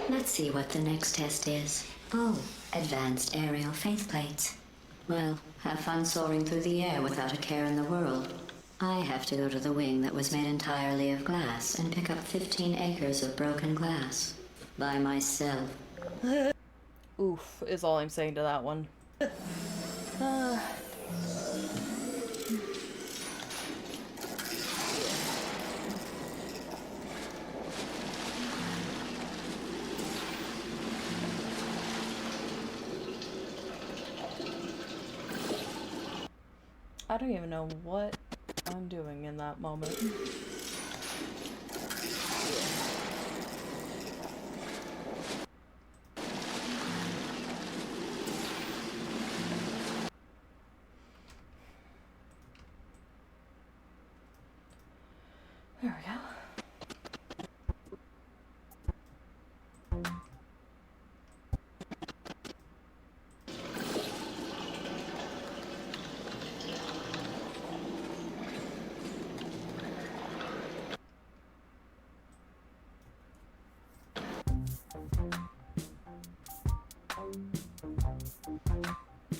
Let's see what the next test is. Oh, advanced aerial faceplates. Well, have fun soaring through the air without a care in the world. I have to go to the wing that was made entirely of glass and pick up 15 acres of broken glass. By myself. Oof, is all I'm saying to that one. I don't even know what I'm doing in that moment. There we go.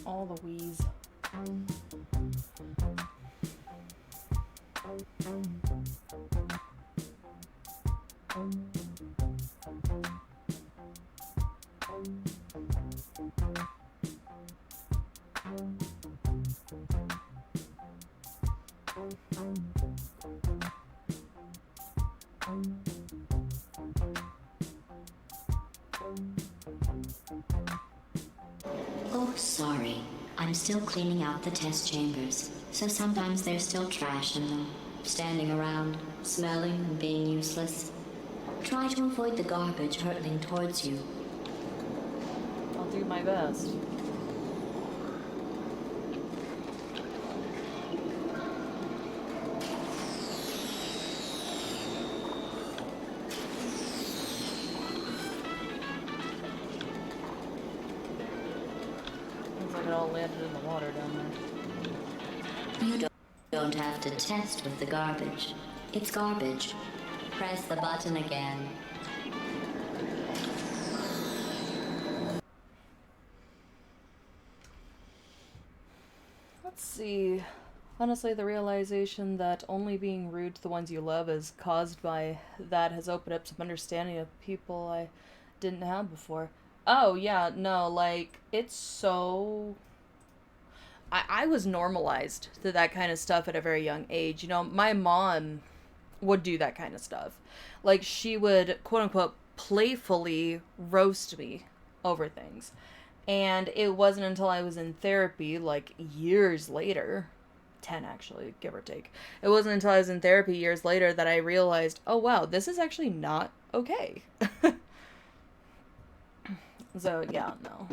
All the wheeze. Oh, sorry. I'm still cleaning out the test chambers, so sometimes there's still trash in them, standing around, smelling and being useless. Try to avoid the garbage hurtling towards you. I'll do my best. Looks like it all landed in the water down there. You don't have to test with the garbage. It's garbage. Press the button again. Let's see. Honestly, the realization that only being rude to the ones you love is caused by that has opened up some understanding of people I didn't have before. Oh, yeah, no, like, it's so... I was normalized to that kind of stuff at a very young age. You know, my mom would do that kind of stuff. Like, she would, quote-unquote, playfully roast me over things. And it wasn't until I was in therapy, like, years later, 10 actually, give or take. It wasn't until I was in therapy years later that I realized, oh, wow, this is actually not okay. So, yeah, no.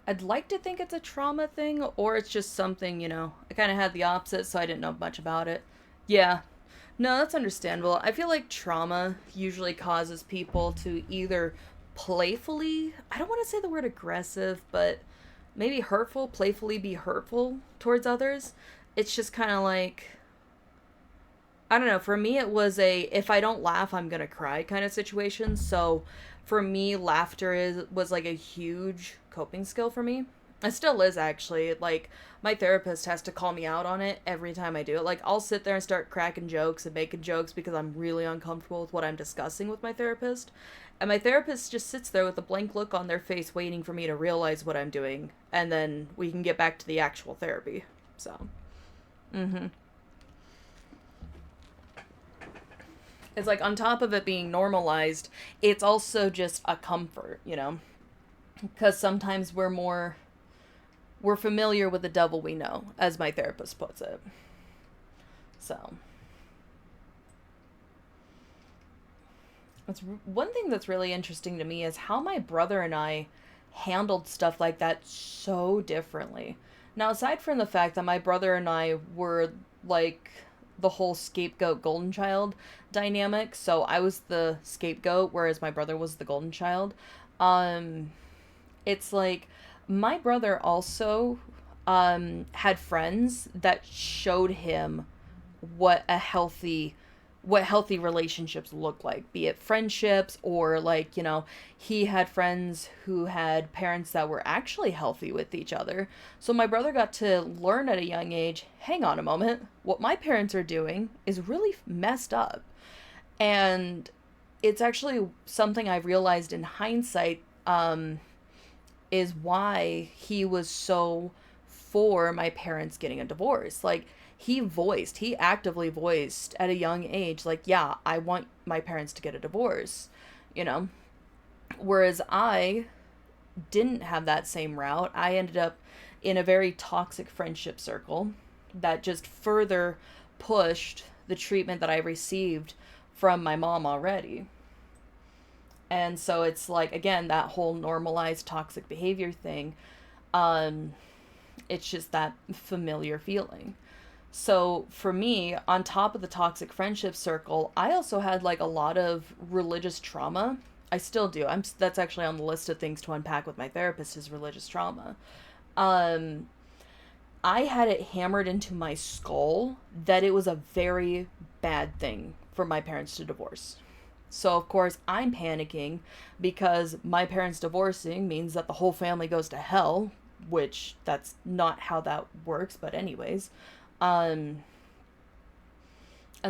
I'd like to think it's a trauma thing, or it's just something, you know, I kind of had the opposite, so I didn't know much about it. Yeah. No, that's understandable. I feel like trauma usually causes people to either playfully, I don't want to say the word aggressive, but maybe hurtful, playfully be hurtful towards others. It's just kind of like, I don't know, for me it was a, if I don't laugh, I'm gonna cry kind of situation, so for me, laughter was like a huge coping skill for me. It still is, actually. Like, my therapist has to call me out on it every time I do it. Like, I'll sit there and start cracking jokes and making jokes because I'm really uncomfortable with what I'm discussing with my therapist. And my therapist just sits there with a blank look on their face waiting for me to realize what I'm doing. And then we can get back to the actual therapy. So, It's like on top of it being normalized, it's also just a comfort, you know? Because sometimes we're familiar with the devil we know, as my therapist puts it. So, one thing that's really interesting to me is how my brother and I handled stuff like that so differently. Now, aside from the fact that my brother and I were like the whole scapegoat golden child dynamic, so I was the scapegoat whereas my brother was the golden child. It's like my brother also had friends that showed him what healthy relationships look like, be it friendships or like, you know, he had friends who had parents that were actually healthy with each other. So my brother got to learn at a young age, hang on a moment, what my parents are doing is really messed up. And it's actually something I've realized in hindsight, is why he was so for my parents getting a divorce. Like, he actively voiced at a young age, like, yeah, I want my parents to get a divorce, you know? Whereas I didn't have that same route. I ended up in a very toxic friendship circle that just further pushed the treatment that I received from my mom already. And so it's like, again, that whole normalized toxic behavior thing, it's just that familiar feeling. So for me, on top of the toxic friendship circle, I also had like a lot of religious trauma. I still do. That's actually on the list of things to unpack with my therapist, is religious trauma. I had it hammered into my skull that it was a very bad thing for my parents to divorce. So of course I'm panicking because my parents divorcing means that the whole family goes to hell, which that's not how that works, but anyways. And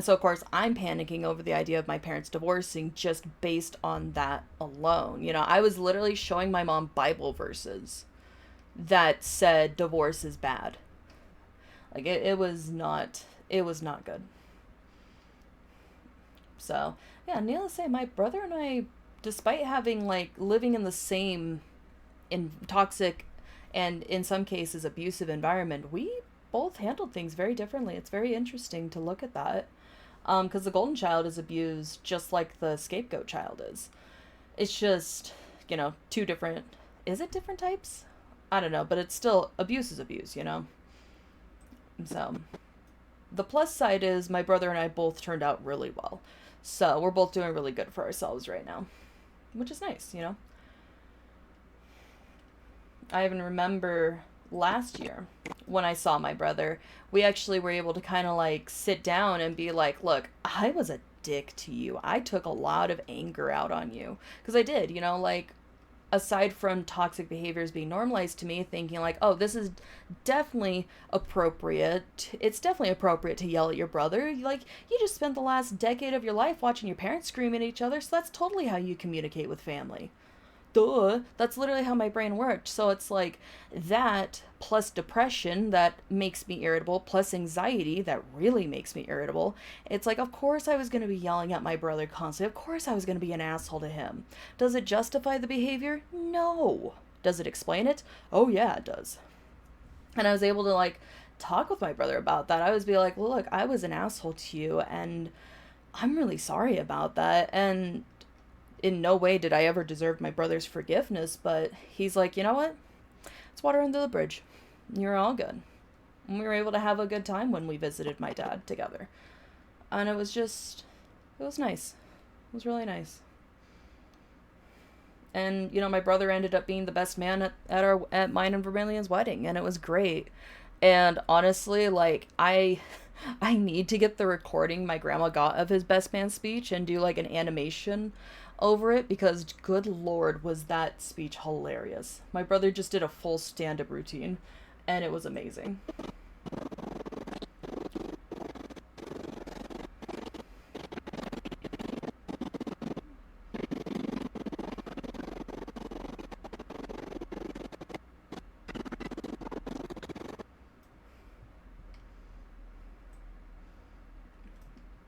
so of course I'm panicking over the idea of my parents divorcing just based on that alone. You know, I was literally showing my mom Bible verses that said divorce is bad. Like it was not good. So yeah, needless to say, my brother and I, despite having like living in the same toxic and in some cases abusive environment, we both handled things very differently. It's very interesting to look at that, because the golden child is abused just like the scapegoat child is. It's just, you know, two different, is it different types? I don't know, but it's still, abuse is abuse, you know? So the plus side is my brother and I both turned out really well. So we're both doing really good for ourselves right now, which is nice, you know? I even remember last year when I saw my brother, we actually were able to kind of like sit down and be like, look, I was a dick to you. I took a lot of anger out on you. Because I did, you know, like, aside from toxic behaviors being normalized to me, thinking like, oh, this is definitely appropriate. It's definitely appropriate to yell at your brother. Like, you just spent the last decade of your life watching your parents scream at each other, so that's totally how you communicate with family. Duh. That's literally how my brain worked. So it's like that plus depression that makes me irritable, plus anxiety that really makes me irritable. It's like, of course I was going to be yelling at my brother constantly. Of course I was going to be an asshole to him. Does it justify the behavior? No. Does it explain it? Oh yeah, it does. And I was able to like talk with my brother about that. I was be like, well, look, I was an asshole to you and I'm really sorry about that. And in no way did I ever deserve my brother's forgiveness, but he's like, you know what? It's water under the bridge. You're all good. And we were able to have a good time when we visited my dad together. And it was nice. It was really nice. And, you know, my brother ended up being the best man at mine and Vermillion's wedding, and it was great. And honestly, like, I need to get the recording my grandma got of his best man speech and do like an animation over it, because good lord was that speech hilarious. My brother just did a full stand-up routine and it was amazing.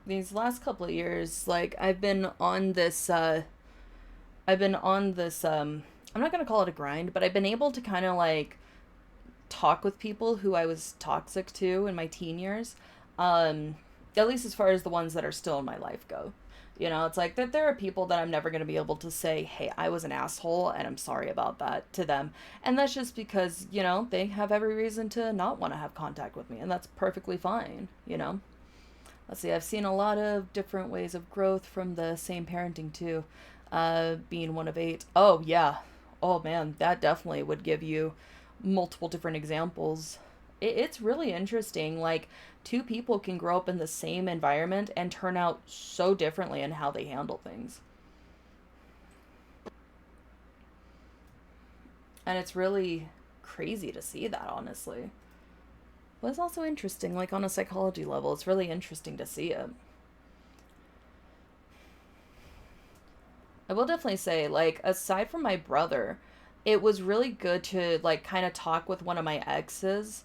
these last couple of years, like, I've been on this, I'm not gonna call it a grind, but I've been able to kind of, like, talk with people who I was toxic to in my teen years, at least as far as the ones that are still in my life go. You know, it's like that there are people that I'm never going to be able to say, hey, I was an asshole and I'm sorry about that to them. And that's just because, you know, they have every reason to not want to have contact with me. And that's perfectly fine, you know. Let's see, I've seen a lot of different ways of growth from the same parenting too, being one of 8. Oh, yeah. Oh, man, that definitely would give you multiple different examples. It's really interesting. Like, 2 people can grow up in the same environment and turn out so differently in how they handle things. And it's really crazy to see that, honestly. But it's also interesting, like, on a psychology level, it's really interesting to see it. I will definitely say, like, aside from my brother, it was really good to, like, kind of talk with one of my exes.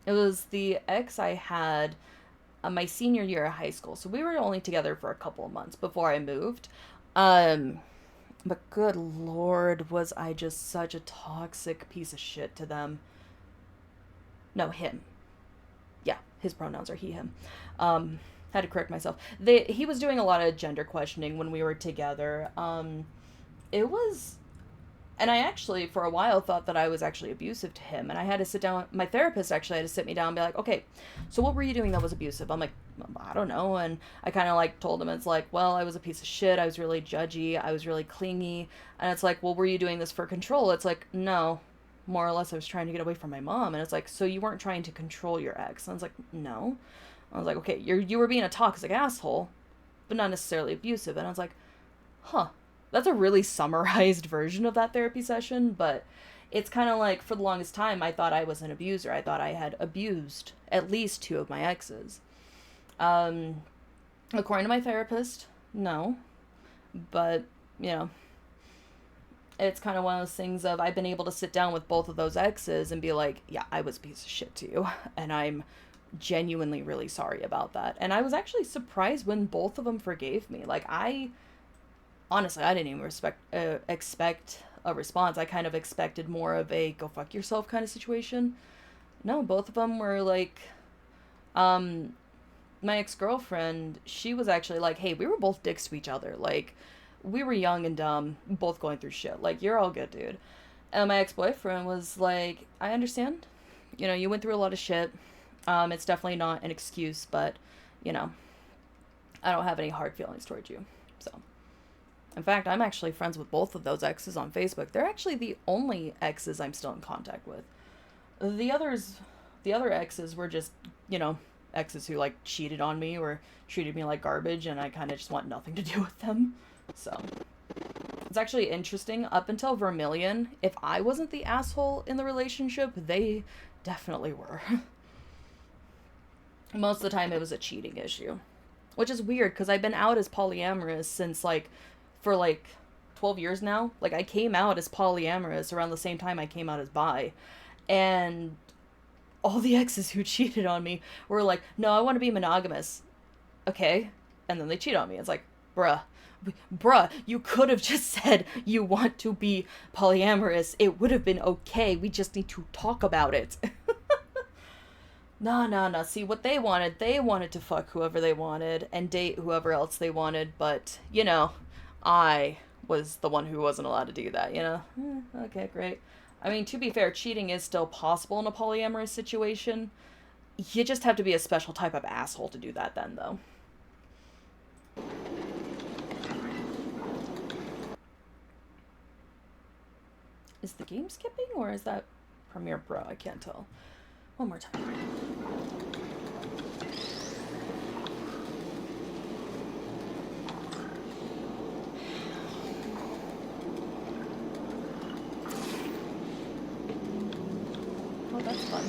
It was the ex I had my senior year of high school. So we were only together for a couple of months before I moved. But good lord, was I just such a toxic piece of shit to them. No, him. Yeah, his pronouns are he, him. Had to correct myself. He was doing a lot of gender questioning when we were together. It was... And I actually, for a while, thought that I was actually abusive to him. And I had to sit down. My therapist actually had to sit me down and be like, okay, so what were you doing that was abusive? I'm like, I don't know. And I kind of, like, told him, it's like, well, I was a piece of shit. I was really judgy. I was really clingy. And it's like, well, were you doing this for control? It's like, no. More or less, I was trying to get away from my mom. And it's like, so you weren't trying to control your ex? And I was like, no. I was like, okay, you were being a toxic asshole, but not necessarily abusive. And I was like, huh. That's a really summarized version of that therapy session, but it's kind of like, for the longest time, I thought I was an abuser. I thought I had abused at least 2 of my exes. According to my therapist, no. But, you know, it's kind of one of those things of, I've been able to sit down with both of those exes and be like, yeah, I was a piece of shit to you, and I'm genuinely really sorry about that. And I was actually surprised when both of them forgave me. Like, honestly, I didn't even expect a response. I kind of expected more of a go fuck yourself kind of situation. No, both of them were like, my ex-girlfriend, she was actually like, hey, we were both dicks to each other. Like, we were young and dumb, both going through shit. Like, you're all good, dude. And my ex-boyfriend was like, I understand. You know, you went through a lot of shit. It's definitely not an excuse, but, you know, I don't have any hard feelings towards you. So... In fact, I'm actually friends with both of those exes on Facebook. They're actually the only exes I'm still in contact with. The other exes were just, you know, exes who, like, cheated on me or treated me like garbage, and I kind of just want nothing to do with them. So, it's actually interesting. Up until Vermillion, if I wasn't the asshole in the relationship, they definitely were. Most of the time, it was a cheating issue. Which is weird, because I've been out as polyamorous since, like... for like 12 years now. Like, I came out as polyamorous around the same time I came out as bi. And all the exes who cheated on me were like, no, I want to be monogamous. Okay. And then they cheat on me. It's like, bruh, you could have just said you want to be polyamorous. It would have been okay. We just need to talk about it. Nah. See, what they wanted to fuck whoever they wanted and date whoever else they wanted. But, you know... I was the one who wasn't allowed to do that, you know? Okay, great. I mean, to be fair, cheating is still possible in a polyamorous situation. You just have to be a special type of asshole to do that then, though. Is the game skipping, or is that Premiere Pro? I can't tell. One more time. Oh, that's fun.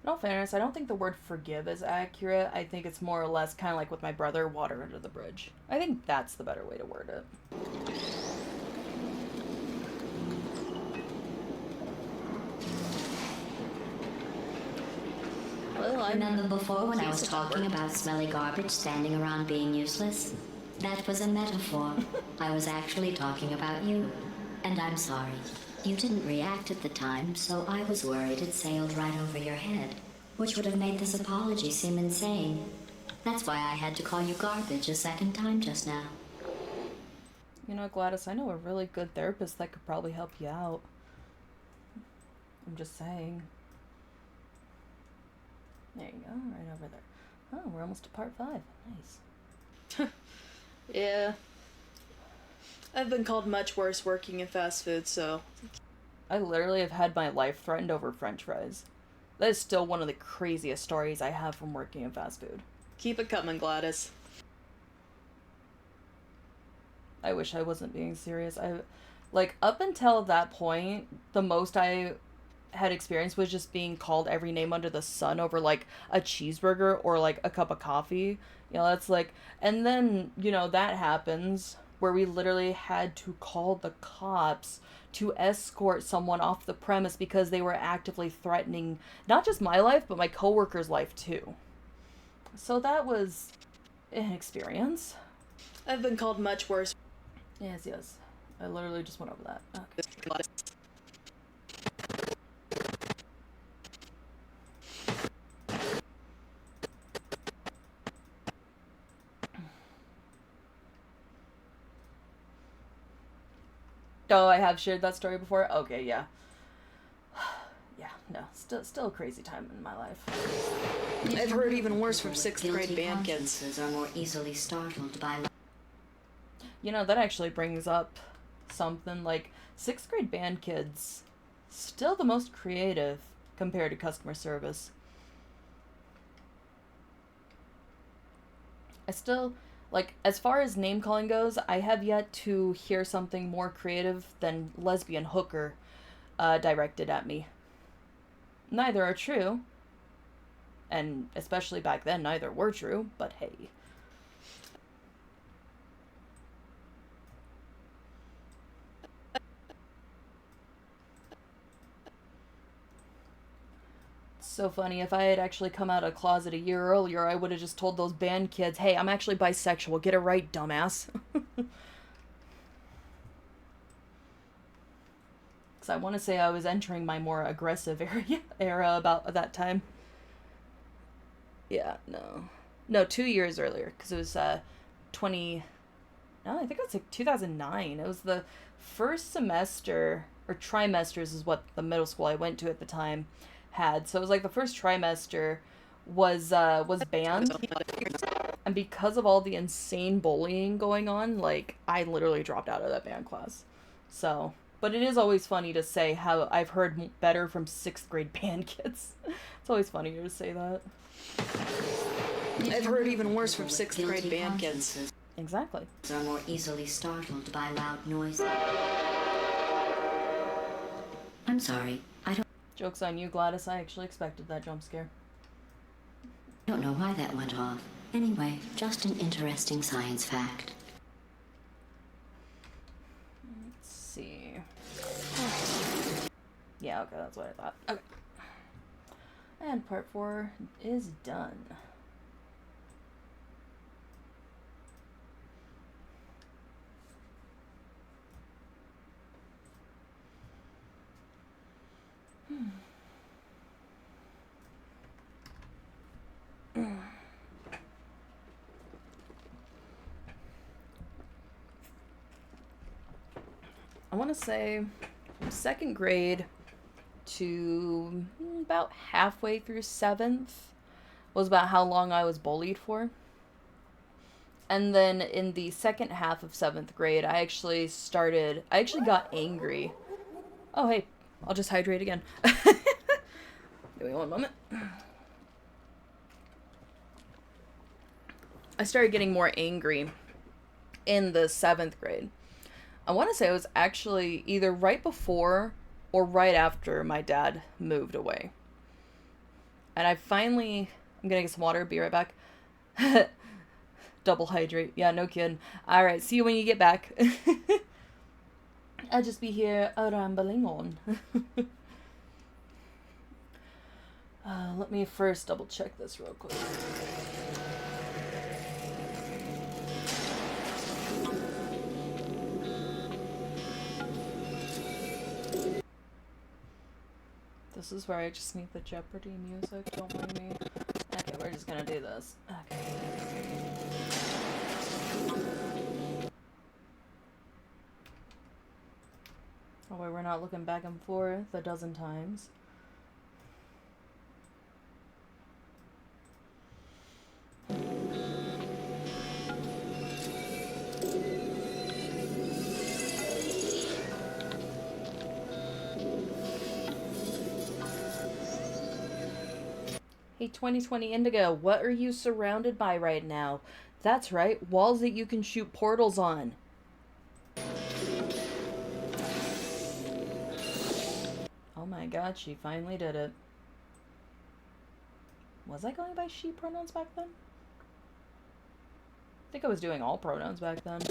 In all fairness, I don't think the word forgive is accurate. I think it's more or less kind of like with my brother, water under the bridge. I think that's the better way to word it. Well, Remember before when I was talking about smelly garbage standing around being useless? That was a metaphor. I was actually talking about you. And I'm sorry. You didn't react at the time, so I was worried it sailed right over your head, which would have made this apology seem insane. That's why I had to call you garbage a second time just now. You know, Gladys, I know a really good therapist that could probably help you out. I'm just saying. There you go, right over there. Oh, we're almost to part 5. Nice. Yeah. I've been called much worse working in fast food, so... I literally have had my life threatened over french fries. That is still one of the craziest stories I have from working in fast food. Keep it coming, Gladys. I wish I wasn't being serious. Like, up until that point, the most I had experienced was just being called every name under the sun over, like, a cheeseburger or, like, a cup of coffee. You know, that's like... And then, you know, that happens... where we literally had to call the cops to escort someone off the premise because they were actively threatening not just my life, but my coworker's life too. So that was an experience. I've been called much worse. Yes, yes. I literally just went over that. Okay. Oh, I have shared that story before? Okay, yeah. Yeah, no, still a crazy time in my life. I've heard even worse from 6th grade band kids. Are more easily startled by... You know, that actually brings up something like 6th grade band kids, still the most creative compared to customer service. I still... Like, as far as name calling goes, I have yet to hear something more creative than lesbian hooker directed at me. Neither are true. And especially back then, neither were true, but hey. So funny. If I had actually come out of the closet a year earlier, I would have just told those band kids, hey, I'm actually bisexual. Get it right, dumbass. Because I want to say I was entering my more aggressive era about that time. Yeah, no. No, 2 years earlier. Because it was No, I think it was like 2009. It was the first semester, or trimesters is what the middle school I went to at the time had. So it was like the first trimester was banned, and because of all the insane bullying going on, like, I literally dropped out of that band class. So, but it is always funny to say how I've heard better from 6th grade band kids. It's always funnier to say that. I've heard even worse from 6th grade band kids. Exactly. Are more easily startled by loud noise. I'm sorry, I don't... Joke's on you, Gladys. I actually expected that jump scare. don't know why that went off. Anyway, just an interesting science fact. Let's see. Yeah, okay, that's what I thought. Okay. And part 4 is done. I want to say from 2nd grade to about halfway through 7th was about how long I was bullied for. And then in the second half of 7th grade, I actually got angry. Oh, hey, I'll just hydrate again. Give me one moment. I started getting more angry in the 7th grade. I want to say it was actually either right before or right after my dad moved away. And I'm gonna get some water, be right back. Double hydrate. Yeah, no kidding. Alright, see you when you get back. I'll just be here rambling on. Let me first double check this real quick. This is where I just need the Jeopardy music, don't mind me. Okay, we're just gonna do this. Okay. Oh wait, we're not looking back and forth a dozen times. Hey 2020 Indigo, what are you surrounded by right now? That's right, walls that you can shoot portals on. Oh my god, she finally did it. Was I going by she pronouns back then? I think I was doing all pronouns back then.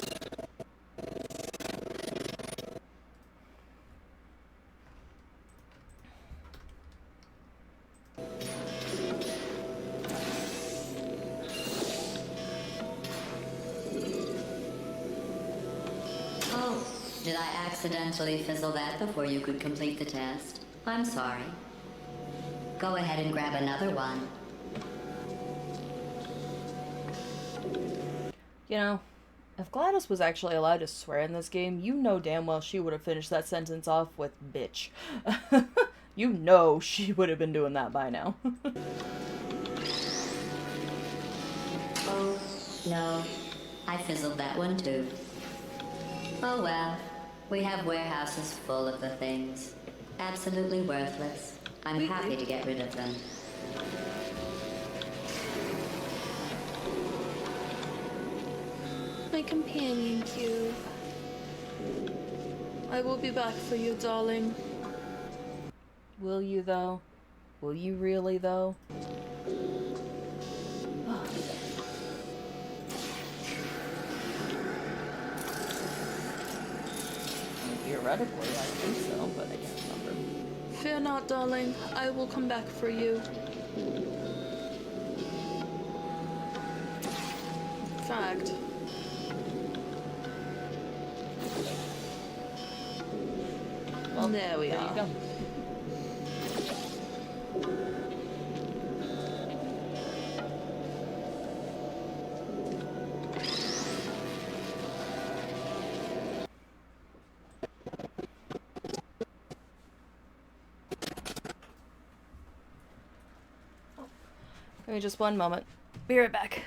Oh, did I accidentally fizzle that before you could complete the test? I'm sorry. Go ahead and grab another one. You know, if GLaDOS was actually allowed to swear in this game, you know damn well she would have finished that sentence off with bitch. You know she would have been doing that by now. Oh, no. I fizzled that one too. Oh well. We have warehouses full of the things. Absolutely worthless. I'm happy to get rid of them. My companion cube. I will be back for you, darling. Will you though? Will you really though? Theoretically, I think so, but I can't remember. Fear not, darling. I will come back for you. In fact, well, there we are. You go. Give me just one moment. Be right back.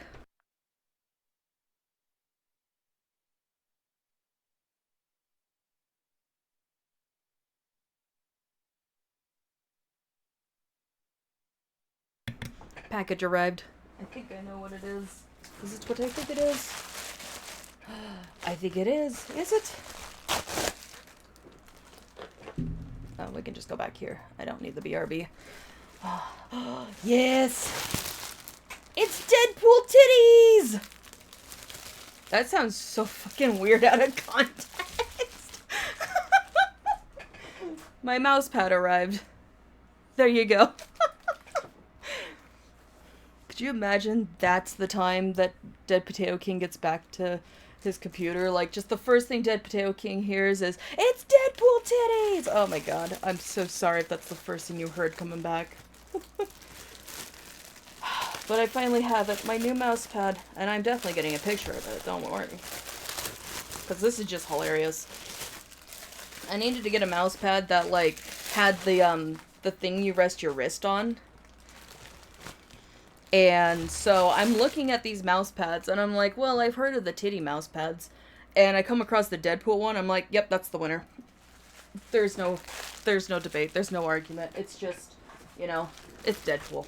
Package arrived. I think I know what it is. Is it what I think it is? I think it is. Is it? Oh, we can just go back here. I don't need the BRB. Yes! It's Deadpool titties! That sounds so fucking weird out of context. My mouse pad arrived. There you go. Could you imagine that's the time that Dead Potato King gets back to his computer? Like, just the first thing Dead Potato King hears is, "It's Deadpool titties!" Oh my god, I'm so sorry if that's the first thing you heard coming back. But I finally have it, my new mouse pad, and I'm definitely getting a picture of it, don't worry. Because this is just hilarious. I needed to get a mouse pad that, like, had the thing you rest your wrist on. And so I'm looking at these mouse pads, and I'm like, well, I've heard of the titty mouse pads. And I come across the Deadpool one, I'm like, yep, that's the winner. There's no debate, there's no argument. It's just, you know, it's Deadpool.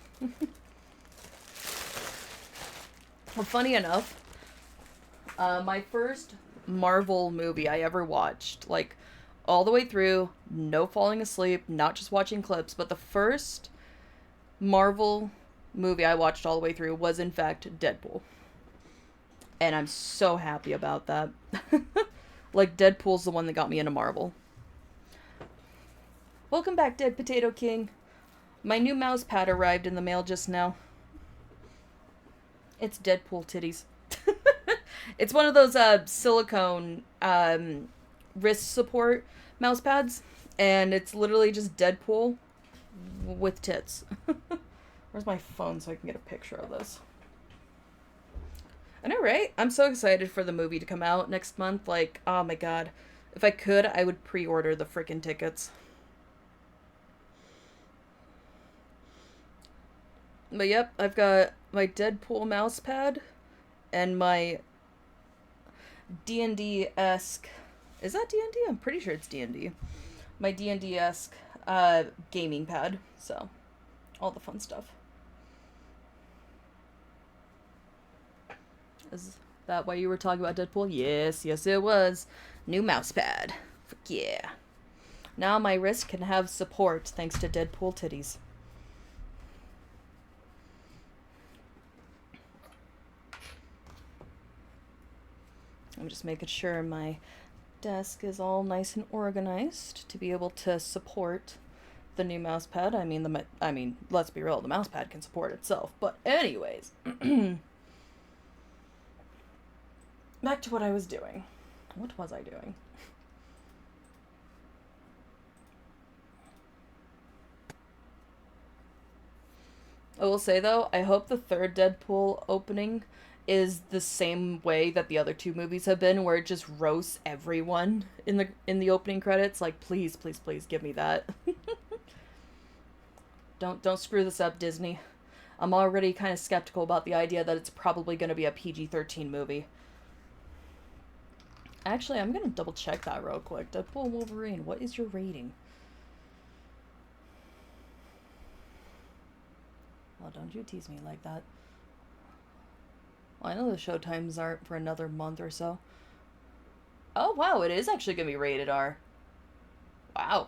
Well, funny enough, my first Marvel movie I ever watched, like, all the way through, no falling asleep, not just watching clips, but the first Marvel movie I watched all the way through was, in fact, Deadpool. And I'm so happy about that. Like, Deadpool's the one that got me into Marvel. Welcome back, Dead Potato King. My new mouse pad arrived in the mail just now. It's Deadpool titties. It's one of those silicone wrist support mouse pads, and it's literally just Deadpool with tits. Where's my phone so I can get a picture of this? I know, right? I'm so excited for the movie to come out next month. Like, oh my god. If I could, I would pre-order the frickin' tickets. But yep, I've got my Deadpool mouse pad and my D&D-esque... Is that D&D? I'm pretty sure it's D&D. My D&D-esque gaming pad. So, all the fun stuff. Is that why you were talking about Deadpool? Yes, yes it was. New mouse pad. Fuck yeah. Now my wrist can have support thanks to Deadpool titties. I'm just making sure my desk is all nice and organized to be able to support the new mouse pad. I mean, let's be real, the mouse pad can support itself. But anyways, back to what I was doing. What was I doing? I will say though, I hope the third Deadpool opening is the same way that the other two movies have been, where it just roasts everyone in the opening credits. Like, please, please, please give me that. Don't screw this up, Disney. I'm already kind of skeptical about the idea that it's probably going to be a PG-13 movie. Actually, I'm going to double check that real quick. Deadpool and Wolverine, what is your rating? Well, don't you tease me like that. Well, I know the showtimes aren't for another month or so. Oh, wow, it is actually going to be rated R. Wow.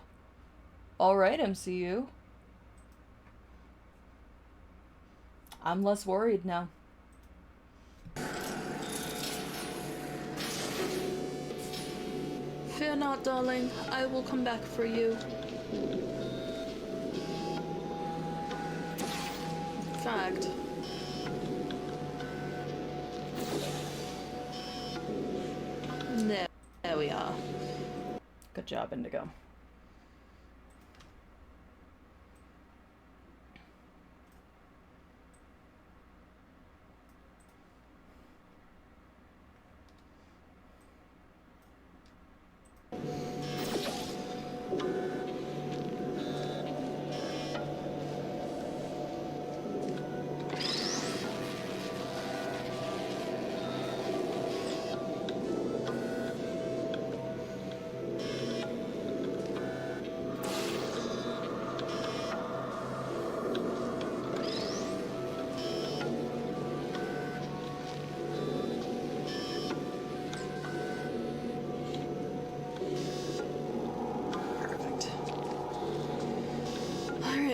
Alright, MCU. I'm less worried now. Fear not, darling. I will come back for you. In fact... There we are. Good job, Indigo.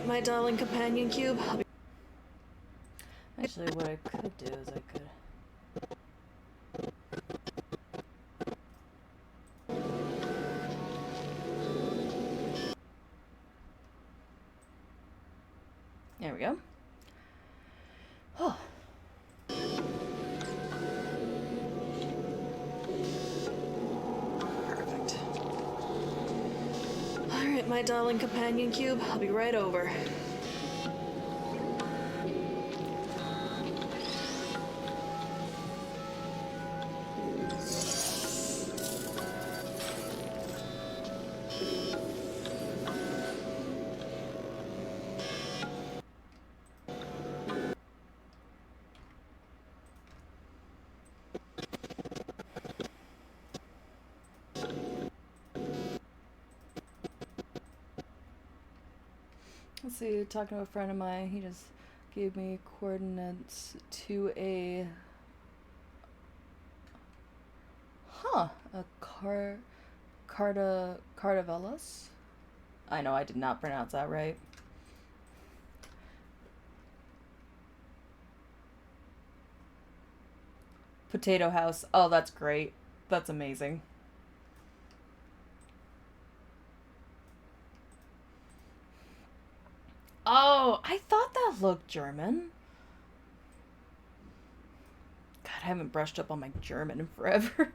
My darling companion cube. Actually, what I could do is I could... There we go. Oh. Perfect. Alright, my darling companion cube. I'll be right over. Let's see, talking to a friend of mine, he just gave me coordinates to a... a Cardavelos? I know I did not pronounce that right. Potato House. Oh, that's great. That's amazing. Oh, I thought that looked German. God, I haven't brushed up on my German in forever.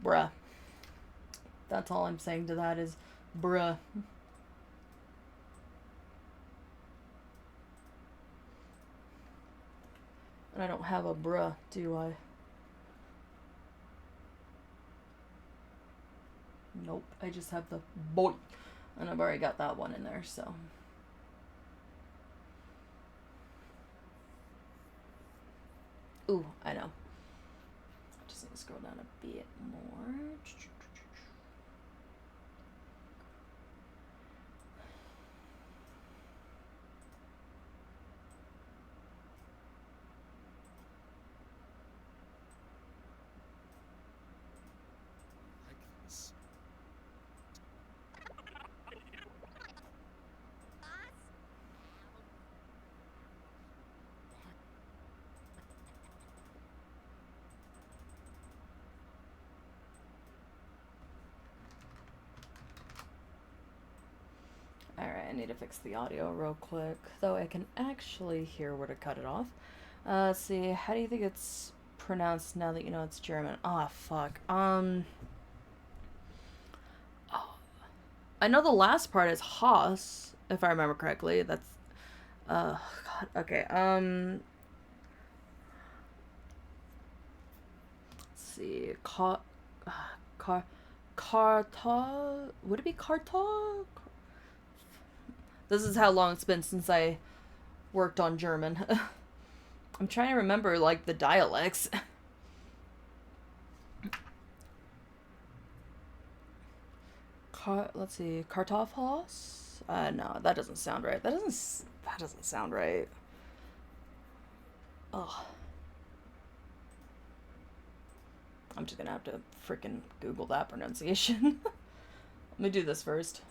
Bruh. That's all I'm saying to that is bruh. And I don't have a bruh, do I? Nope, I just have the boy. And I've already got that one in there, so. Ooh, I know. Just need to scroll down a bit more. Alright, I need to fix the audio real quick, though I can actually hear where to cut it off. Let's see, how do you think it's pronounced now that you know it's German? Ah, fuck. Oh. I know the last part is Haas, if I remember correctly. That's, God, okay, let's see, Karta, would it be Karta? This is how long it's been since I worked on German. I'm trying to remember, like, the dialects. Let's see, Kartoffelhaus? No, that doesn't sound right. That doesn't sound right. Ugh. I'm just gonna have to freaking Google that pronunciation. Let me do this first.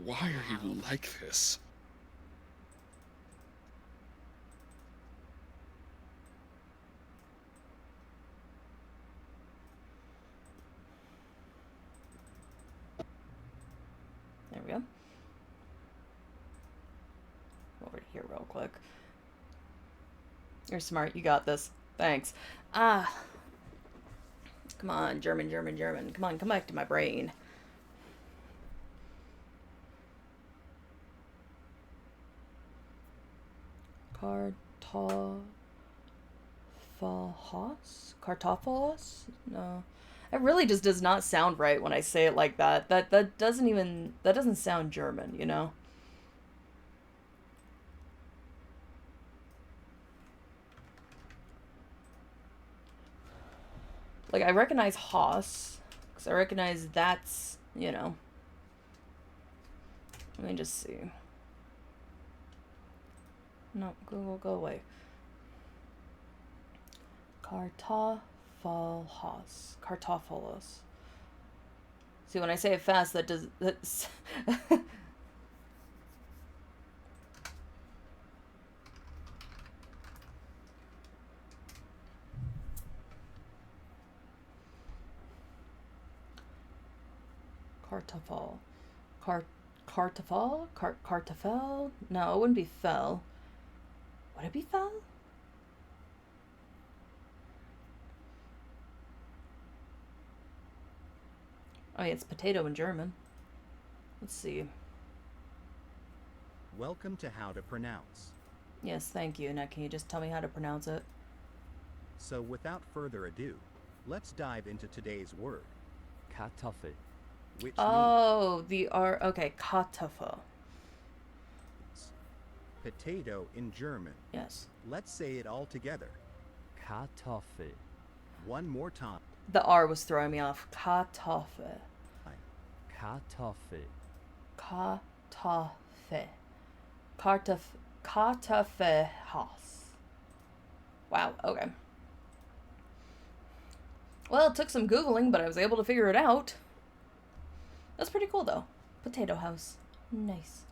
Why are you like this? There we go. Over here real quick. You're smart. You got this. Thanks. Ah. Come on, German, German, German. Come on, come back to my brain. Kartoffelhaus? No. It really just does not sound right when I say it like that. That doesn't sound German, you know? Like, I recognize Haas, because I recognize that's, you know. Let me just see. No, Google, go away. Kartoffelhaus. Kartoffelhaus. See, when I say it fast, that's Kartoffel. Kartoffel? No, it wouldn't be fell. Would it be fell? Oh yeah, it's potato in German. Let's see. Welcome to How to Pronounce. Yes, thank you. Now can you just tell me how to pronounce it? So without further ado, let's dive into today's word. Kartoffel. Which means the R. Okay, Kartoffel. Potato in German. Yes. Let's say it all together. Kartoffel. One more time. The R was throwing me off. Kartoffel. Kartoffel. Kartoffel. Kartoffelhaus. Wow, okay. Well, it took some Googling, but I was able to figure it out. That's pretty cool, though. Potato house. Nice.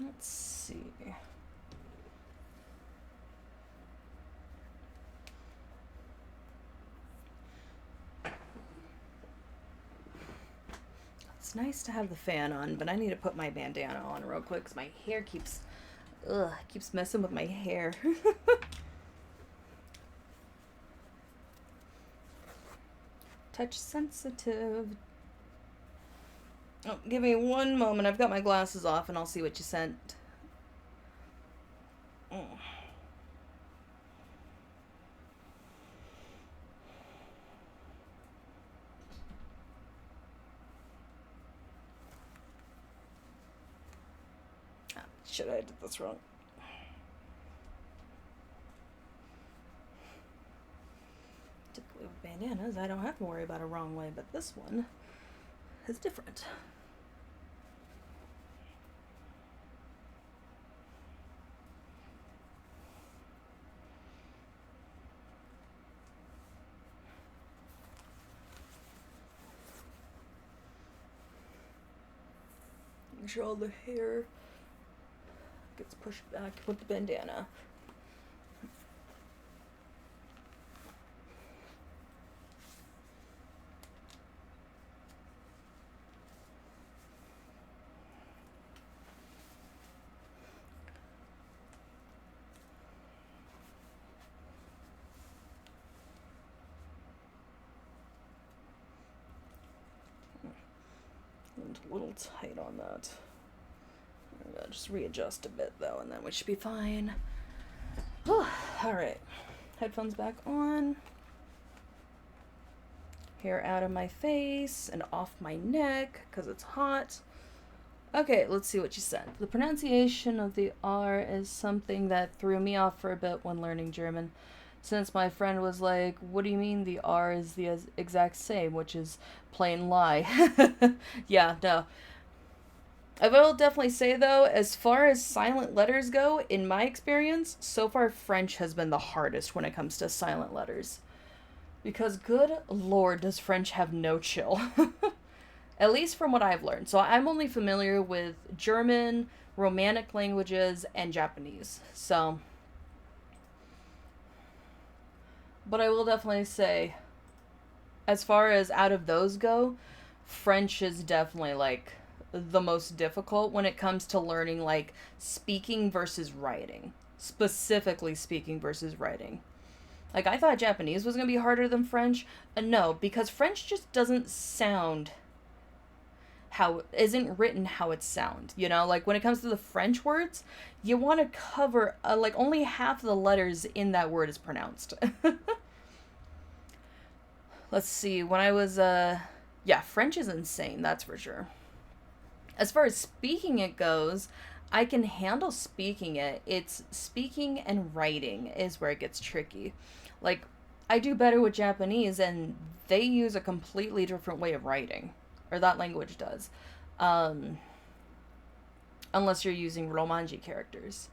Let's see. It's nice to have the fan on, but I need to put my bandana on real quick because my hair keeps messing with my hair. Touch sensitive. Oh, give me one moment. I've got my glasses off and I'll see what you sent. Oh. Shit, I did this wrong. Typically with bandanas, I don't have to worry about a wrong way, but this one is different. Make sure all the hair gets pushed back with the bandana. A little tight on that. I'm gonna just readjust a bit though, and then we should be fine. Alright. Headphones back on. Hair out of my face and off my neck because it's hot. Okay, let's see what you said. The pronunciation of the R is something that threw me off for a bit when learning German, since my friend was like, what do you mean the R is the exact same, which is plain lie. Yeah, no. I will definitely say, though, as far as silent letters go, in my experience, so far French has been the hardest when it comes to silent letters. Because, good lord, does French have no chill. At least from what I've learned. So I'm only familiar with German, Romanic languages, and Japanese. So, but I will definitely say, as far as out of those go, French is definitely, like, the most difficult when it comes to learning, like, speaking versus writing. Specifically speaking versus writing. Like, I thought Japanese was going to be harder than French. No, because French just doesn't sound isn't written how it sounds, you know? Like, when it comes to the French words, you want to cover, like, only half of the letters in that word is pronounced. Let's see, when I was, yeah, French is insane, that's for sure. As far as speaking it goes, I can handle speaking it. It's speaking and writing is where it gets tricky. Like, I do better with Japanese, and they use a completely different way of writing. Or that language does. Unless you're using Romanji characters.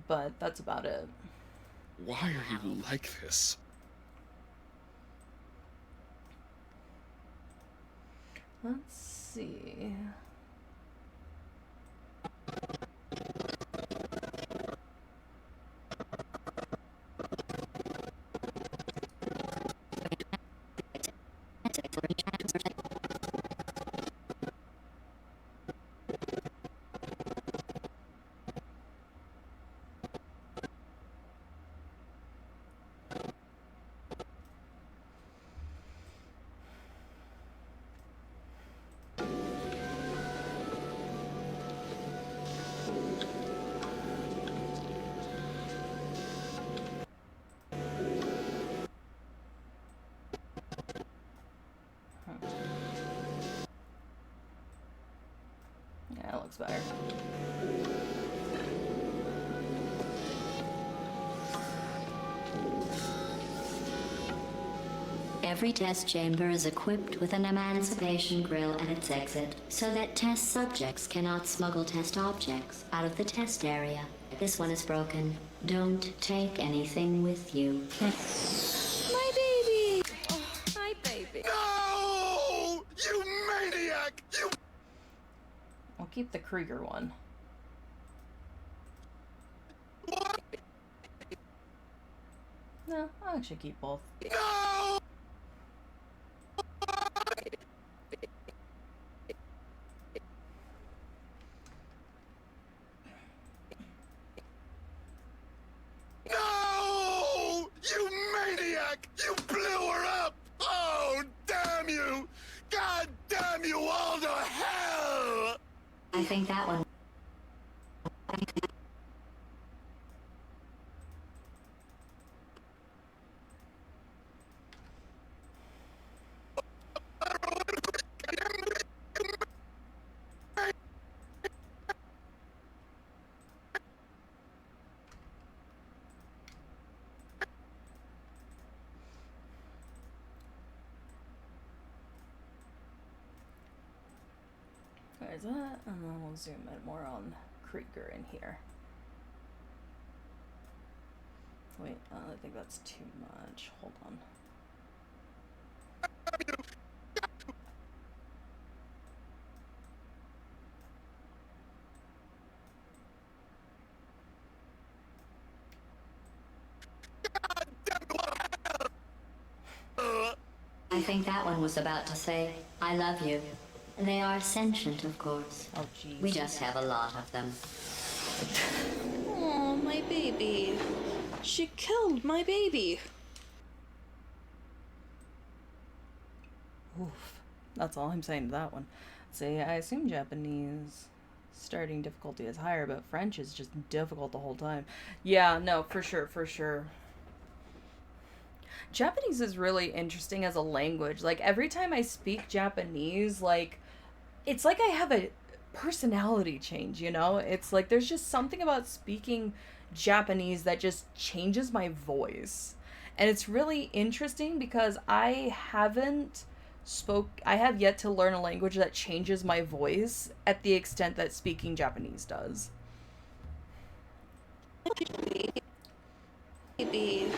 But that's about it. Why are you like this? Let's see. looks better. Every test chamber is equipped with an emancipation grill at its exit, so that test subjects cannot smuggle test objects out of the test area. This one is broken. Don't take anything with you. My baby! Oh, my baby. No! You maniac! You... I'll keep the Krieger one. No, I'll actually keep both. No! No! You maniac! You blew her up! Oh, damn you! God damn you all to hell! I think that one... There's that, and then we'll zoom in more on Krieger in here. Wait, I think that's too much. Hold on. I think that one was about to say, I love you. They are sentient, of course. Oh, jeez. We just have a lot of them. Oh, my baby. She killed my baby. Oof. That's all I'm saying to that one. See, I assume Japanese starting difficulty is higher, but French is just difficult the whole time. Yeah, no, for sure, for sure. Japanese is really interesting as a language. Like, every time I speak Japanese, like, it's like I have a personality change, you know? It's like there's just something about speaking Japanese that just changes my voice. And it's really interesting because I have yet to learn a language that changes my voice at the extent that speaking Japanese does. Baby.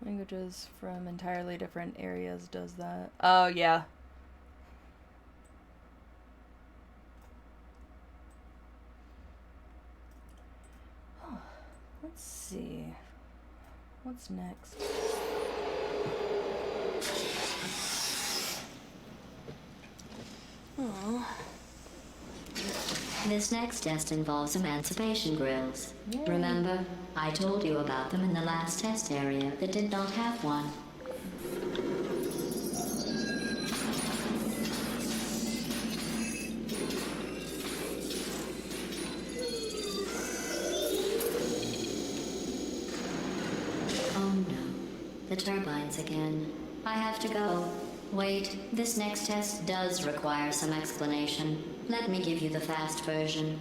Languages from entirely different areas does that. Oh, yeah. Oh, let's see. What's next? Oh. This next test involves emancipation grills. Yay. Remember, I told you about them in the last test area that did not have one. Oh no, the turbines again. I have to go. Wait, this next test does require some explanation. Let me give you the fast version.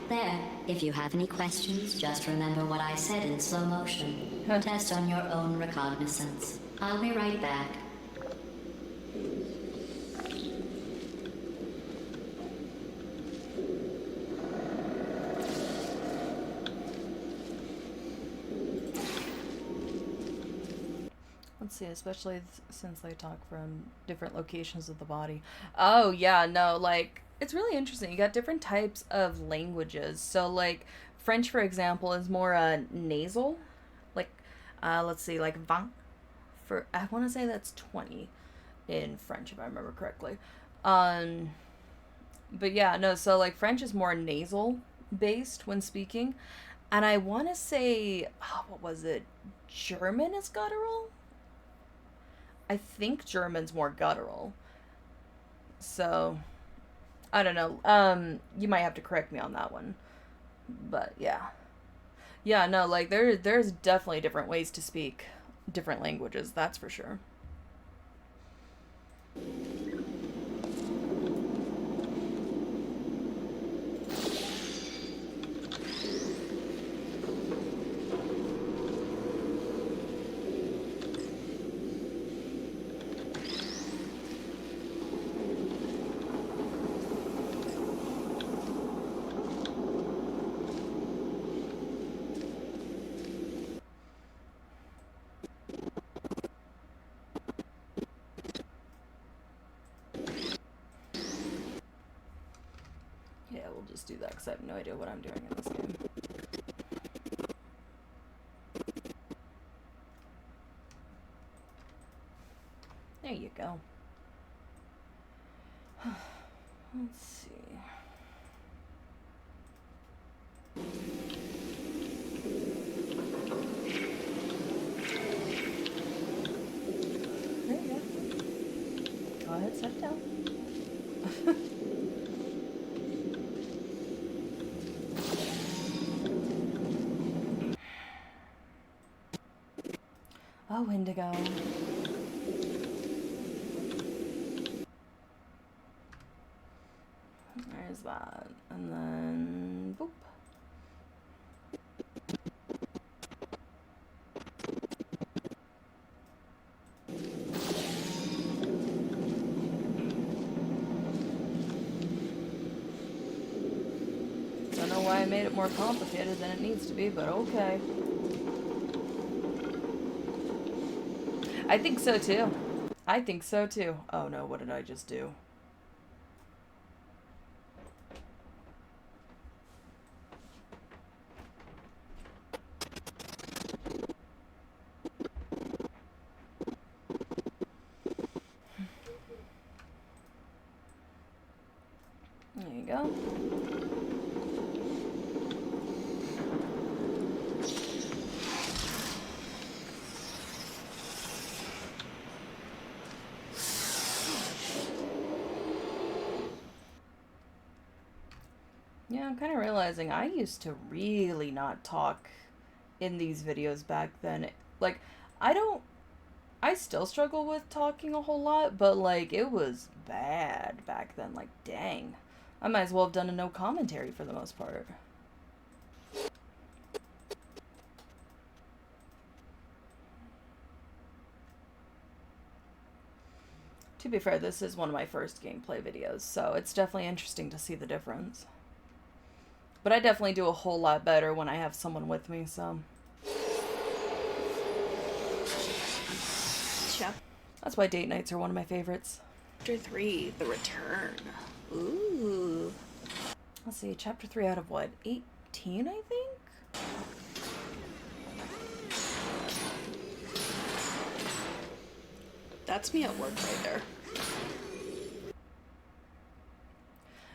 There. If you have any questions, just remember what I said in slow motion. Test on your own recognizance. I'll be right back. Let's see, especially since they talk from different locations of the body. Oh, yeah, no, like, it's really interesting. You got different types of languages. So, like, French, for example, is more nasal. Like, let's see, like, vin. I want to say that's 20. in French, if I remember correctly. But yeah, no, so like French is more nasal based when speaking. And I want to say, what was it? German is guttural? I think German's more guttural. So, I don't know. You might have to correct me on that one. But yeah. Yeah, no, like there's definitely different ways to speak different languages, that's for sure. Do that because I have no idea what I'm doing in this game. There you go. Let's see. There you go. Go ahead, sit down. Oh, Indigo. There's that. And then, boop. Don't know why I made it more complicated than it needs to be, but okay. I think so too. I think so too. Oh no, what did I just do? There you go. Yeah, I'm kind of realizing I used to really not talk in these videos back then. Like, I still struggle with talking a whole lot, but like, it was bad back then. Like, dang. I might as well have done a no commentary for the most part. To be fair, this is one of my first gameplay videos, so it's definitely interesting to see the difference. But I definitely do a whole lot better when I have someone with me, so. Yeah. That's why date nights are one of my favorites. Chapter 3, The Return. Ooh. Let's see, chapter 3 out of what? 18, I think? That's me at work right there.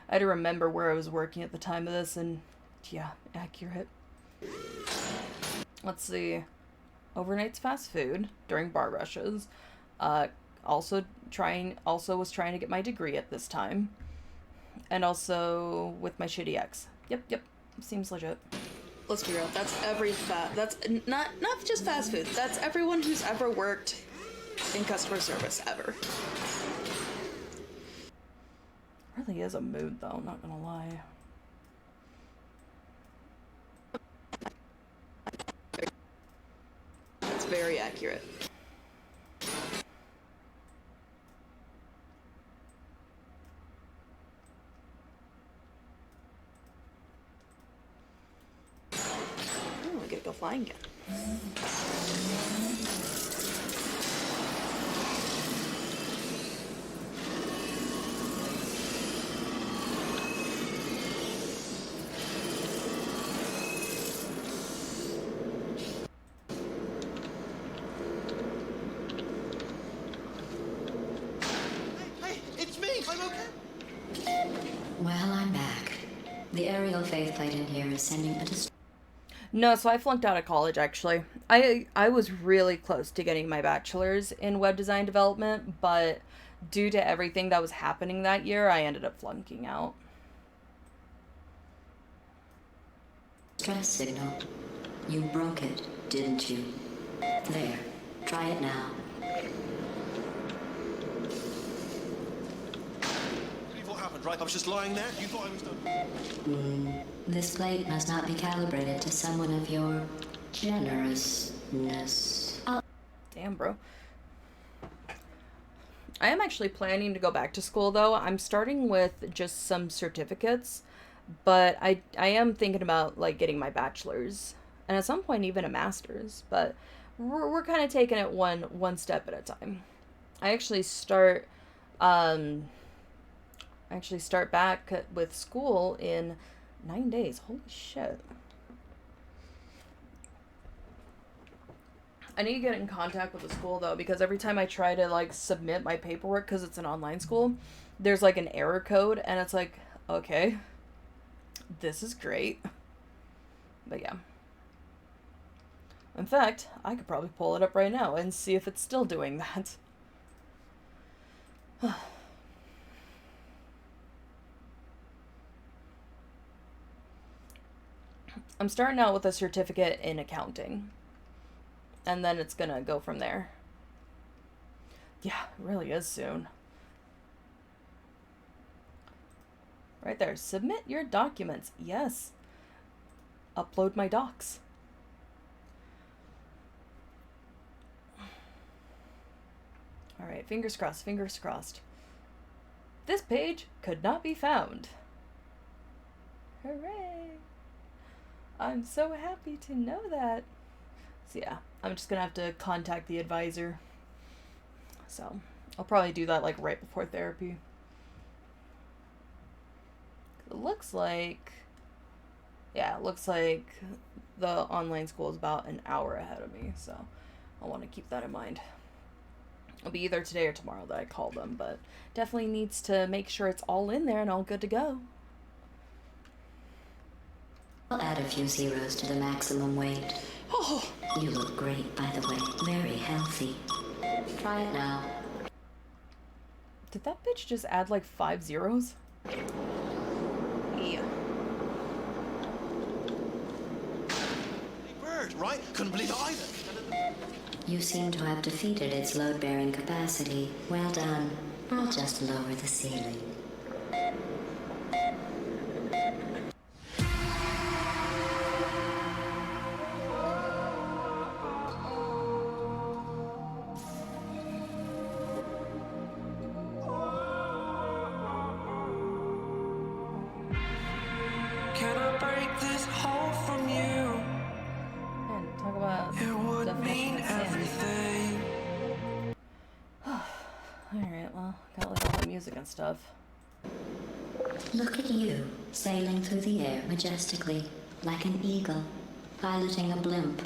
I had to remember where I was working at the time of this, and yeah, accurate. Let's see. Overnight's fast food during bar rushes. Also was trying to get my degree at this time. And also with my shitty ex. Yep. Seems legit. Let's be real, that's that's not just fast food. That's everyone who's ever worked in customer service ever. Really is a mood though, I'm not gonna lie. That's very accurate. Oh, we gotta go flying again. faceplate in here is sending a No, so I flunked out of college, actually. I was really close to getting my bachelor's in web design development, but due to everything that was happening that year, I ended up flunking out. stress signal. You broke it, didn't you? There. Try it now. What happened, right? I was just lying there. You thought I was done. This plate must not be calibrated to someone of your generousness. Damn, bro. I am actually planning to go back to school, though. I'm starting with just some certificates, but I am thinking about, like, getting my bachelor's, and at some point even a master's, but we're kind of taking it one step at a time. I actually start back with school in 9 days. Holy shit. I need to get in contact with the school, though, because every time I try to, like, submit my paperwork, because it's an online school, there's, like, an error code, and it's like, okay, this is great. But yeah. In fact, I could probably pull it up right now and see if it's still doing that. I'm starting out with a certificate in accounting. And then it's gonna go from there. Yeah, it really is soon. Right there. Submit your documents. Yes. Upload my docs. Alright, fingers crossed, fingers crossed. This page could not be found. Hooray! I'm so happy to know that. So yeah, I'm just gonna have to contact the advisor. So, I'll probably do that, like, right before therapy. It looks like... Yeah, it looks like the online school is about an hour ahead of me, so I want to keep that in mind. It'll be either today or tomorrow that I call them, but definitely needs to make sure it's all in there and all good to go. I'll add a few zeros to the maximum weight. Oh. You look great, by the way. Very healthy. Try it now. Did that bitch just add like 5 zeros? Yeah. Bird, right? Couldn't believe it either. You seem to have defeated its load-bearing capacity. Well done. I'll just lower the ceiling. Can I break this hole from you? Man, talk about it would mean everything. Alright, well, got like all the music and stuff. Look at you, sailing through the air majestically, like an eagle, piloting a blimp.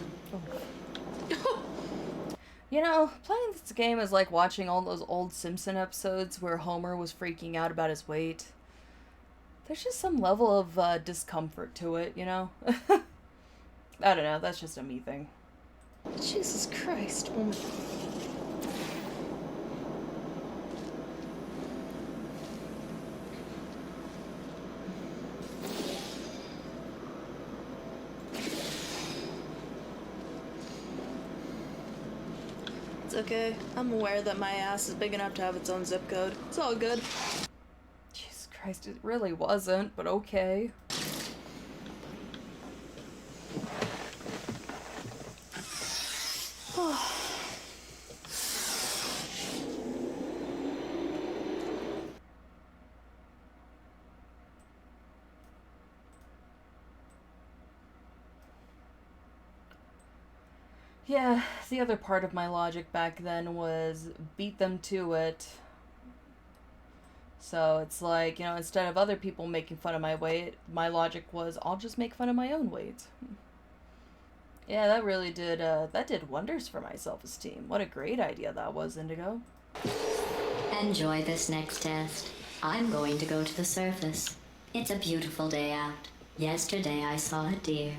You know, playing this game is like watching all those old Simpson episodes where Homer was freaking out about his weight. There's just some level of discomfort to it, you know? I don't know, that's just a me thing. Jesus Christ, woman. It's okay. I'm aware that my ass is big enough to have its own zip code. It's all good. Jesus Christ, it really wasn't, but okay. Yeah, the other part of my logic back then was beat them to it. So it's like, you know, instead of other people making fun of my weight, my logic was I'll just make fun of my own weight. Yeah, that really did, that did wonders for my self-esteem. What a great idea that was, Indigo. Enjoy this next test. I'm going to go to the surface. It's a beautiful day out. Yesterday I saw a deer.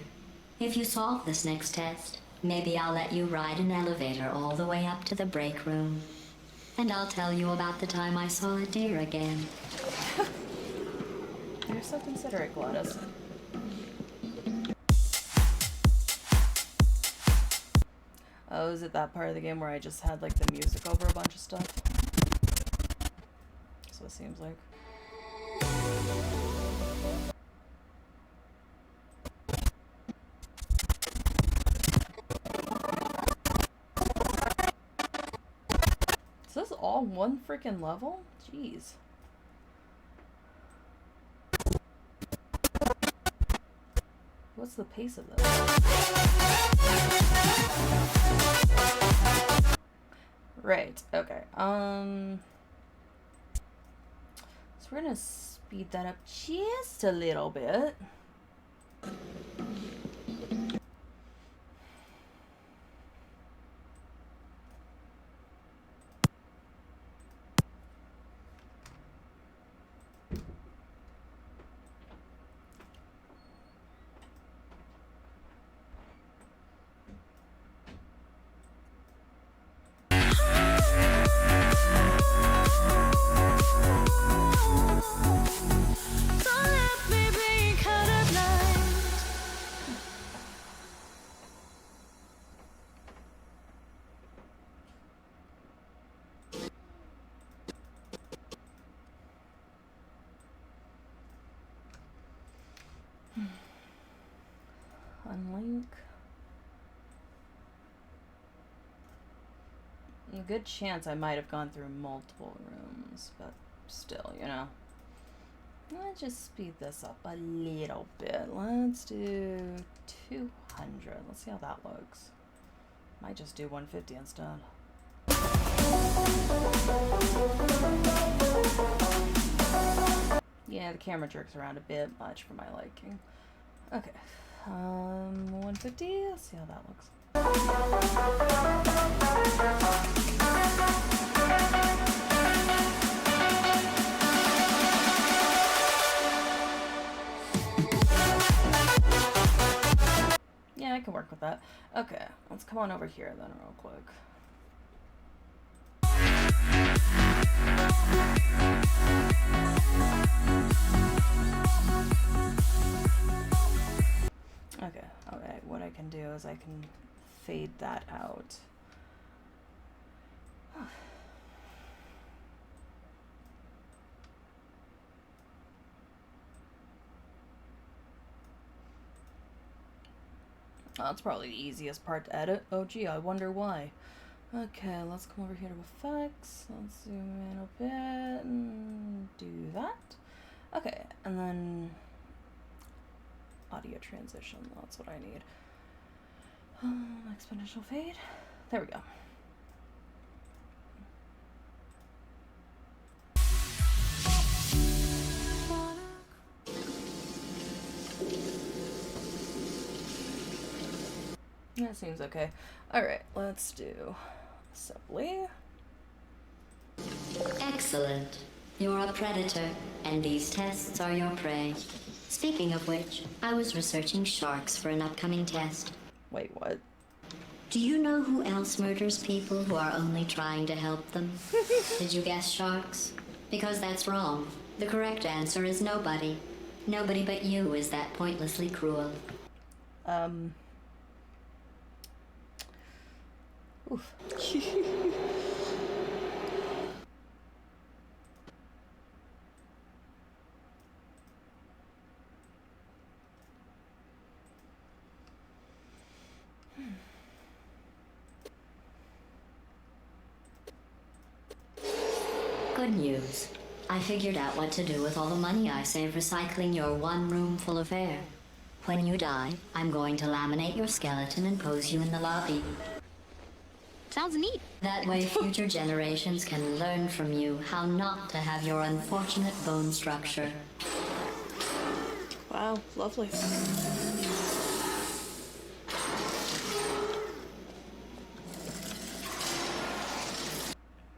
If you solve this next test, maybe I'll let you ride an elevator all the way up to the break room. And I'll tell you about the time I saw a deer again. You're so considerate, Gladys. Oh, is it that part of the game where I just had like the music over a bunch of stuff? That's what it seems like. Is this all one freaking level? Jeez. What's the pace of this? Right, okay. So we're gonna speed that up just a little bit. Unlink. A good chance I might have gone through multiple rooms, but still, you know. Let's just speed this up a little bit. Let's do 200. Let's see how that looks. Might just do 150 instead. Yeah, the camera jerks around a bit much for my liking. Okay. 150. Let's see how that looks. Yeah, I can work with that. Okay, let's come on over here then real quick. Okay, alright, what I can do is I can fade that out. That's probably the easiest part to edit. Oh gee, I wonder why. Okay, let's come over here to effects. Let's zoom in a bit and do that. Okay, and then audio transition, that's what I need. Exponential fade. There we go. That seems okay. Alright, let's do assembly. Excellent. You're a predator, and these tests are your prey. Speaking of which, I was researching sharks for an upcoming test. Wait, what? Do you know who else murders people who are only trying to help them? Did you guess sharks? Because that's wrong. The correct answer is nobody. Nobody but you is that pointlessly cruel. Oof. Good news. I figured out what to do with all the money I save recycling your one room full of air. When you die, I'm going to laminate your skeleton and pose you in the lobby. Sounds neat. That way future generations can learn from you how not to have your unfortunate bone structure. Wow, lovely.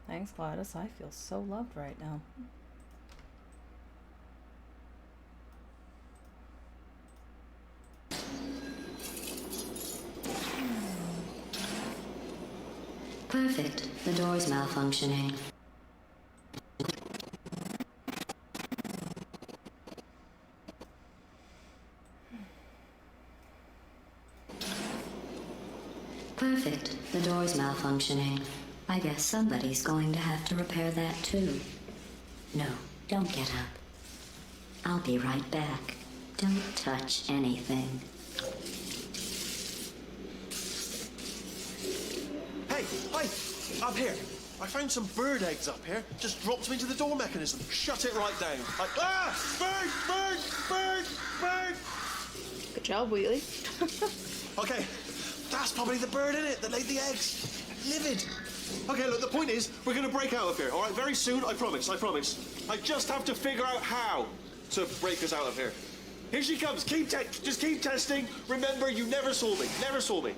Thanks, Gladys. I feel so loved right now. Perfect. The door's malfunctioning. Perfect. The door's malfunctioning. I guess somebody's going to have to repair that too. No, don't get up. I'll be right back. Don't touch anything. Hey, up here. I found some bird eggs up here. Just dropped them into the door mechanism. Shut it right down. Bird! Good job, Wheatley. Okay, that's probably the bird in it that laid the eggs. Livid. Okay, look, the point is, we're going to break out of here, all right? Very soon, I promise. I just have to figure out how to break us out of here. Here she comes. Just keep testing. Remember, you never saw me.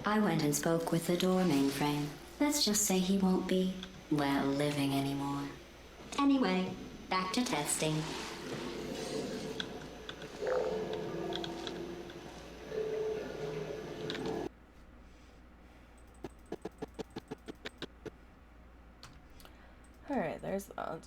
I went and spoke with the door mainframe. Let's just say he won't be, well, living anymore. Anyway, back to testing. Alright, there's that.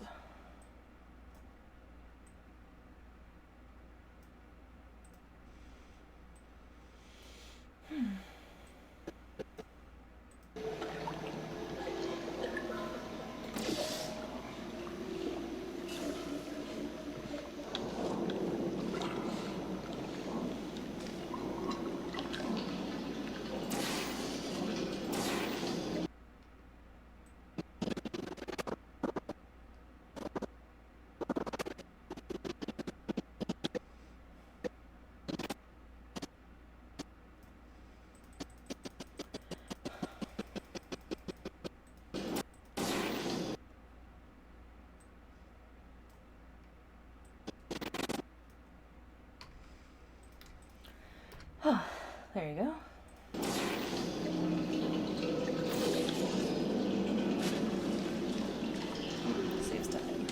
There you go. Saves time.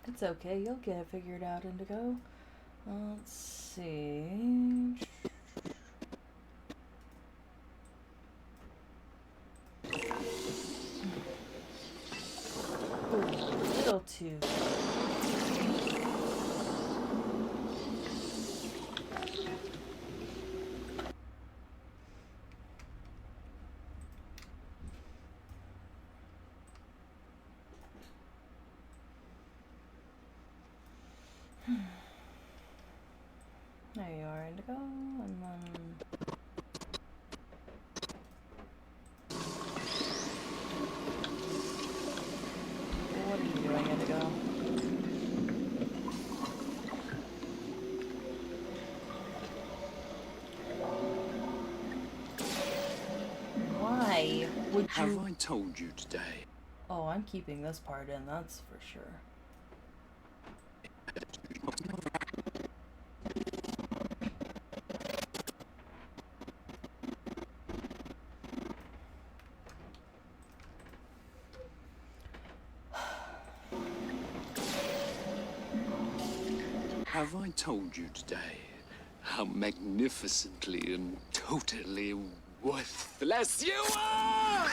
It's okay, you'll get it figured out, Indigo. Let's see. Ooh, little too. There you are, Indigo, and then... What are you doing, Indigo? Why would you... Have I told you today? Oh, I'm keeping this part in, that's for sure. Have I told you today how magnificently and totally worthless you are?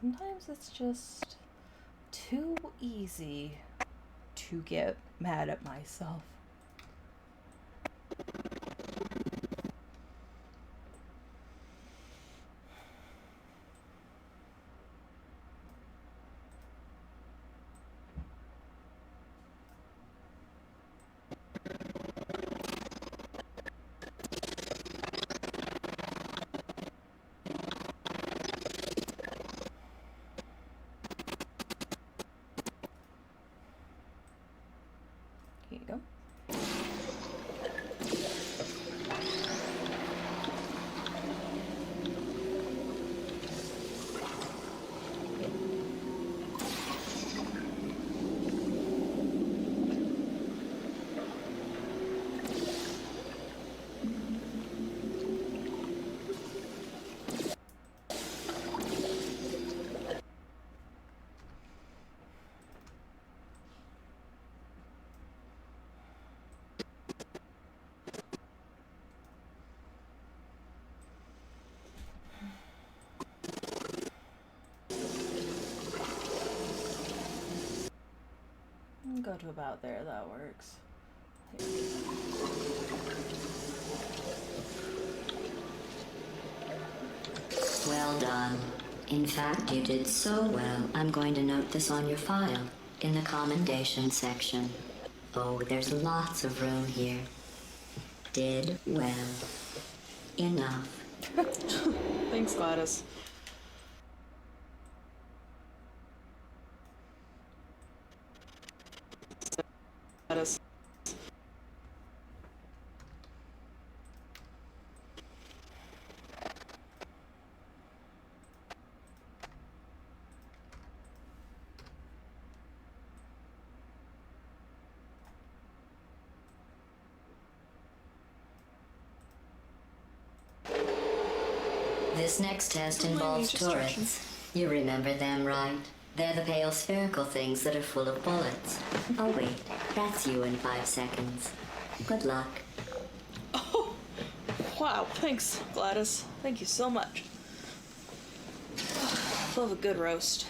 Sometimes it's just too easy to get mad at myself. go to about there. That works. Well done. In fact, you did so well, I'm going to note this on your file, in the commendation section. Oh, there's lots of room here. Did well. Enough. Thanks, Gladys. Gladys. This next test involves turrets. You remember them, right? They're the pale spherical things that are full of bullets. Oh wait, that's you in 5 seconds. Good luck. Oh, wow, thanks, Gladys. Thank you so much. Love a good roast.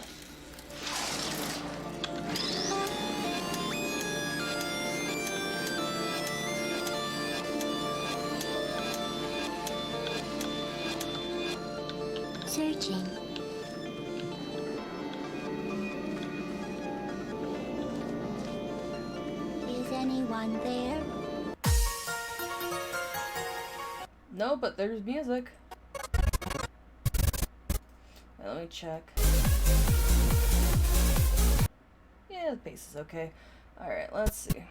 Searching. Is anyone there? No, but there's music. Let me check. Yeah, the pace is okay. Alright, let's see.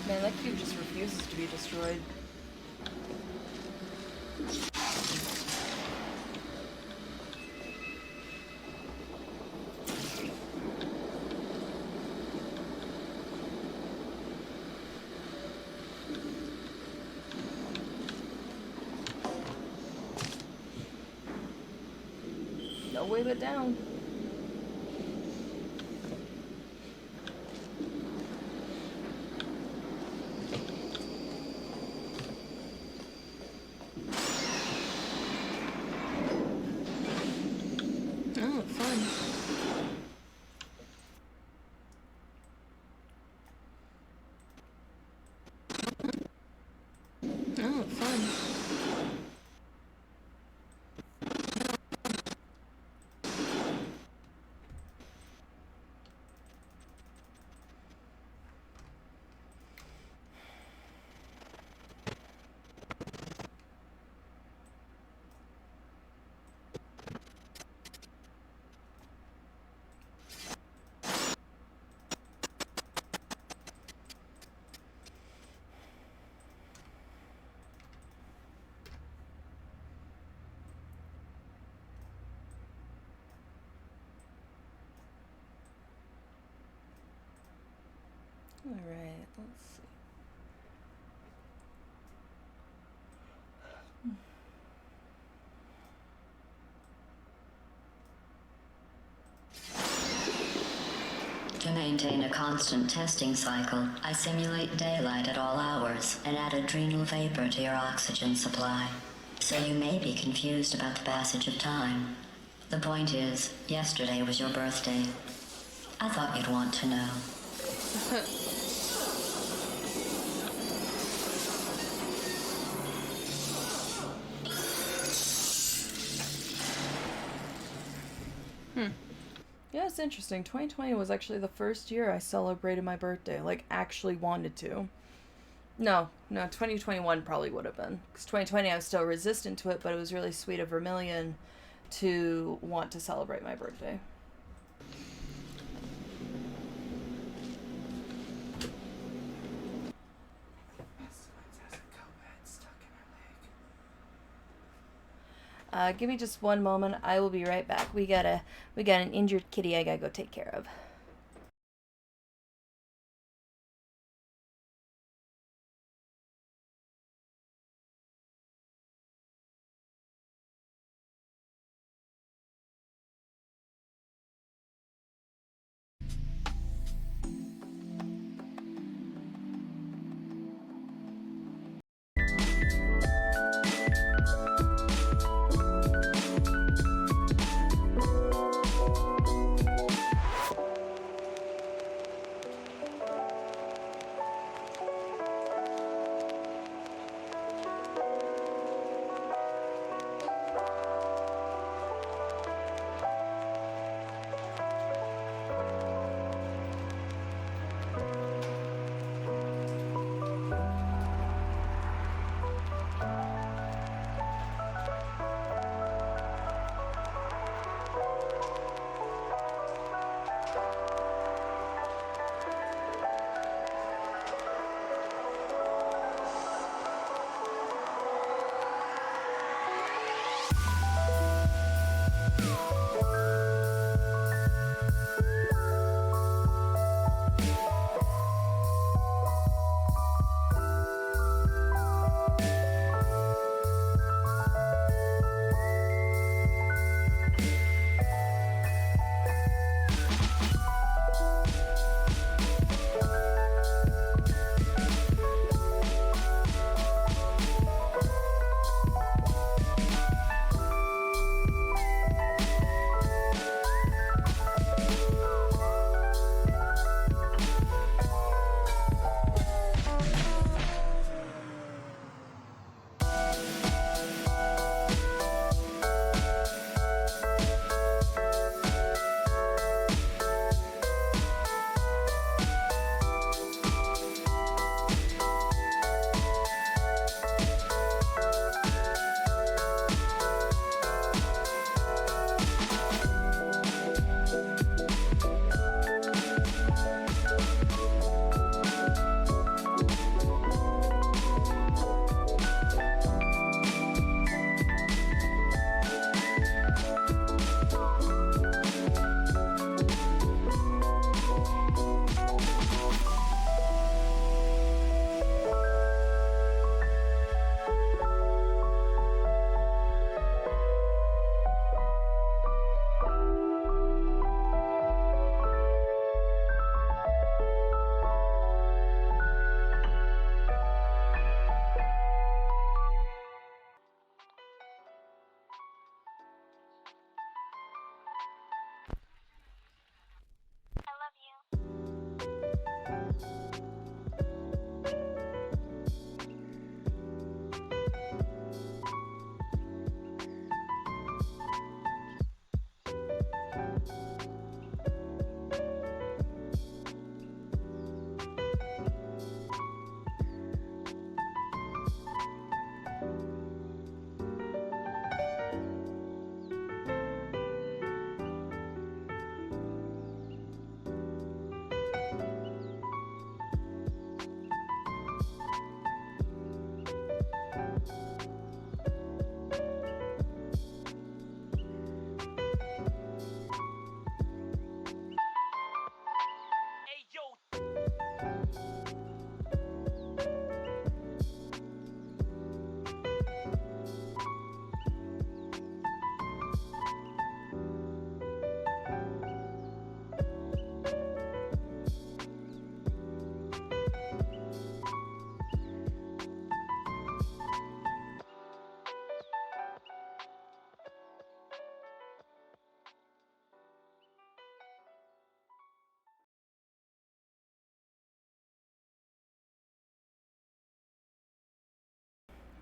Man, that cube just refuses to be destroyed. No way but down. Oh, fun. Oh, fun. Alright, let's see. To maintain a constant testing cycle, I simulate daylight at all hours and add adrenal vapor to your oxygen supply. So you may be confused about the passage of time. The point is, yesterday was your birthday. I thought you'd want to know. was interesting. 2020 was actually the first year I celebrated my birthday, like actually wanted to. No, 2021 probably would have been. Because 2020 I was still resistant to it, but it was really sweet of Vermillion to want to celebrate my birthday. Give me just one moment. I will be right back. We got an injured kitty I gotta go take care of.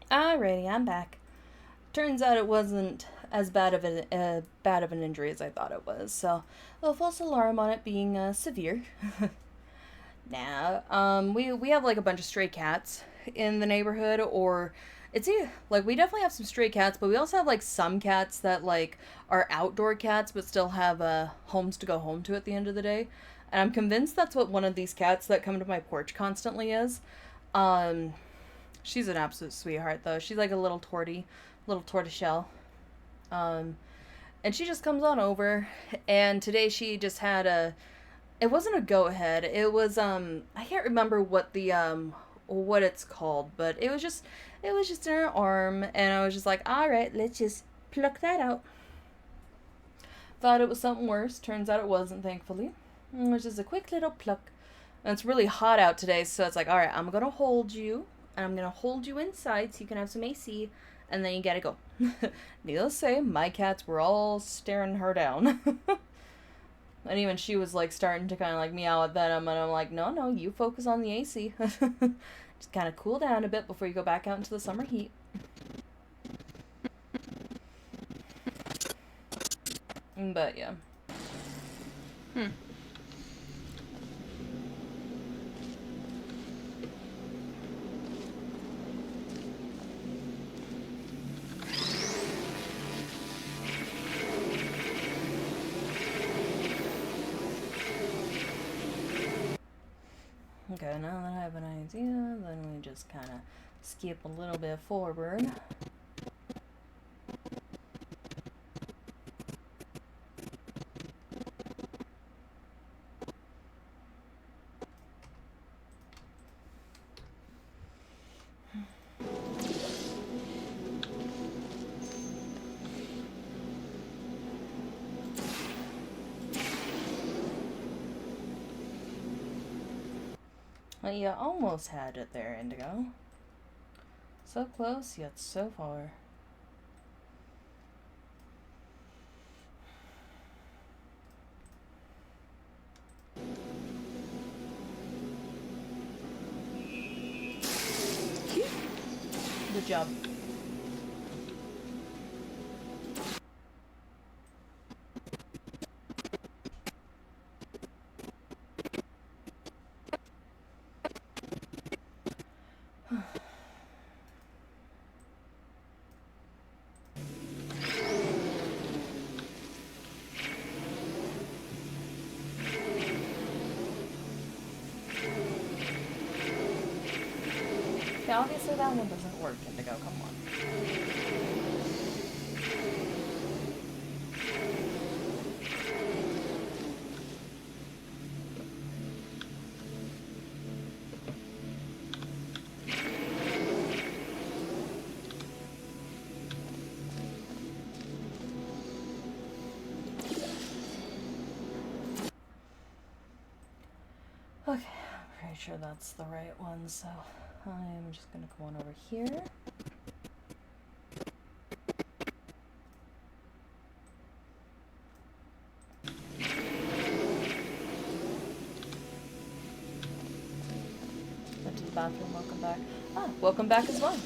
Alrighty, I'm back. Turns out it wasn't as bad of an injury as I thought it was. So, a false alarm on it being severe. Now, we have like a bunch of stray cats in the neighborhood, or it's like we definitely have some stray cats, but we also have like some cats that like are outdoor cats but still have homes to go home to at the end of the day. And I'm convinced that's what one of these cats that come to my porch constantly is. She's an absolute sweetheart though. She's like a little tortoiseshell. And she just comes on over, and today she just had it wasn't a go-ahead. It was, I can't remember what what it's called, but it was just in her arm, and I was just like, alright, let's just pluck that out. Thought it was something worse. Turns out it wasn't, thankfully. It was just a quick little pluck. And it's really hot out today, so it's like, alright, I'm gonna hold you, and I'm gonna hold you inside so you can have some AC, and then you gotta go. Needless to say, my cats were all staring her down. And even she was like starting to kind of like meow at them, and I'm like, no, you focus on the AC. Just kind of cool down a bit before you go back out into the summer heat. But yeah. Okay, now that I have an idea, then we just kind of skip a little bit forward. Well, you almost had it there, Indigo. So close, yet so far. Good job. Yeah, obviously that one doesn't work, Indigo, come on. Okay, I'm pretty sure that's the right one, so I'm just gonna come on over here. Went to the bathroom, welcome back. Ah, welcome back as well.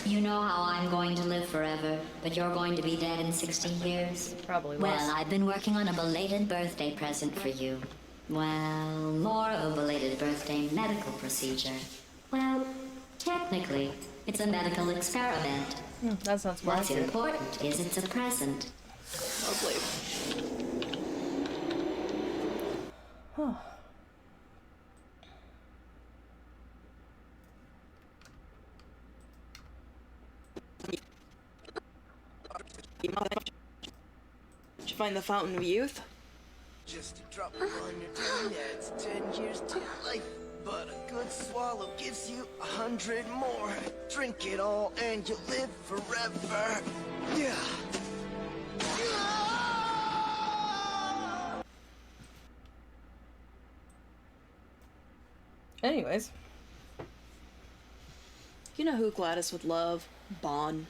You know how I'm going to live forever, but you're going to be dead in 60 years? Probably was. Well, I've been working on a belated birthday present for you. Well, more of a belated birthday medical procedure. Well, technically, it's a medical experiment. That sounds smart. What's important is it's a present. Lovely. Huh. Did you find the Fountain of Youth? Just a drop on your tongue adds 10 years to life. But a good swallow gives you 100 more. Drink it all and you'll live forever. Yeah. Anyways. You know who Gladys would love? Bon.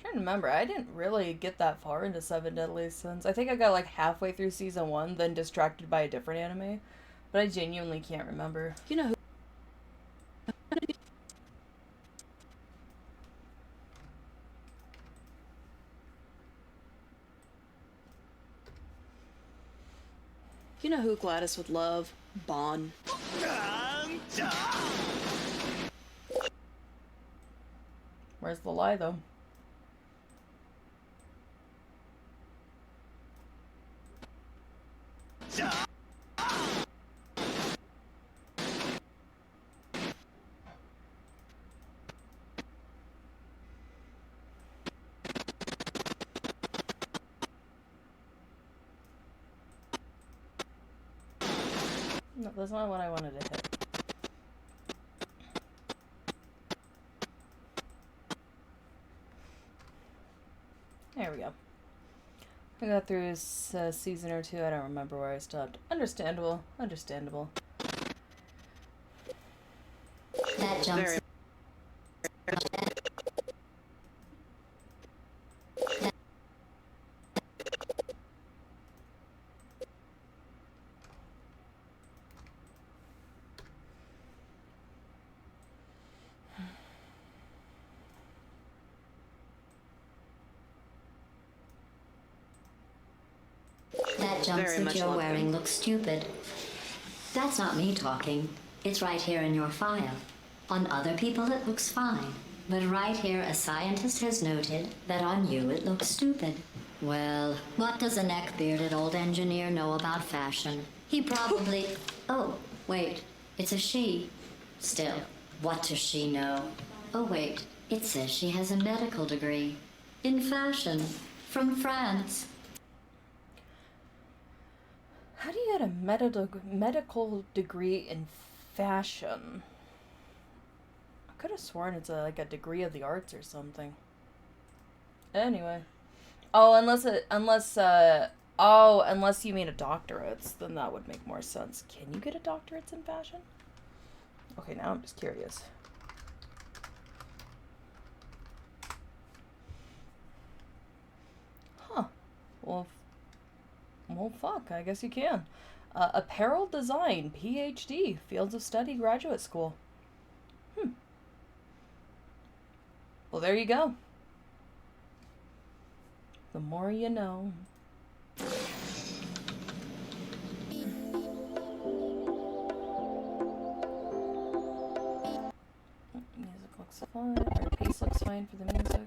Trying to remember, I didn't really get that far into Seven Deadly Sins. I think I got like halfway through season 1, then distracted by a different anime. But I genuinely can't remember. You know who You know who Gladys would love? Bon. Where's the lie, though? No, that's not what I wanted to hit. There we go. I got through a season or two. I don't remember where I stopped. Understandable. Understandable. That jumps. That jumpsuit you're wearing looks stupid. That's not me talking. It's right here in your file. On other people it looks fine. But right here a scientist has noted that on you it looks stupid. Well, what does a neck-bearded old engineer know about fashion? He probably... Oh, wait. It's a she. Still, what does she know? Oh, wait. It says she has a medical degree. In fashion. From France. How do you get a medical degree in fashion? I could have sworn it's like a degree of the arts or something. Anyway. Oh, unless you mean a doctorate, then that would make more sense. Can you get a doctorate in fashion? Okay, now I'm just curious. Huh. Well, fuck, I guess you can. Apparel design, PhD, Fields of Study, graduate school. Well, there you go. The more you know. Music looks fine, or pace looks fine for the music.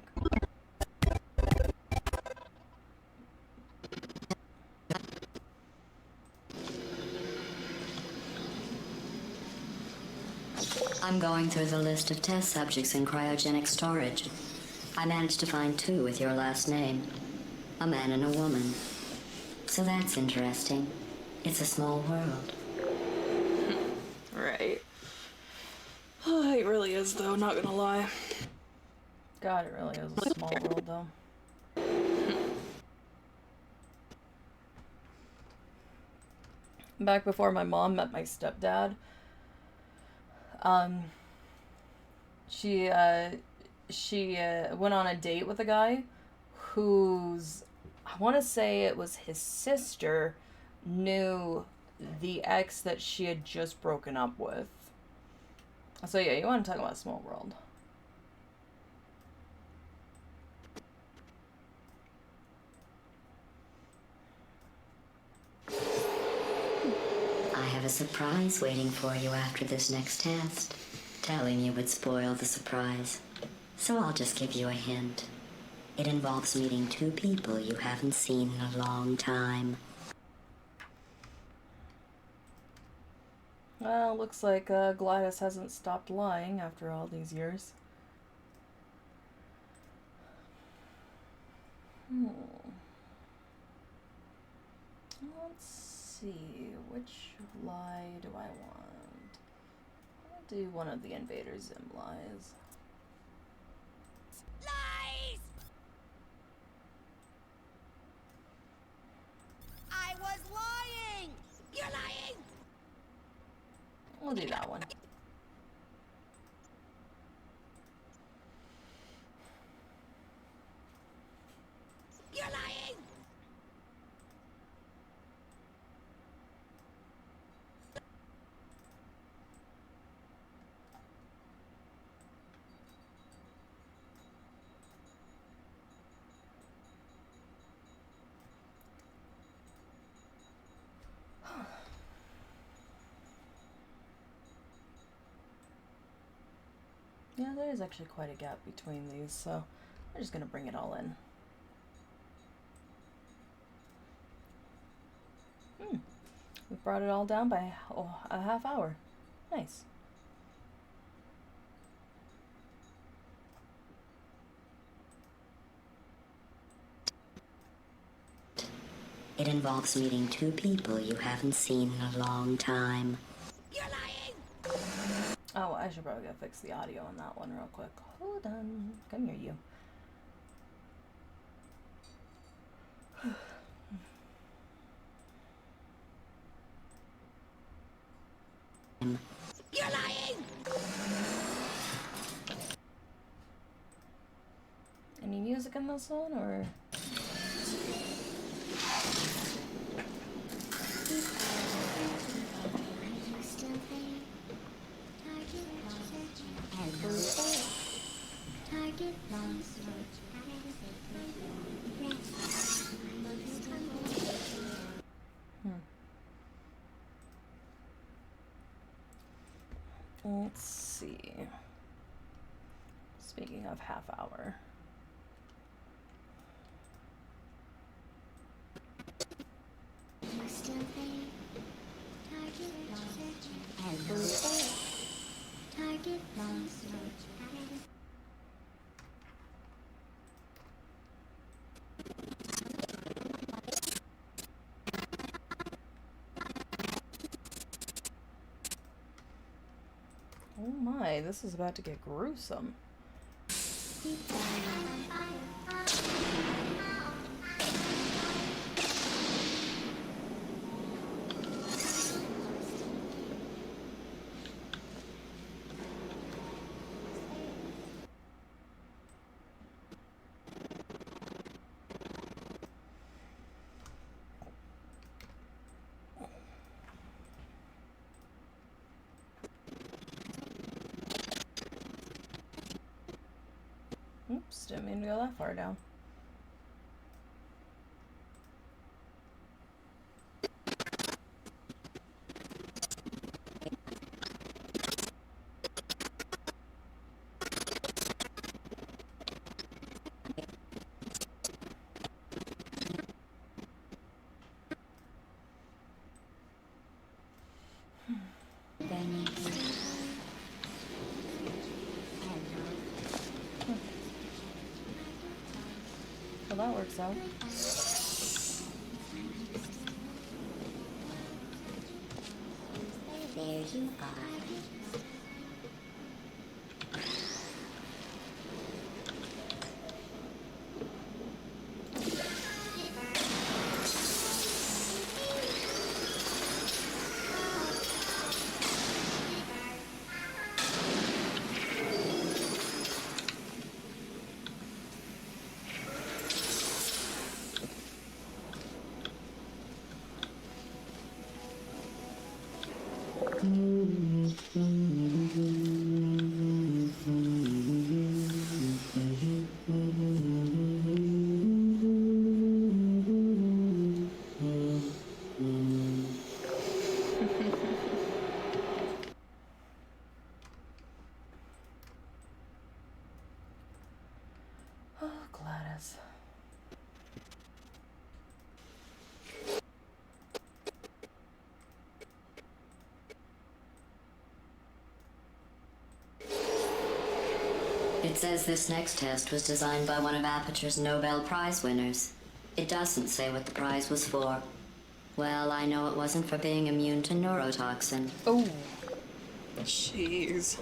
I'm going through the list of test subjects in cryogenic storage. I managed to find 2 with your last name. A man and a woman. So that's interesting. It's a small world. Right. Oh, it really is, though, not gonna lie. God, it really is a small world, though. Back before my mom met my stepdad, she went on a date with a guy whose, I want to say it was his sister, knew the ex that she had just broken up with. So yeah, you want to talk about a small world. I have a surprise waiting for you after this next test. Telling you would spoil the surprise. So I'll just give you a hint. It involves meeting 2 people you haven't seen in a long time. Well, looks like Gladys hasn't stopped lying after all these years. Let's see, which lie do I want? I'll do one of the Invader Zim lies. Lies! I was lying! You're lying! We'll do that one. You're lying! Yeah, there is actually quite a gap between these, so I'm just gonna bring it all in. We brought it all down by a half hour. Nice. It involves meeting two people you haven't seen in a long time. You're lying! Oh, I should probably go fix the audio on that one real quick. Hold on. Come here, you. You're lying! Any music in this one, or? Let's see. Speaking of half hour. Oh my, this is about to get gruesome. Oops, didn't mean to go that far down. Well, that works out. There you are. Oh, Gladys. It says this next test was designed by one of Aperture's Nobel Prize winners. It doesn't say what the prize was for. Well, I know it wasn't for being immune to neurotoxin. Oh, jeez.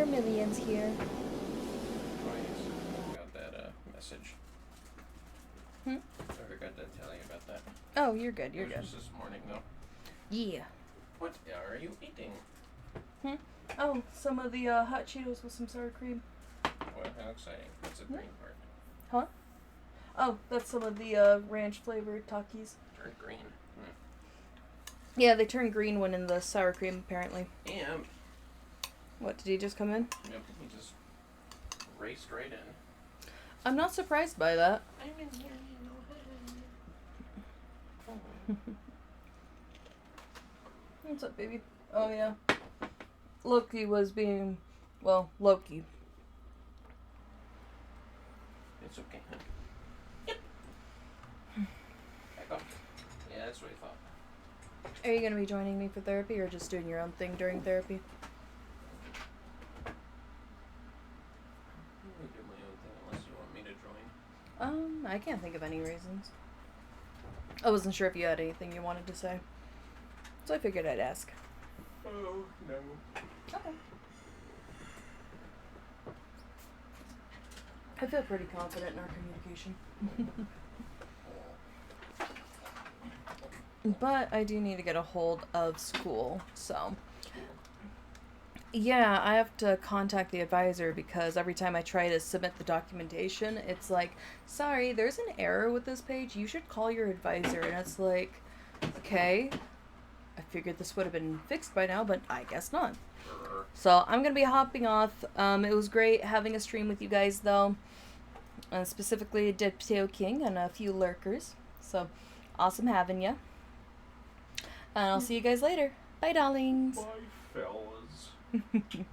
Vermillion's here. Got that message. Hmm? I forgot to tell you about that. Oh, you're good. You're It good. was just this morning, though. Yeah. What are you eating? Hmm? Oh, some of the hot Cheetos with some sour cream. What? How exciting! What's the green part? Huh? Oh, that's some of the ranch flavored Takis. Turned green. Yeah, they turn green when in the sour cream, apparently. Damn. What, did he just come in? Yep, he just raced right in. I'm not surprised by that. I'm in here, What's up, baby? Oh, yeah. Loki was being... Well, Loki. It's okay, honey. Yep. Back up. Yeah, that's what I thought. Are you going to be joining me for therapy or just doing your own thing during therapy? I'm gonna do my own thing unless you want me to join. I can't think of any reasons. I wasn't sure if you had anything you wanted to say. So I figured I'd ask. Oh, no. Okay. I feel pretty confident in our communication. But I do need to get a hold of school, so... Yeah, I have to contact the advisor because every time I try to submit the documentation, it's like, sorry, there's an error with this page, you should call your advisor. And it's like, okay, I figured this would have been fixed by now, but I guess not. So I'm going to be hopping off. It was great having a stream with you guys, though. Specifically Dead Potato King and a few lurkers. So, awesome having ya. And I'll see you guys later. Bye, darlings. Bye, fellas.